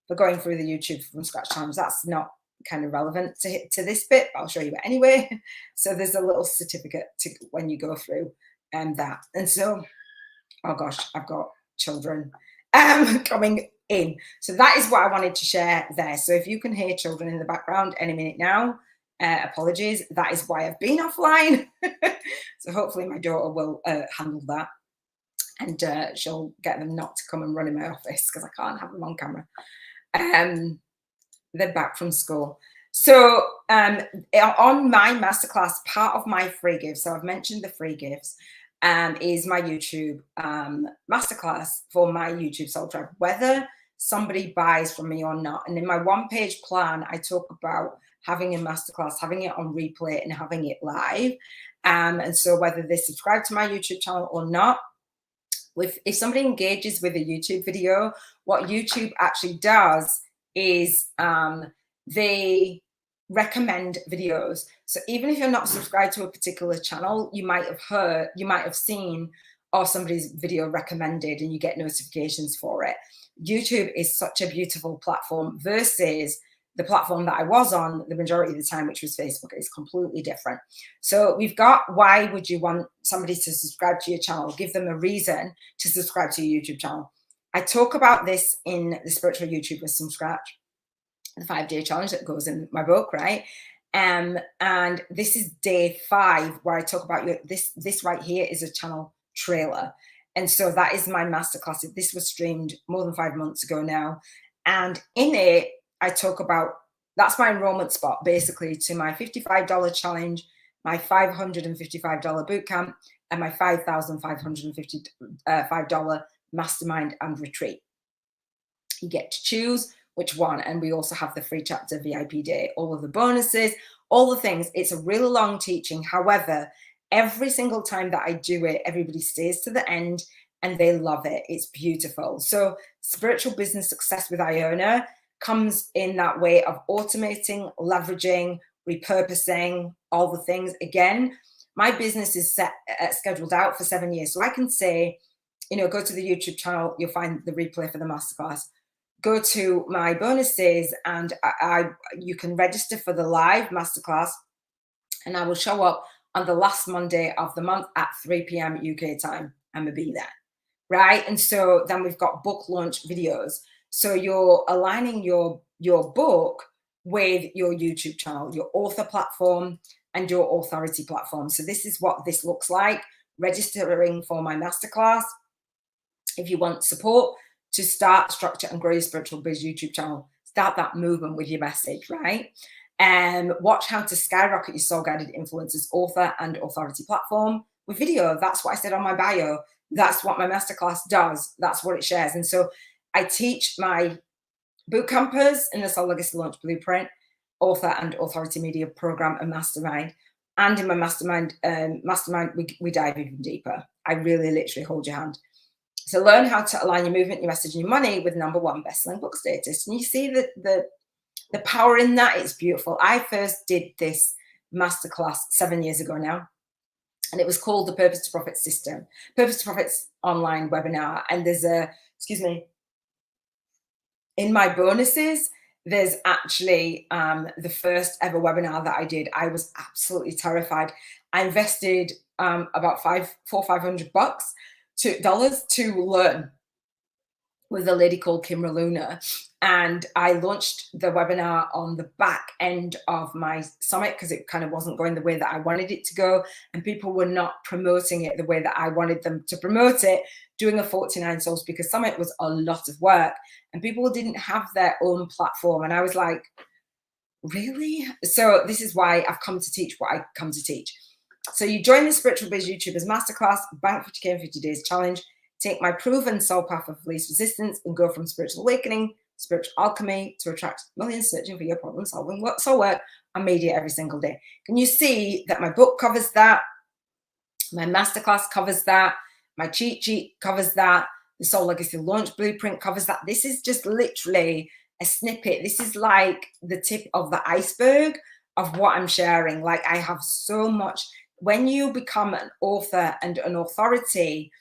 for going through the YouTube from Scratch challenge. That's not kind of relevant to this bit, but I'll show you it anyway. So there's a little certificate to when you go through that. And so, oh gosh, I've got children coming in. So that is what I wanted to share there. So if you can hear children in the background any minute now, apologies. That is why I've been offline. So hopefully my daughter will handle that, and she'll get them not to come and run in my office because I can't have them on camera. They're back from school. So on my masterclass, part of my free gifts, so I've mentioned the free gifts, is my YouTube masterclass for my YouTube Soul Tribe, whether somebody buys from me or not. And in my one-page plan, I talk about having a masterclass, having it on replay, and having it live. And so whether they subscribe to my YouTube channel or not, if somebody engages with a YouTube video, what YouTube actually does is they recommend videos. So even if you're not subscribed to a particular channel, you might have seen, or somebody's video recommended, and you get notifications for it. YouTube is such a beautiful platform versus the platform that I was on the majority of the time, which was Facebook. It's completely different. So we've got, why would you want somebody to subscribe to your channel? Give them a reason to subscribe to your YouTube channel. I talk about this in the Spiritual YouTubers from Scratch, the 5-day challenge that goes in my book, right? And this is day 5, where I talk about this right here is a channel trailer. And so that is my masterclass. This was streamed more than 5 months ago now. And in it, I talk about, that's my enrollment spot, basically, to my $55 challenge, my $555 bootcamp, and my $5,555 mastermind and retreat. You get to choose which one. And we also have the free chapter VIP day, all of the bonuses, all the things. It's a really long teaching. However, every single time that I do it, everybody stays to the end and they love it. It's beautiful. So spiritual business success with Iona comes in that way of automating, leveraging, repurposing, all the things. Again, my business is scheduled out for 7 years. So I can say, go to the YouTube channel, you'll find the replay for the masterclass. Go to my bonuses, and you can register for the live masterclass, and I will show up on the last Monday of the month at 3 p.m. UK time. I'm gonna be there, right? And so then we've got book launch videos. So you're aligning your book with your YouTube channel, your author platform, and your authority platform. So this is what this looks like. Registering for my masterclass. If you want support to start, structure, and grow your spiritual biz YouTube channel, start that movement with your message, right? And watch how to skyrocket your Soul-Guided Influencers author and authority platform with video. That's what I said on my bio. That's what my masterclass does. That's what it shares. And so I teach my boot campers in the Soul Legacy Launch Blueprint, author and authority media program, and mastermind. And in my mastermind, we dive even deeper. I really literally hold your hand. So learn how to align your movement, your message, and your money with #1 best-selling book status. And you see the power in that. It's beautiful. I first did this masterclass 7 years ago now, and it was called the Purpose to Profit System, Purpose to Profits online webinar. And there's in my bonuses, there's actually the first ever webinar that I did. I was absolutely terrified. I invested about $500 to learn with a lady called Kimra Luna. And I launched the webinar on the back end of my summit because it kind of wasn't going the way that I wanted it to go. And people were not promoting it the way that I wanted them to promote it. Doing a 49 Soul Speaker Summit was a lot of work, and people didn't have their own platform. And I was like, really? So this is why I've come to teach what I come to teach. So you join the Spiritual Biz YouTubers Masterclass, Bank 50K in 50 Days Challenge, take my proven soul path of least resistance, and go from spiritual awakening, spiritual alchemy, to attract millions searching for your problem solving soul work and media every single day. Can you see that my book covers that? My masterclass covers that. My cheat sheet covers that. The Soul Legacy Launch Blueprint covers that. This is just literally a snippet. This is like the tip of the iceberg of what I'm sharing. Like, I have so much. When you become an author and an authority,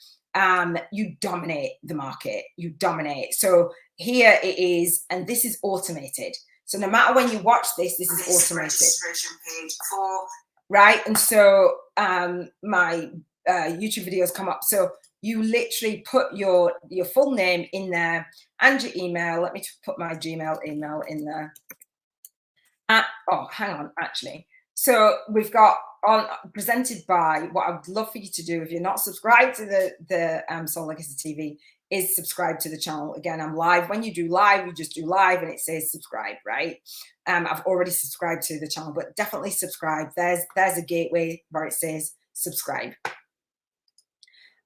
you dominate the market. You dominate. So here it is, and this is automated. So no matter when you watch this is automated. Registration page 4. Right? And so my YouTube videos come up. So you literally put your full name in there and your email. Let me put my Gmail email in there. Oh, hang on, actually. So we've got on presented by, what I would love for you to do if you're not subscribed to the Soul Legacy TV is subscribe to the channel. Again, I'm live. When you do live, you just do live and it says subscribe, right? I've already subscribed to the channel, but definitely subscribe. There's a gateway where it says subscribe.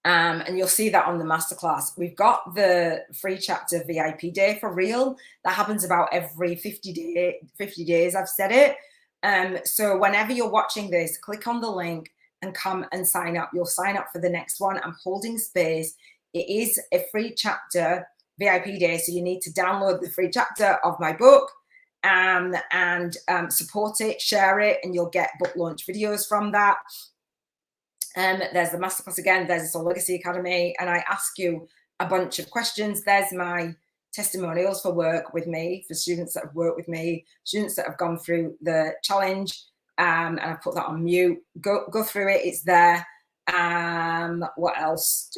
And you'll see that on the masterclass. We've got the free chapter VIP day for real. That happens about every 50 days, I've said it. So whenever you're watching this, click on the link and come and sign up. You'll sign up for the next one. I'm holding space. It is a free chapter VIP day. So you need to download the free chapter of my book and support it, share it, and you'll get book launch videos from that. There's the masterclass again, there's the Soul Legacy Academy, and I ask you a bunch of questions. There's my testimonials for work with me, for students that have worked with me, students that have gone through the challenge, and I put that on mute. Go through it, it's there. What else?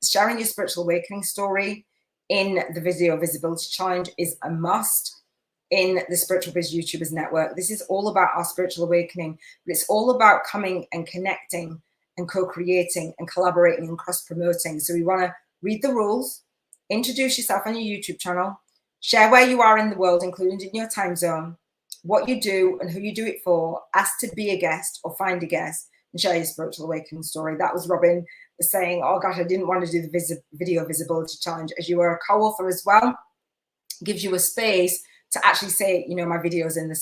Sharing your spiritual awakening story in the Video Visibility Challenge is a must in the Spiritual Biz YouTubers Network. This is all about our spiritual awakening, but it's all about coming and connecting and co-creating and collaborating and cross-promoting. So we want to read the rules, introduce yourself on your YouTube channel, share where you are in the world, including in your time zone, what you do and who you do it for, ask to be a guest or find a guest, and share your spiritual awakening story. That was Robin was saying, oh gosh, I didn't want to do the Video Visibility Challenge. As you are a co-author as well, gives you a space to actually say, you know, my videos in the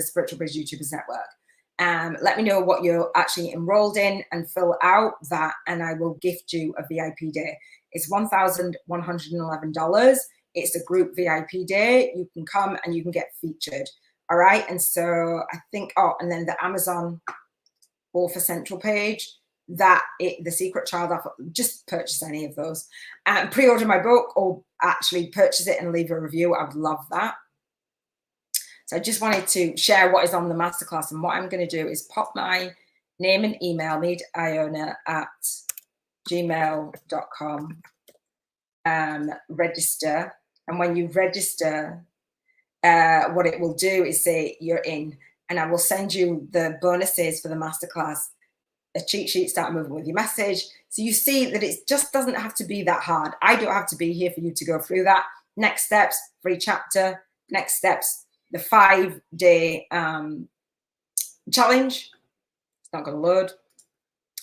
Spiritual Biz YouTubers Network. Let me know what you're actually enrolled in and fill out that, and I will gift you a VIP day. It's $1,111. It's a group VIP day. You can come and you can get featured. All right. And so I think, and then the Amazon Author Central page, the Secret Child offer, just purchase any of those and pre-order my book, or actually purchase it and leave a review. I would love that. So I just wanted to share what is on the masterclass, and what I'm going to do is pop my name and email, Iona@gmail.com, register. And when you register, what it will do is say you're in, and I will send you the bonuses for the masterclass, a cheat sheet, start moving with your message. So you see that it just doesn't have to be that hard. I don't have to be here for you to go through that. Next steps, free chapter. Next steps, the 5-day challenge. It's not going to load.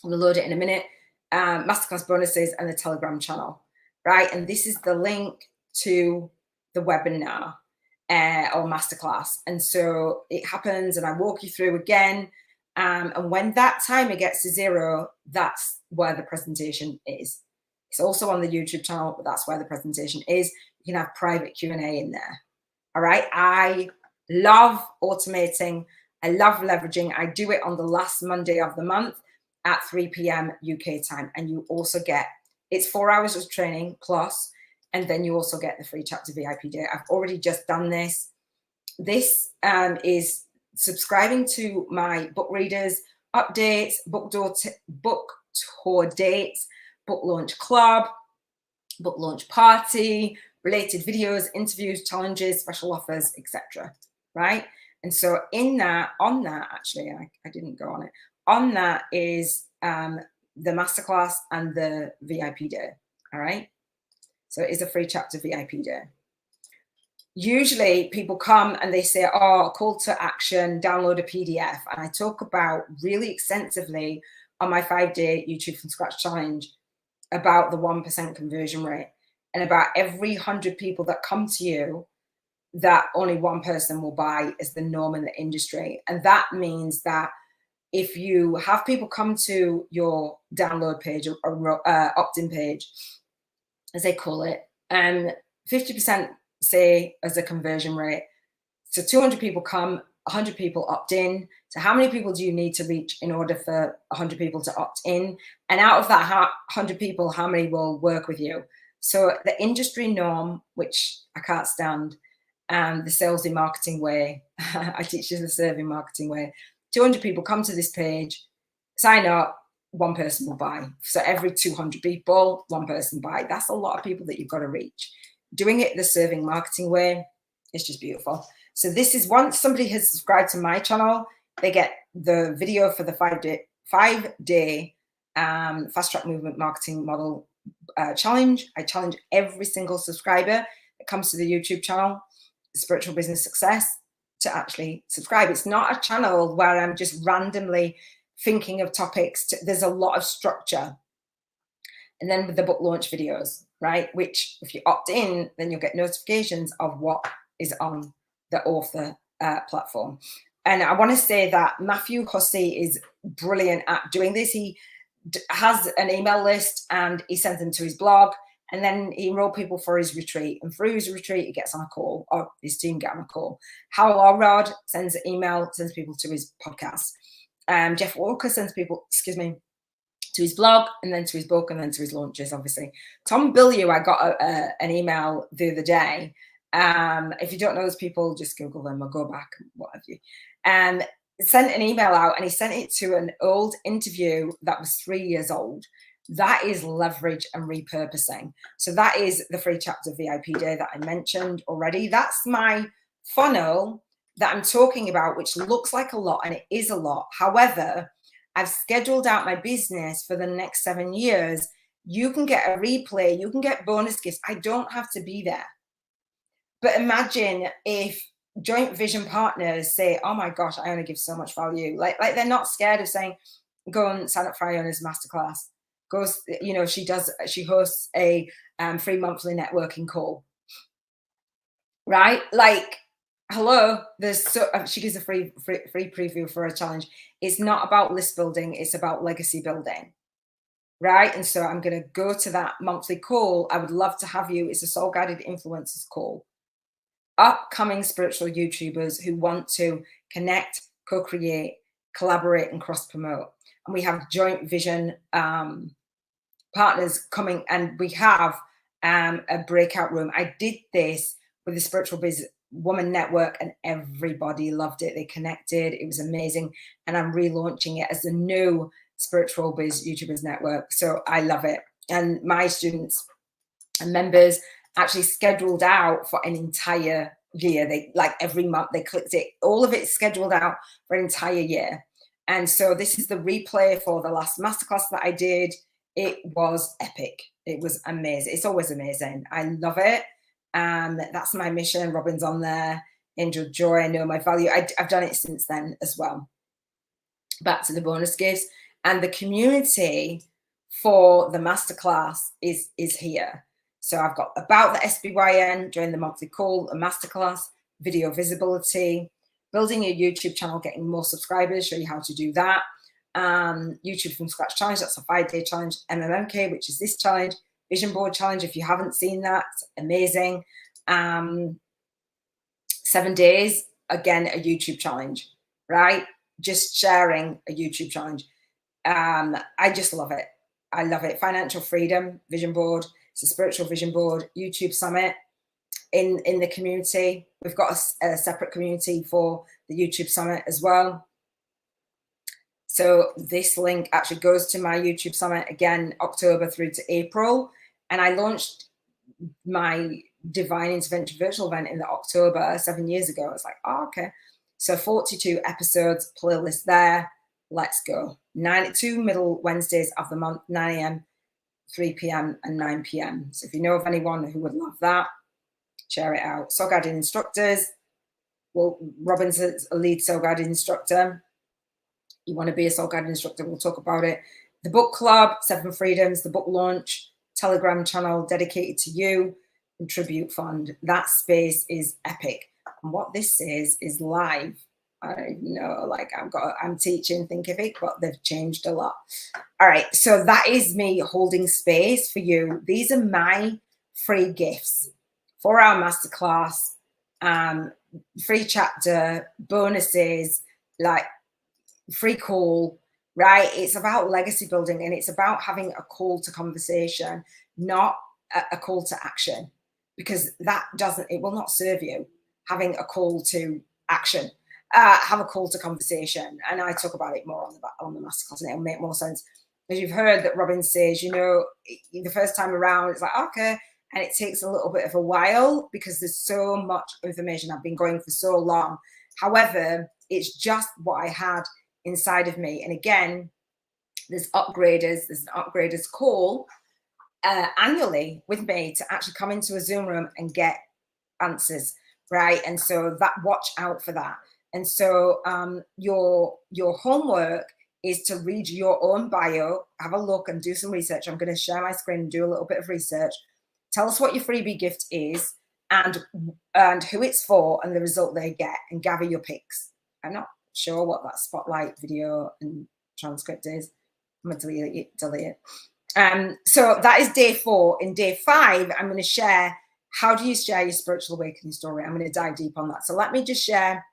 I'm going to load it in a minute. Masterclass bonuses and the Telegram channel, right? And this is the link to the webinar or masterclass. And so it happens, and I walk you through again. And when that timer gets to 0, that's where the presentation is. It's also on the YouTube channel, but that's where the presentation is. You can have private Q&A in there. All right. I love automating. I love leveraging. I do it on the last Monday of the month at 3 p.m. UK time. And you also get, it's 4 hours of training plus, and then you also get the free chapter VIP day. I've already just done this. This is subscribing to my book readers, updates, book tour dates, book launch club, book launch party, related videos, interviews, challenges, special offers, etc. Right? And so on that, actually, I didn't go on it. On that is the masterclass and the VIP day. All right. So it is a free chapter VIP day. Usually people come and they say, oh, call to action, download a PDF. And I talk about really extensively on my 5-day YouTube from scratch challenge about the 1% conversion rate, and about every 100 people that come to you, that only one person will buy is the norm in the industry. And that means that if you have people come to your download page or opt-in page, as they call it, 50% say as a conversion rate. So 200 people come, 100 people opt in. So how many people do you need to reach in order for 100 people to opt in? And out of that 100 people, how many will work with you? So the industry norm, which I can't stand, the salesy marketing way, I teach you the serving marketing way. 200 people come to this page, sign up, one person will buy. So every 200 people, one person buy. That's a lot of people that you've got to reach. Doing it the serving marketing way is just beautiful. So this is once somebody has subscribed to my channel, they get the video for the 5-day fast track movement marketing model challenge. I challenge every single subscriber that comes to the YouTube channel, Spiritual Business Success, to actually subscribe. It's not a channel where I'm just randomly thinking of topics. There's a lot of structure. And then with the book launch videos, right? Which if you opt in, then you'll get notifications of what is on the author platform. And I want to say that Matthew Hussey is brilliant at doing this. He has an email list and he sends them to his blog, and then he enrolled people for his retreat. And through his retreat, he gets on a call, or his team get on a call. Hal Elrod sends an email, sends people to his podcast. Jeff Walker sends people, to his blog, and then to his book, and then to his launches, obviously. Tom Bilyeu, I got an email the other day. If you don't know those people, just Google them or go back, what have you. Sent an email out, and he sent it to an old interview that was 3 years old. That is leverage and repurposing. So that is the free chapter VIP day that I mentioned already. That's my funnel that I'm talking about, which looks like a lot, and it is a lot. However, I've scheduled out my business for the next 7 years. You can get a replay, you can get bonus gifts. I don't have to be there. But imagine if joint vision partners say, oh my gosh, Iona gives so much value. Like they're not scared of saying, go and sign up for Iona's masterclass. She hosts a free monthly networking call. Right? Like, hello, she gives a free preview for a challenge. It's not about list building, it's about legacy building. Right? And so I'm going to go to that monthly call. I would love to have you. It's a Soul Guided Influencers call. Upcoming spiritual YouTubers who want to connect, co-create, collaborate, and cross-promote. And we have joint vision partners coming, and we have a breakout room. I did this with the Spiritual Biz Woman Network, and everybody loved it. They connected. It was amazing. And I'm relaunching it as a new Spiritual Biz YouTubers Network. So I love it. And my students and members actually scheduled out for an entire year. They, like, every month they clicked it. All of it's scheduled out for an entire year. And so this is the replay for the last masterclass that I did. It was epic. It was amazing. It's always amazing. I love it. That's my mission. Robin's on there. Angel Joy, I know my value. I've done it since then as well. Back to the bonus gifts. And the community for the masterclass is here. So I've got about the SBYN, join the monthly call, a masterclass, video visibility, building your YouTube channel, getting more subscribers, show you how to do that. YouTube from scratch challenge, that's a 5-day challenge. MMMK, which is this challenge. Vision board challenge, if you haven't seen that, it's amazing. 7 days, again, a YouTube challenge, right? Just sharing a YouTube challenge. I just love it. I love it. Financial freedom, vision board. It's a spiritual vision board, YouTube summit in the community. We've got a separate community for the YouTube summit as well. So this link actually goes to my YouTube summit, again, October through to April. And I launched my Divine Intervention virtual event in the October 7 years ago. I was like, oh, okay. So 42 episodes, playlist there. Let's go. 92 middle Wednesdays of the month, 9 a.m., 3 p.m. and 9 p.m. So if you know of anyone who would love that, share it out. Soul Guided instructors. Well, Robin's a lead Soul Guided instructor. You want to be a Soul Guided instructor, we'll talk about it. The book club, 7 Freedoms, the book launch, Telegram channel dedicated to you, and Tribute Fund. That space is epic. And what this is live. I know, like, I'm teaching Thinkific, but they've changed a lot. All right, so that is me holding space for you. These are my free gifts for our masterclass, free chapter, bonuses, like free call, right? It's about legacy building, and it's about having a call to conversation, not a call to action, because it will not serve you having a call to action. Have a call to conversation, and I talk about it more on the masterclass, and it'll make more sense. As you've heard that Robin says, you know, the first time around, it's like, okay, and it takes a little bit of a while because there's so much information. I've been going for so long. However, it's just what I had inside of me. And again, there's an upgraders call annually with me to actually come into a Zoom room and get answers, right? And so that, watch out for that. And so your homework is to read your own bio, have a look and do some research. I'm going to share my screen and do a little bit of research. Tell us what your freebie gift is and who it's for and the result they get, and gather your picks. I'm not sure what that spotlight video and transcript is. I'm going to delete it. So that is day 4. In day 5, I'm going to share, how do you share your spiritual awakening story? I'm going to dive deep on that. So let me just share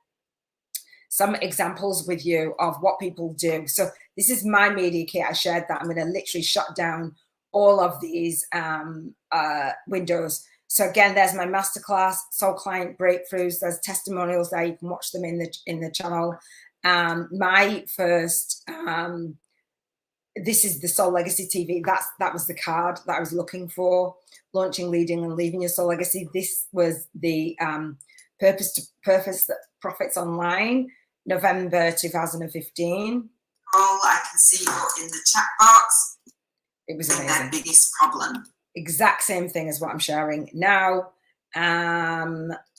some examples with you of what people do. So this is my media kit. I shared that. I'm going to literally shut down all of these windows. So again, there's my masterclass, Soul Client Breakthroughs. There's testimonials there. You can watch them in the channel. My first, this is the Soul Legacy TV. That was the card that I was looking for. Launching, leading, and leaving your soul legacy. This was the Purpose to Profits Online, November 2015. Oh, I can see you're in the chat box. It was amazing. Their biggest problem. Exact same thing as what I'm sharing now.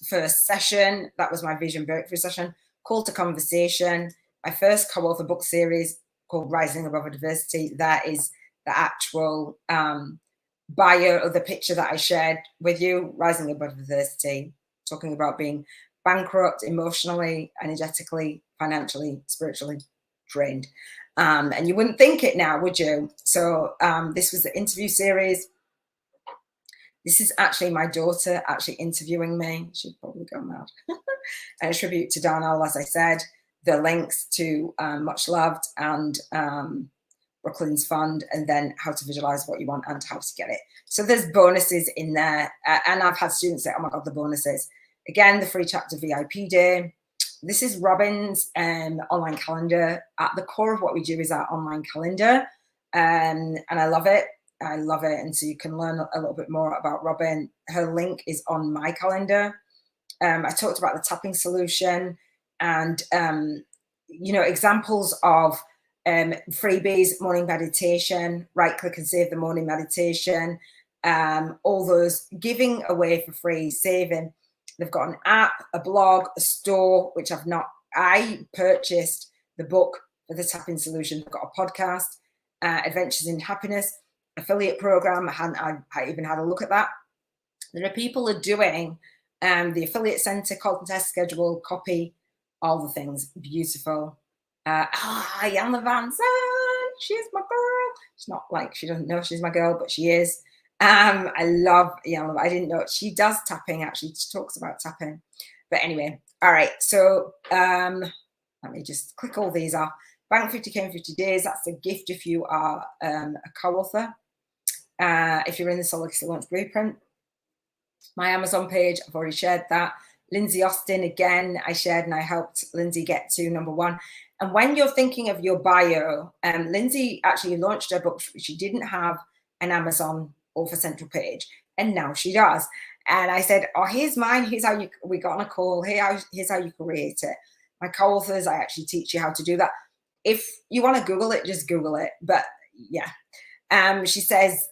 First session, that was my vision breakthrough session. Call to conversation. My first co-author book series called Rising Above Adversity. That is the actual bio of the picture that I shared with you. Rising Above Adversity, talking about being bankrupt emotionally, energetically, financially, spiritually drained. And you wouldn't think it now, would you? So this was the interview series. This is actually my daughter actually interviewing me. She'd probably go mad. And a tribute to Darnell, as I said. The links to Much Loved and Brooklyn's Fund, and then how to visualize what you want and how to get it. So there's bonuses in there. And I've had students say, oh my God, the bonuses. Again, the free chapter VIP day. This is Robin's online calendar. At the core of what we do is our online calendar. And I love it. I love it. And so you can learn a little bit more about Robin. Her link is on my calendar. I talked about the tapping solution and, you know, examples of freebies, morning meditation, right click and save the morning meditation, all those giving away for free, saving. They've got an app, a blog, a store, which I purchased the book for the tapping solution. They've got a podcast, Adventures in Happiness, affiliate program. I even had a look at that. There are people who are doing the affiliate center, contest schedule, copy, all the things. Beautiful. Iona Van Zandt, she's my girl. She's not like, she doesn't know she's my girl, but she is. I love Iona. I didn't know she does tapping, actually. She talks about tapping. But anyway, all right. So let me just click all these off. Bank 50K in 50 days. That's a gift if you are a co-author. If you're in the Soul Legacy Launch Blueprint. My Amazon page, I've already shared that. Lindsay Austin, again, I shared and I helped Lindsay get to #1. And when you're thinking of your bio, Lindsay actually launched her book. She didn't have an Amazon author central page, and now she does. And I said, oh, here's mine. Here's how we got on a call. Here's how you create it. My co-authors, I actually teach you how to do that. If you want to Google it, just Google it. But yeah. She says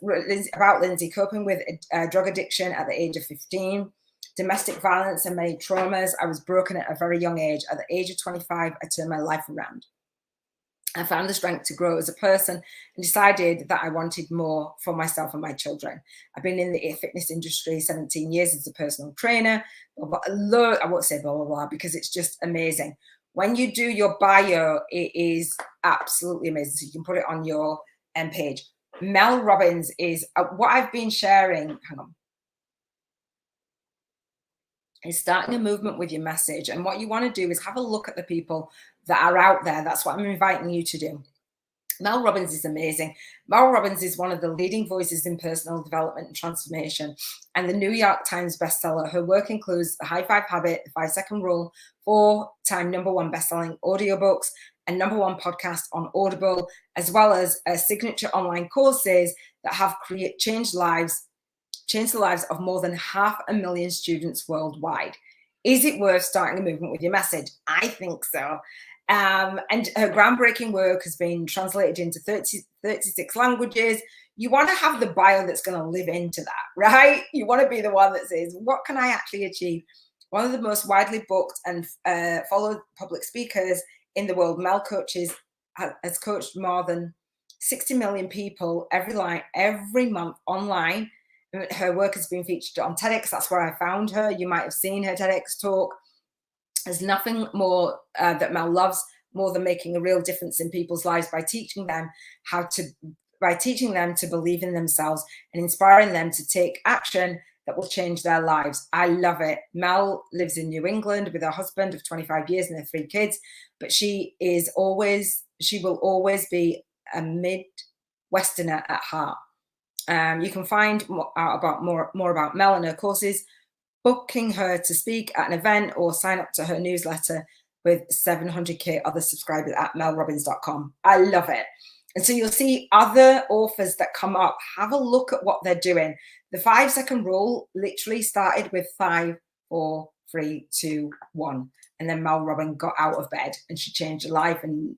about Lindsay, coping with drug addiction at the age of 15, domestic violence and many traumas. I was broken at a very young age. At the age of 25, I turned my life around. I found the strength to grow as a person and decided that I wanted more for myself and my children. I've been in the fitness industry 17 years as a personal trainer. But I won't say blah, blah, blah, because it's just amazing. When you do your bio, it is absolutely amazing. So you can put it on your page. Mel Robbins is what I've been sharing. Hang on. Is starting a movement with your message. And what you want to do is have a look at the people that are out there. That's what I'm inviting you to do. Mel Robbins is amazing. Mel Robbins is one of the leading voices in personal development and transformation, and the New York Times bestseller. Her work includes The High Five Habit, The 5-Second Rule, 4-time #1 bestselling audiobooks, and #1 podcast on Audible, as well as signature online courses that have changed lives changed the lives of more than 500,000 students worldwide. Is it worth starting a movement with your message? I think so. And her groundbreaking work has been translated into 36 languages. You want to have the bio that's going to live into that, right? You want to be the one that says, what can I actually achieve? One of the most widely booked and followed public speakers in the world, Mel coaches, has coached more than 60 million people every month online. Her work has been featured on TEDx. That's where I found her. You might have seen her TEDx talk. There's nothing more that Mel loves more than making a real difference in people's lives by teaching them to believe in themselves and inspiring them to take action that will change their lives. I love it. Mel lives in New England with her husband of 25 years and their 3 kids, but she will always be a Midwesterner at heart. You can find out about more about Mel and her courses, booking her to speak at an event, or sign up to her newsletter with 700k other subscribers at melrobbins.com. I love it. And so you'll see other authors that come up. Have a look at what they're doing. The 5-second rule literally started with 5, 4, 3, 2, 1. And then Mel Robbins got out of bed and she changed her life and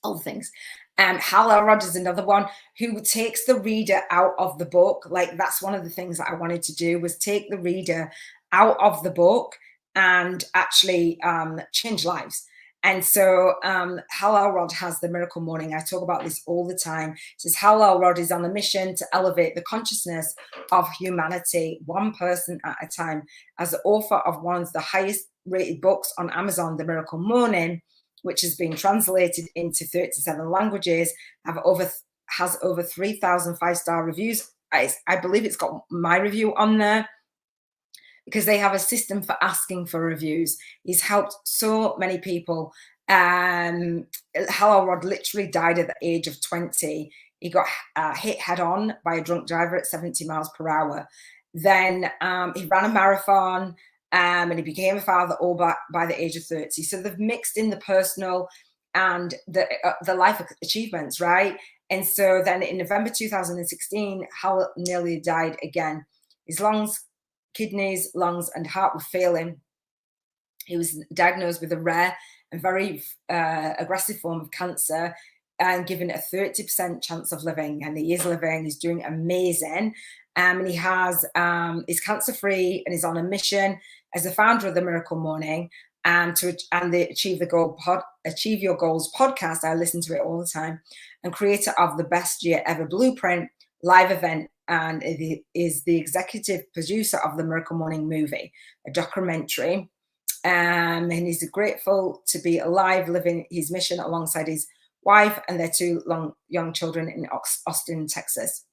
all the things. Hal Elrod is another one who takes the reader out of the book. Like, that's one of the things that I wanted to do, was take the reader out of the book and actually change lives. And so Hal Elrod has the Miracle Morning. I talk about this all the time. It says Hal Elrod is on a mission to elevate the consciousness of humanity, one person at a time. As the author of one of the highest rated books on Amazon, The Miracle Morning, which has been translated into 37 languages, has over 3,000 5-star reviews. I believe it's got my review on there, because they have a system for asking for reviews. He's helped so many people. Hal Elrod literally died at the age of 20. He got hit head on by a drunk driver at 70 miles per hour. Then he ran a marathon, and he became a father all by the age of 30. So they've mixed in the personal and the life achievements, right? And so then in November 2016, Hal nearly died again. His kidneys, lungs, and heart were failing. He was diagnosed with a rare and very aggressive form of cancer and given a 30% chance of living. And he is living. He's doing amazing. And he has is cancer-free and is on a mission as the founder of the Miracle Morning and the Achieve Your Goals podcast. I listen to it all the time. And creator of the Best Year Ever Blueprint live event, and it is the executive producer of the Miracle Morning movie, a documentary. And he's grateful to be alive, living his mission alongside his wife and their 2 young children in Austin, Texas.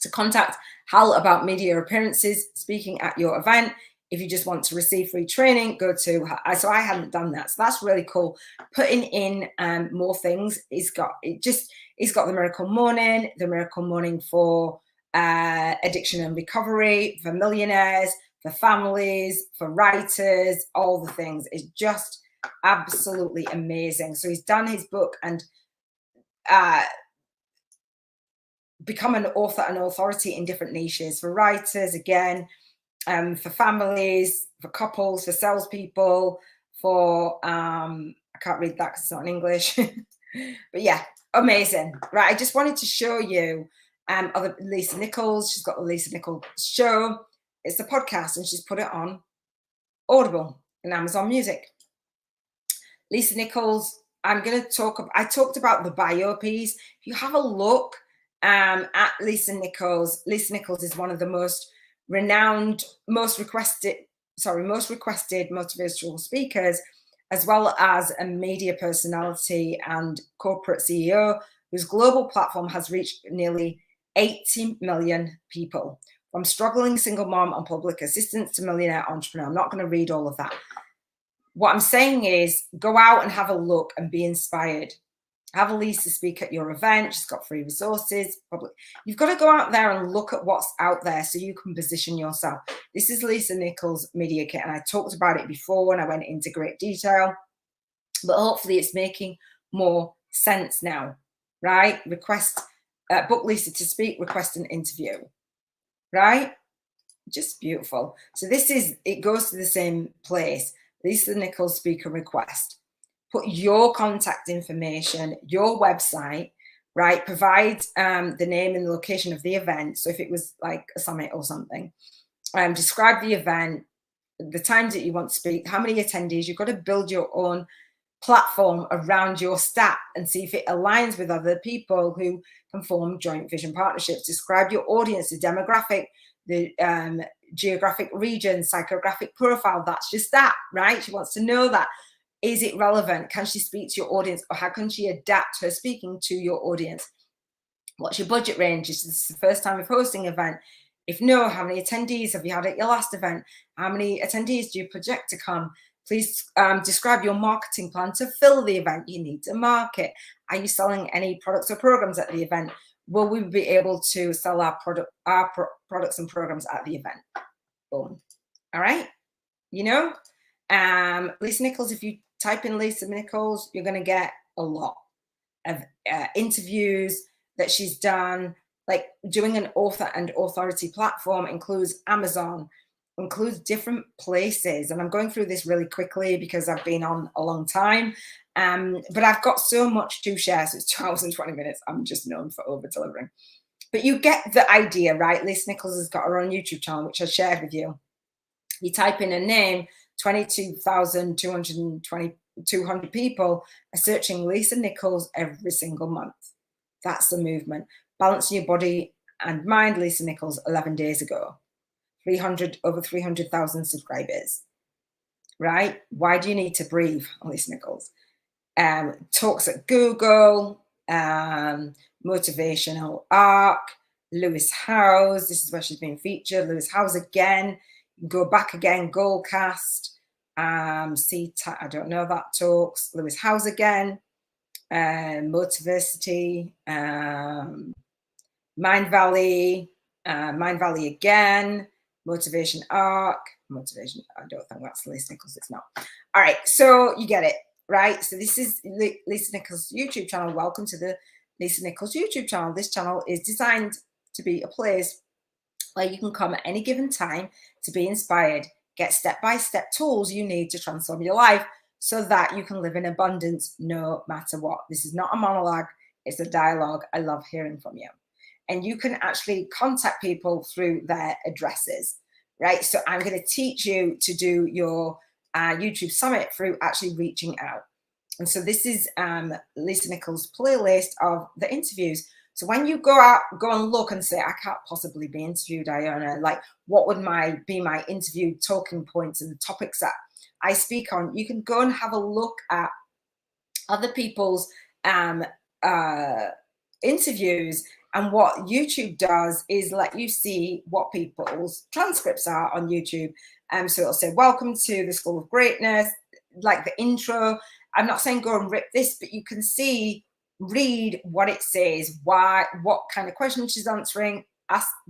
To contact Hal about media appearances, speaking at your event, if you just want to receive free training, go to, so I hadn't done that. So that's really cool. Putting in more things. He's got the Miracle Morning for addiction and recovery, for millionaires, for families, for writers, all the things. It's just absolutely amazing. So he's done his book and become an author and authority in different niches, for writers, again, for families, for couples, for salespeople, for I can't read that because it's not in English. But yeah, amazing. Right, I just wanted to show you other Lisa Nichols. She's got the Lisa Nichols show. It's a podcast and she's put it on Audible and Amazon Music. Lisa Nichols, I talked about the bio piece. If you have a look at Lisa Nichols is one of the most renowned, most requested motivational speakers, as well as a media personality and corporate CEO whose global platform has reached nearly 80 million people, from struggling single mom on public assistance to millionaire entrepreneur. I'm not going to read all of that. What I'm saying is, go out and have a look and be inspired. Have Lisa speak at your event. She's got free resources. You've got to go out there and look at what's out there so you can position yourself. This is Lisa Nichols' Media Kit, and I talked about it before and I went into great detail, but hopefully it's making more sense now, right? Request book Lisa to speak, request an interview, right? Just beautiful. So it goes to the same place. Lisa Nichols speaker request. Put your contact information, your website, right? Provide the name and the location of the event. So if it was like a summit or something, describe the event, the times that you want to speak, how many attendees. You've got to build your own platform around your stat and see if it aligns with other people who can form joint vision partnerships. Describe your audience, the demographic, the geographic region, psychographic profile. That's just that, right? She wants to know that. Is it relevant? Can she speak to your audience, or how can she adapt her speaking to your audience? What's your budget range? Is this the first time of hosting an event? If no, how many attendees have you had at your last event? How many attendees do you project to come? Please describe your marketing plan to fill the event. You need to market. Are you selling any products or programs at the event? Will we be able to sell our products and programs at the event? Boom. All right. You know, Lisa Nichols, if you type in Lisa Nichols, you're going to get a lot of interviews that she's done. Like doing an author and authority platform includes Amazon, includes different places. And I'm going through this really quickly because I've been on a long time. But I've got so much to share. So it's 2 hours and 20 minutes. I'm just known for over delivering. But you get the idea, right? Lisa Nichols has got her own YouTube channel, which I shared with you. You type in a name, 22,200 people are searching Lisa Nichols every single month. That's the movement. Balancing your body and mind, Lisa Nichols, 11 days ago. Over 300,000 subscribers, right? Why do you need to breathe, Lisa Nichols? Talks at Google, motivational arc, Lewis Howes. This is where she's been featured. Lewis Howes again. Go back again. Goalcast. I don't know that talks. Lewis Howes again. Motivacity. Mind Valley again. Motivation arc. Motivation. I don't think that's Lisa Nichols. It's not. All right. So you get it, right? So this is Lisa Nichols' YouTube channel. Welcome to the Lisa Nichols YouTube channel. This channel is designed to be a place where you can come at any given time to be inspired, get step-by-step tools you need to transform your life so that you can live in abundance no matter what. This is not a monologue, it's a dialogue. I love hearing from you. And you can actually contact people through their addresses, right? So I'm going to teach you to do your YouTube summit through actually reaching out. And so this is Lisa Nichols' playlist of the interviews. So when you go and look and say, I can't possibly be interviewed, Iona, like what would be my interview talking points and the topics that I speak on, you can go and have a look at other people's interviews. And what YouTube does is let you see what people's transcripts are on YouTube. So it'll say, welcome to the School of Greatness, like the intro. I'm not saying go and rip this, but you can read what it says, what kind of questions she's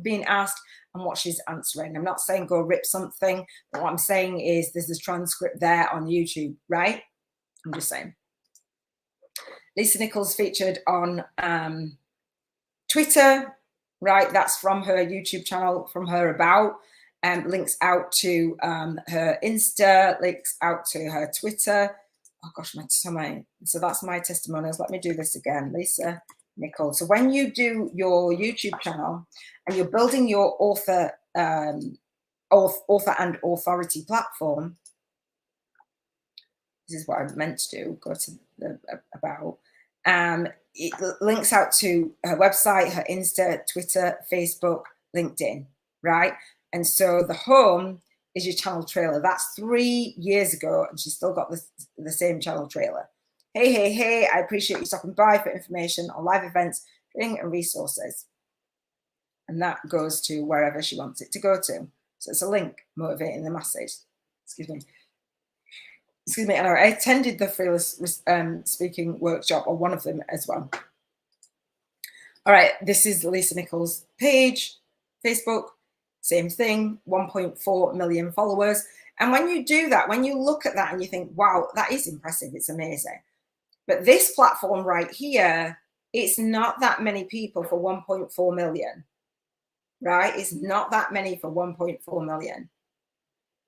being asked, and what she's answering. I'm not saying go rip something, but what I'm saying is there's a transcript there on YouTube, right? I'm just saying. Lisa Nichols featured on Twitter, right? That's from her YouTube channel, from her about. Links out to her Insta, links out to her Twitter. Oh gosh, so that's my testimonials. Let me do this again, Lisa Nichols. So when you do your YouTube channel and you're building your author and authority platform, this is what I meant to do. Go to the about. It links out to her website, her Insta, Twitter, Facebook, LinkedIn, right? And so the home is your channel trailer. That's 3 years ago, and she's still got the same channel trailer. Hey, I appreciate you stopping by for information on live events, training, and resources. And that goes to wherever she wants it to go to. So it's a link, motivating the masses. Excuse me. And I attended the Fearless Speaking workshop, or one of them as well. All right, this is Lisa Nichols' page, Facebook. Same thing, 1.4 million followers. And when you do that, when you look at that and you think, wow, that is impressive, it's amazing. But this platform right here It's not that many people for 1.4 million, right? It's not that many for 1.4 million.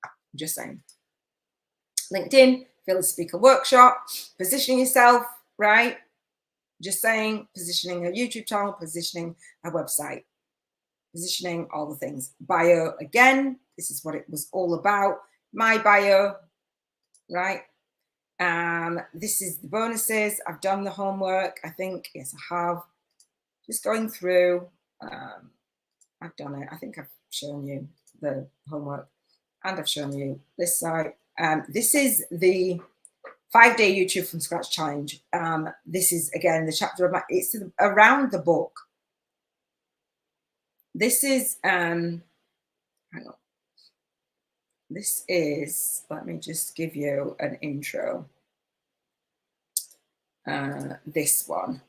I'm just saying. LinkedIn, field speaker workshop, positioning yourself, right? Just saying, positioning a YouTube channel, positioning a website, positioning all the things. Bio, again, this is what it was all about. My bio, right? This is the bonuses. I've done the homework. I think, yes, I have. Just going through. I've done it. I think I've shown you the homework and I've shown you this side. This is the 5-day YouTube from scratch challenge. This is, again, the chapter of it's around the book. This is, hang on. This is, let me just give you an intro. This one,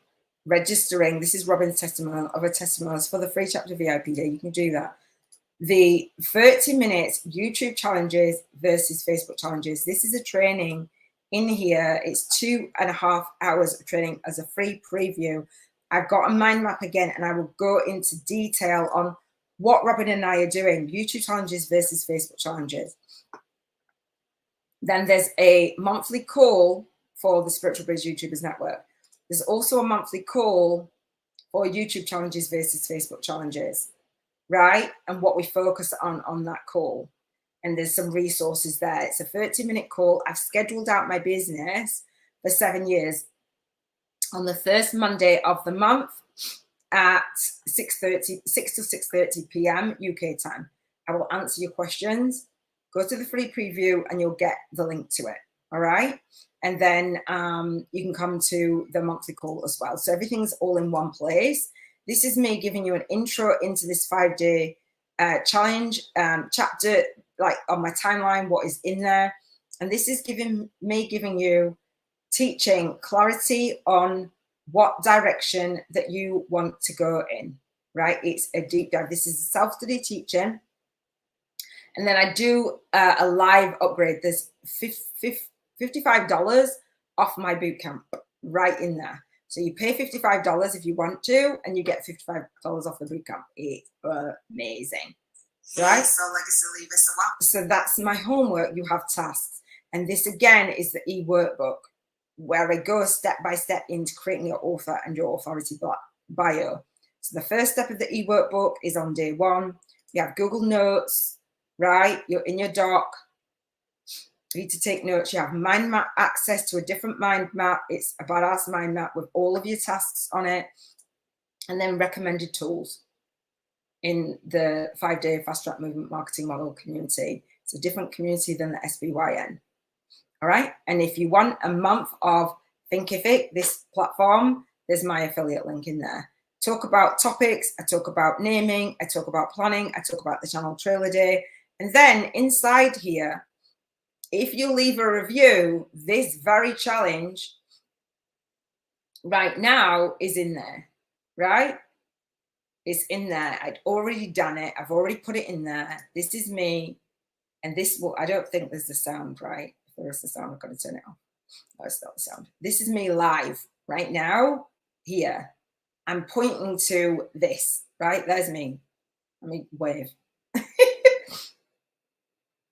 registering. This is Robin's testimonial of a testimonials for the free chapter VIP day. You can do that. The 30 minutes YouTube challenges versus Facebook challenges. This is a training in here. It's 2.5 hours of training as a free preview. I've got a mind map again, and I will go into detail on what Robin and I are doing, YouTube challenges versus Facebook challenges. Then there's a monthly call for the Spiritual Biz YouTubers Network. There's also a monthly call for YouTube challenges versus Facebook challenges, right? And what we focus on that call. And there's some resources there. It's a 30-minute call. I've scheduled out my business for 7 years on the first Monday of the month at 6 to 6:30 p.m. UK time. I will answer your questions. Go to the free preview and you'll get the link to it. All right. And then you can come to the monthly call as well. So everything's all in one place. This is me giving you an intro into this 5-day challenge chapter, like on my timeline, what is in there. And this is giving you teaching clarity on what direction that you want to go in, right? It's a deep dive. This is self-study teaching. And then I do a live upgrade. There's $55 off my bootcamp right in there. So you pay $55 if you want to, and you get $55 off the bootcamp. It's amazing, right? So that's my homework. You have tasks. And this again is the e-workbook where I go step by step into creating your author and your authority bio. So the first step of the e-workbook is on day 1. You have Google Notes, right? You're in your doc. You need to take notes. You have mind map access to a different mind map. It's a badass mind map with all of your tasks on it. And then recommended tools in the 5-day fast track movement marketing model community. It's a different community than the SBYN. All right. And if you want a month of Thinkific, this platform, there's my affiliate link in there. Talk about topics. I talk about naming. I talk about planning. I talk about the channel trailer day. And then inside here, if you leave a review, this very challenge right now is in there, right? It's in there. I'd already done it. I've already put it in there. This is me. And this will, I don't think there's the sound, right? If there is the sound, I'm going to turn it off. No, it's not the sound. This is me live right now here. I'm pointing to this, right? There's me. Let me wave.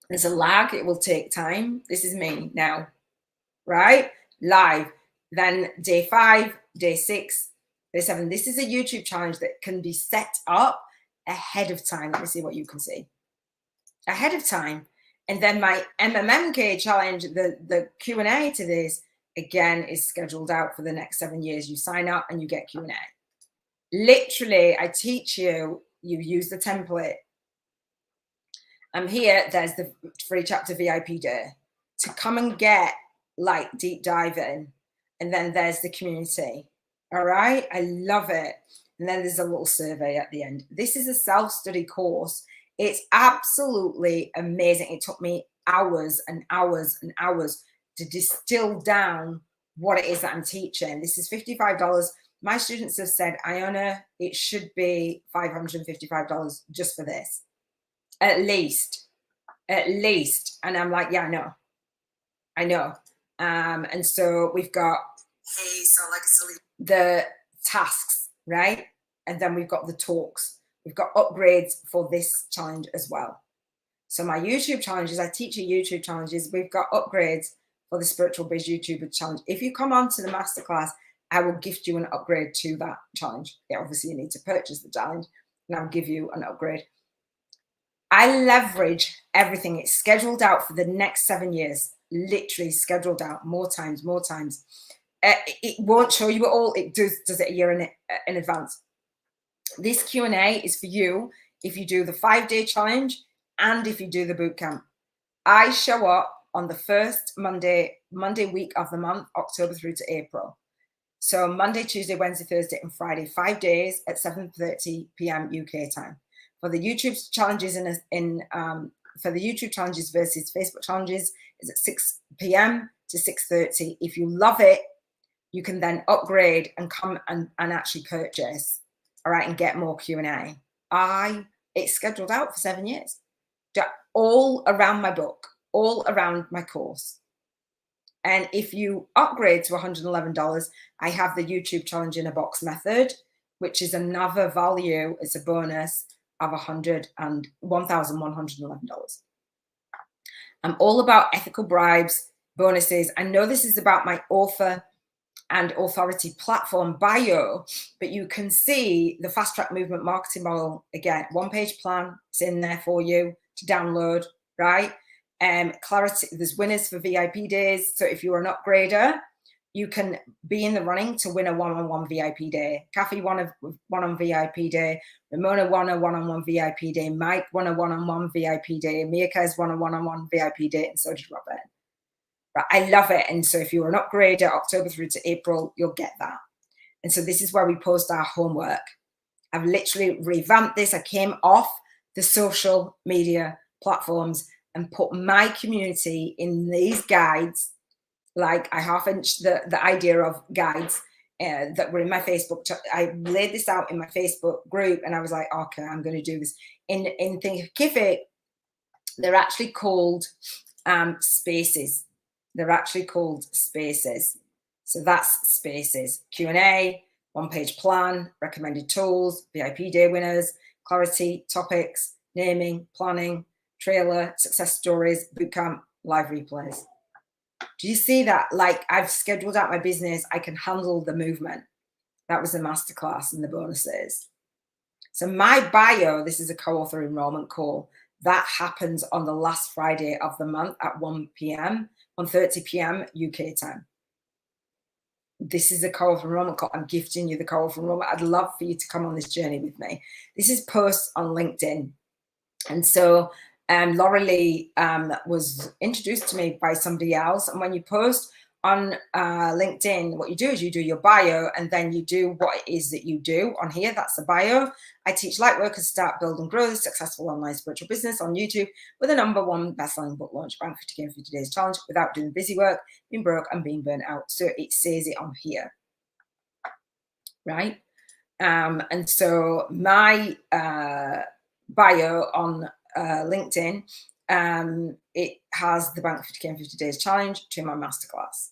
There's a lag. It will take time. This is me now, right? Live. Then day 5, day 6, day 7. This is a YouTube challenge that can be set up ahead of time. Let me see what you can see. Ahead of time. And then my MMMK challenge, the Q&A to this, again, is scheduled out for the next 7 years. You sign up and you get Q&A. Literally, I teach you, you use the template. I'm here, there's the free chapter VIP day to come and get like deep diving. And then there's the community. All right. I love it. And then there's a little survey at the end. This is a self-study course. It's absolutely amazing. It took me hours and hours and hours to distill down what it is that I'm teaching. This is $55. My students have said, Iona, it should be $555 just for this. At least. And I'm like, yeah, I know. And so we've got the tasks, right? And then we've got the talks. We've got upgrades for this challenge as well. So my YouTube challenges, I teach you YouTube challenges. We've got upgrades for the Spiritual Biz YouTuber challenge. If you come on to the masterclass, I will gift you an upgrade to that challenge. Yeah, obviously you need to purchase the challenge and I'll give you an upgrade. I leverage everything. It's scheduled out for the next 7 years, literally scheduled out more times. It won't show you it all. It does it a year in advance. This Q&A is for you if you do the 5-day challenge and if you do the bootcamp. I show up on the first Monday week of the month, October through to April. So Monday, Tuesday, Wednesday, Thursday, and Friday, 5 days at 7:30 p.m. UK time. For the YouTube challenges for the YouTube challenges versus Facebook challenges is at 6 p.m. to 6:30. If you love it, you can then upgrade and come and actually purchase, all right, and get more Q&A. It's scheduled out for 7 years, all around my book, all around my course. And if you upgrade to $111, I have the YouTube challenge in a box method, which is another value. It's a bonus of $1,111. I'm all about ethical bribes, bonuses. I know this is about my author and authority platform bio, but you can see the fast track movement marketing model again, 1-page plan. It's in there for you to download, right? Clarity, there's winners for VIP days. So if you're an upgrader, you can be in the running to win a one-on-one VIP day. Kathy won a one-on VIP day. Ramona won a one-on-one VIP day. Mike won a one-on-one VIP day. Miaka's won a one-on-one VIP day, and so did Robert. But I love it. And so if you're an upgrader, October through to April, you'll get that. And so this is where we post our homework. I've literally revamped this. I came off the social media platforms and put my community in these guides. Like I half-inched the idea of guides that were in my Facebook. I laid this out in my Facebook group and I was like, okay, I'm going to do this. In Thinkific, they're actually called spaces. They're actually called spaces. So that's spaces. Q&A, 1-page plan, recommended tools, VIP day winners, clarity, topics, naming, planning, trailer, success stories, bootcamp, live replays. Do you see that? Like I've scheduled out my business. I can handle the movement. That was the masterclass and the bonuses. So my bio, this is a co-author enrollment call. That happens on the last Friday of the month at 1:30 p.m. UK time. This is a co-author enrollment call. I'm gifting you the co-author enrollment. I'd love for you to come on this journey with me. This is posts on LinkedIn. And so Laura Lee was introduced to me by somebody else. And when you post on LinkedIn, what you do is you do your bio and then you do what it is that you do on here. That's the bio. I teach light workers start, build and grow a successful online spiritual business on YouTube with a #1 best-selling book launch, Bank 50K in 50 days challenge without doing busy work, being broke and being burnt out. So it says it on here, right? And so my bio on LinkedIn, it has the Bank 50K in 50 days challenge to my masterclass.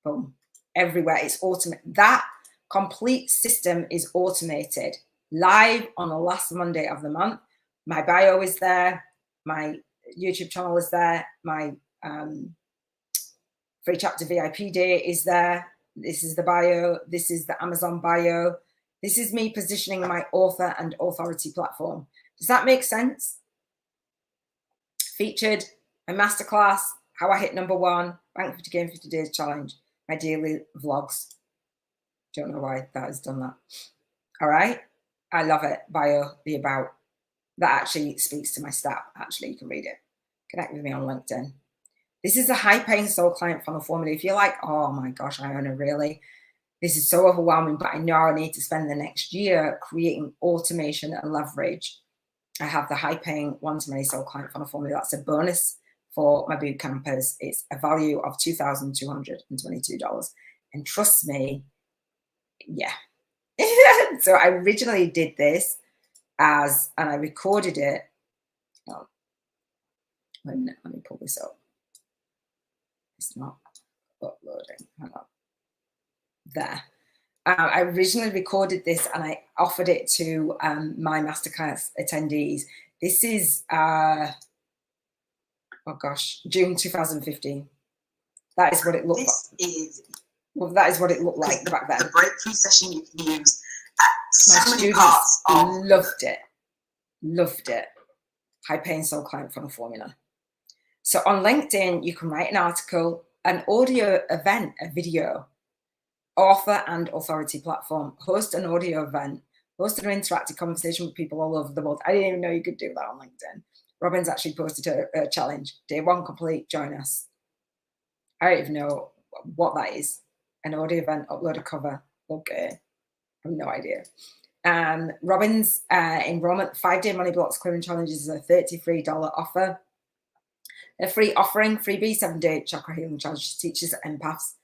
Boom. Everywhere. It's automated. That complete system is automated, live on the last Monday of the month. My bio is there. My YouTube channel is there. My free chapter VIP day is there. This is the bio. This is the Amazon bio. This is me positioning my author and authority platform. Does that make sense? Featured, my masterclass, how I hit #1, Bank 50K in 50 days challenge, my daily vlogs. Don't know why that has done that. All right. I love it. Bio, the about. That actually speaks to my staff. Actually, you can read it. Connect with me on LinkedIn. This is a high-paying soul client funnel formula. If you're like, oh my gosh, Iona, really? This is so overwhelming, but I know I need to spend the next year creating automation and leverage. I have the high-paying one-to-many soul client funnel formula. That's a bonus for my boot campers. It's a value of $2,222. And trust me, yeah. So I originally did this and I recorded it. Oh, wait a minute, let me pull this up. It's not uploading. Hang on. There. I originally recorded this and I offered it to my masterclass attendees. This is, oh gosh, June 2015. That is what it looked like. Well, that is what it looked like back then. The breakthrough session you can use at so many students parts of... loved it. High paying soul client funnel formula. So on LinkedIn, you can write an article, an audio event, a video, author and authority platform, host an audio event, host an interactive conversation with people all over the world. I didn't even know you could do that on LinkedIn. Robin's actually posted a challenge. Day 1 complete, join us. I don't even know what that is. An audio event, upload a cover. Okay, I have no idea. Robin's enrollment 5-day money blocks clearing challenges is a $33 offer. A free offering, freebie 7-day chakra healing challenge. She teaches empaths.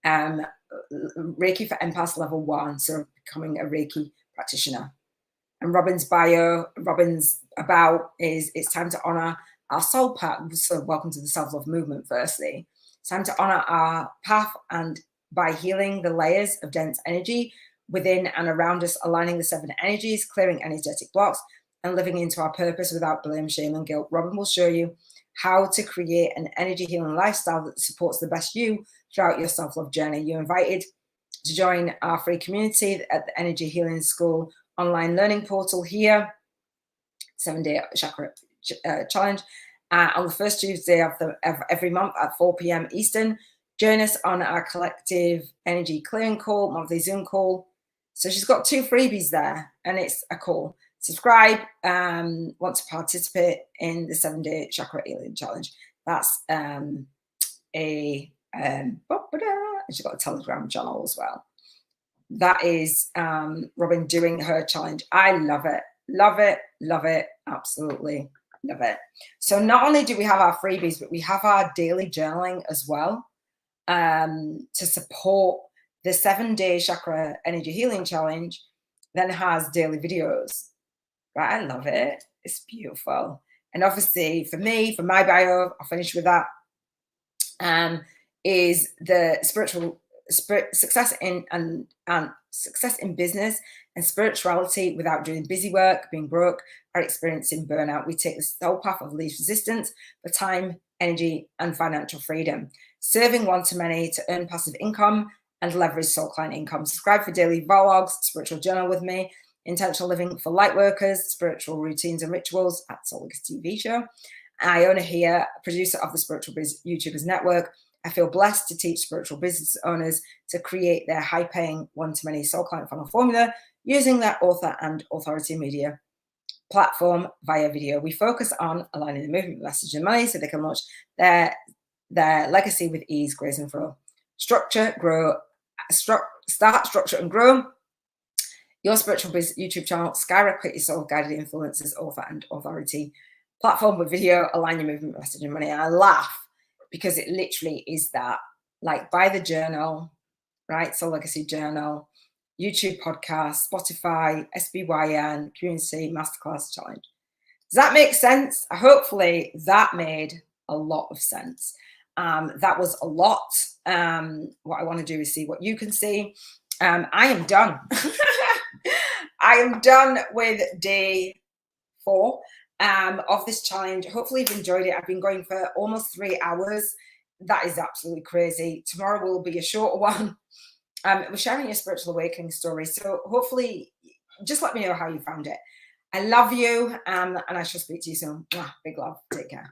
Reiki for empaths level 1, so becoming a Reiki practitioner. And Robin's bio, Robin's about is it's time to honor our soul path. So welcome to the self-love movement, firstly. It's time to honor our path, and by healing the layers of dense energy within and around us, aligning the 7 energies, clearing energetic blocks, and living into our purpose without blame, shame, and guilt. Robin will show you how to create an energy healing lifestyle that supports the best you throughout your self-love journey. You're invited to join our free community at the Energy Healing School online learning portal here, 7-day chakra challenge, on the first Tuesday of every month at 4 p.m. Eastern. Join us on our collective energy clearing call, monthly Zoom call. So she's got 2 freebies there, and it's a call. Subscribe, want to participate in the 7-day chakra healing challenge. That's she's got a Telegram channel as well. That is Robin doing her challenge. I love it, absolutely love it. So not only do we have our freebies, but we have our daily journaling as well, to support the 7-day chakra energy healing challenge. Then has daily videos. Right, I love it. It's beautiful. And obviously for me, for my bio, I'll finish with that, is the success in success in business and spirituality without doing busy work, being broke, or experiencing burnout. We take the soul path of least resistance for time, energy, and financial freedom. Serving one-to-many to earn passive income and leverage soul client income. Subscribe for daily vlogs, spiritual journal with me, intentional living for light workers, spiritual routines and rituals at SoulLegacyTV show. Iona here, producer of the Spiritual Biz YouTubers Network. I feel blessed to teach spiritual business owners to create their high-paying one-to-many soul client funnel formula using their author and authority media platform via video. We focus on aligning the movement, message, and money so they can launch their legacy with ease, grace, and flow. Start, structure, and grow your spiritual business YouTube channel. Skyrocket your soul-guided influences, author and authority platform with video. Align your movement, message, and money. And I laugh because it literally is that. Like, buy the journal, right? Soul Legacy Journal, YouTube podcast, Spotify, SBYN, Community, Masterclass Challenge. Does that make sense? Hopefully that made a lot of sense. That was a lot. What I want to do is see what you can see. I am done. I am done with day 4 of this challenge. Hopefully you've enjoyed it. I've been going for almost 3 hours. That is absolutely crazy. Tomorrow will be a shorter one. We're sharing your spiritual awakening story. So hopefully just let me know how you found it. I love you, and I shall speak to you soon. Big love. Take care.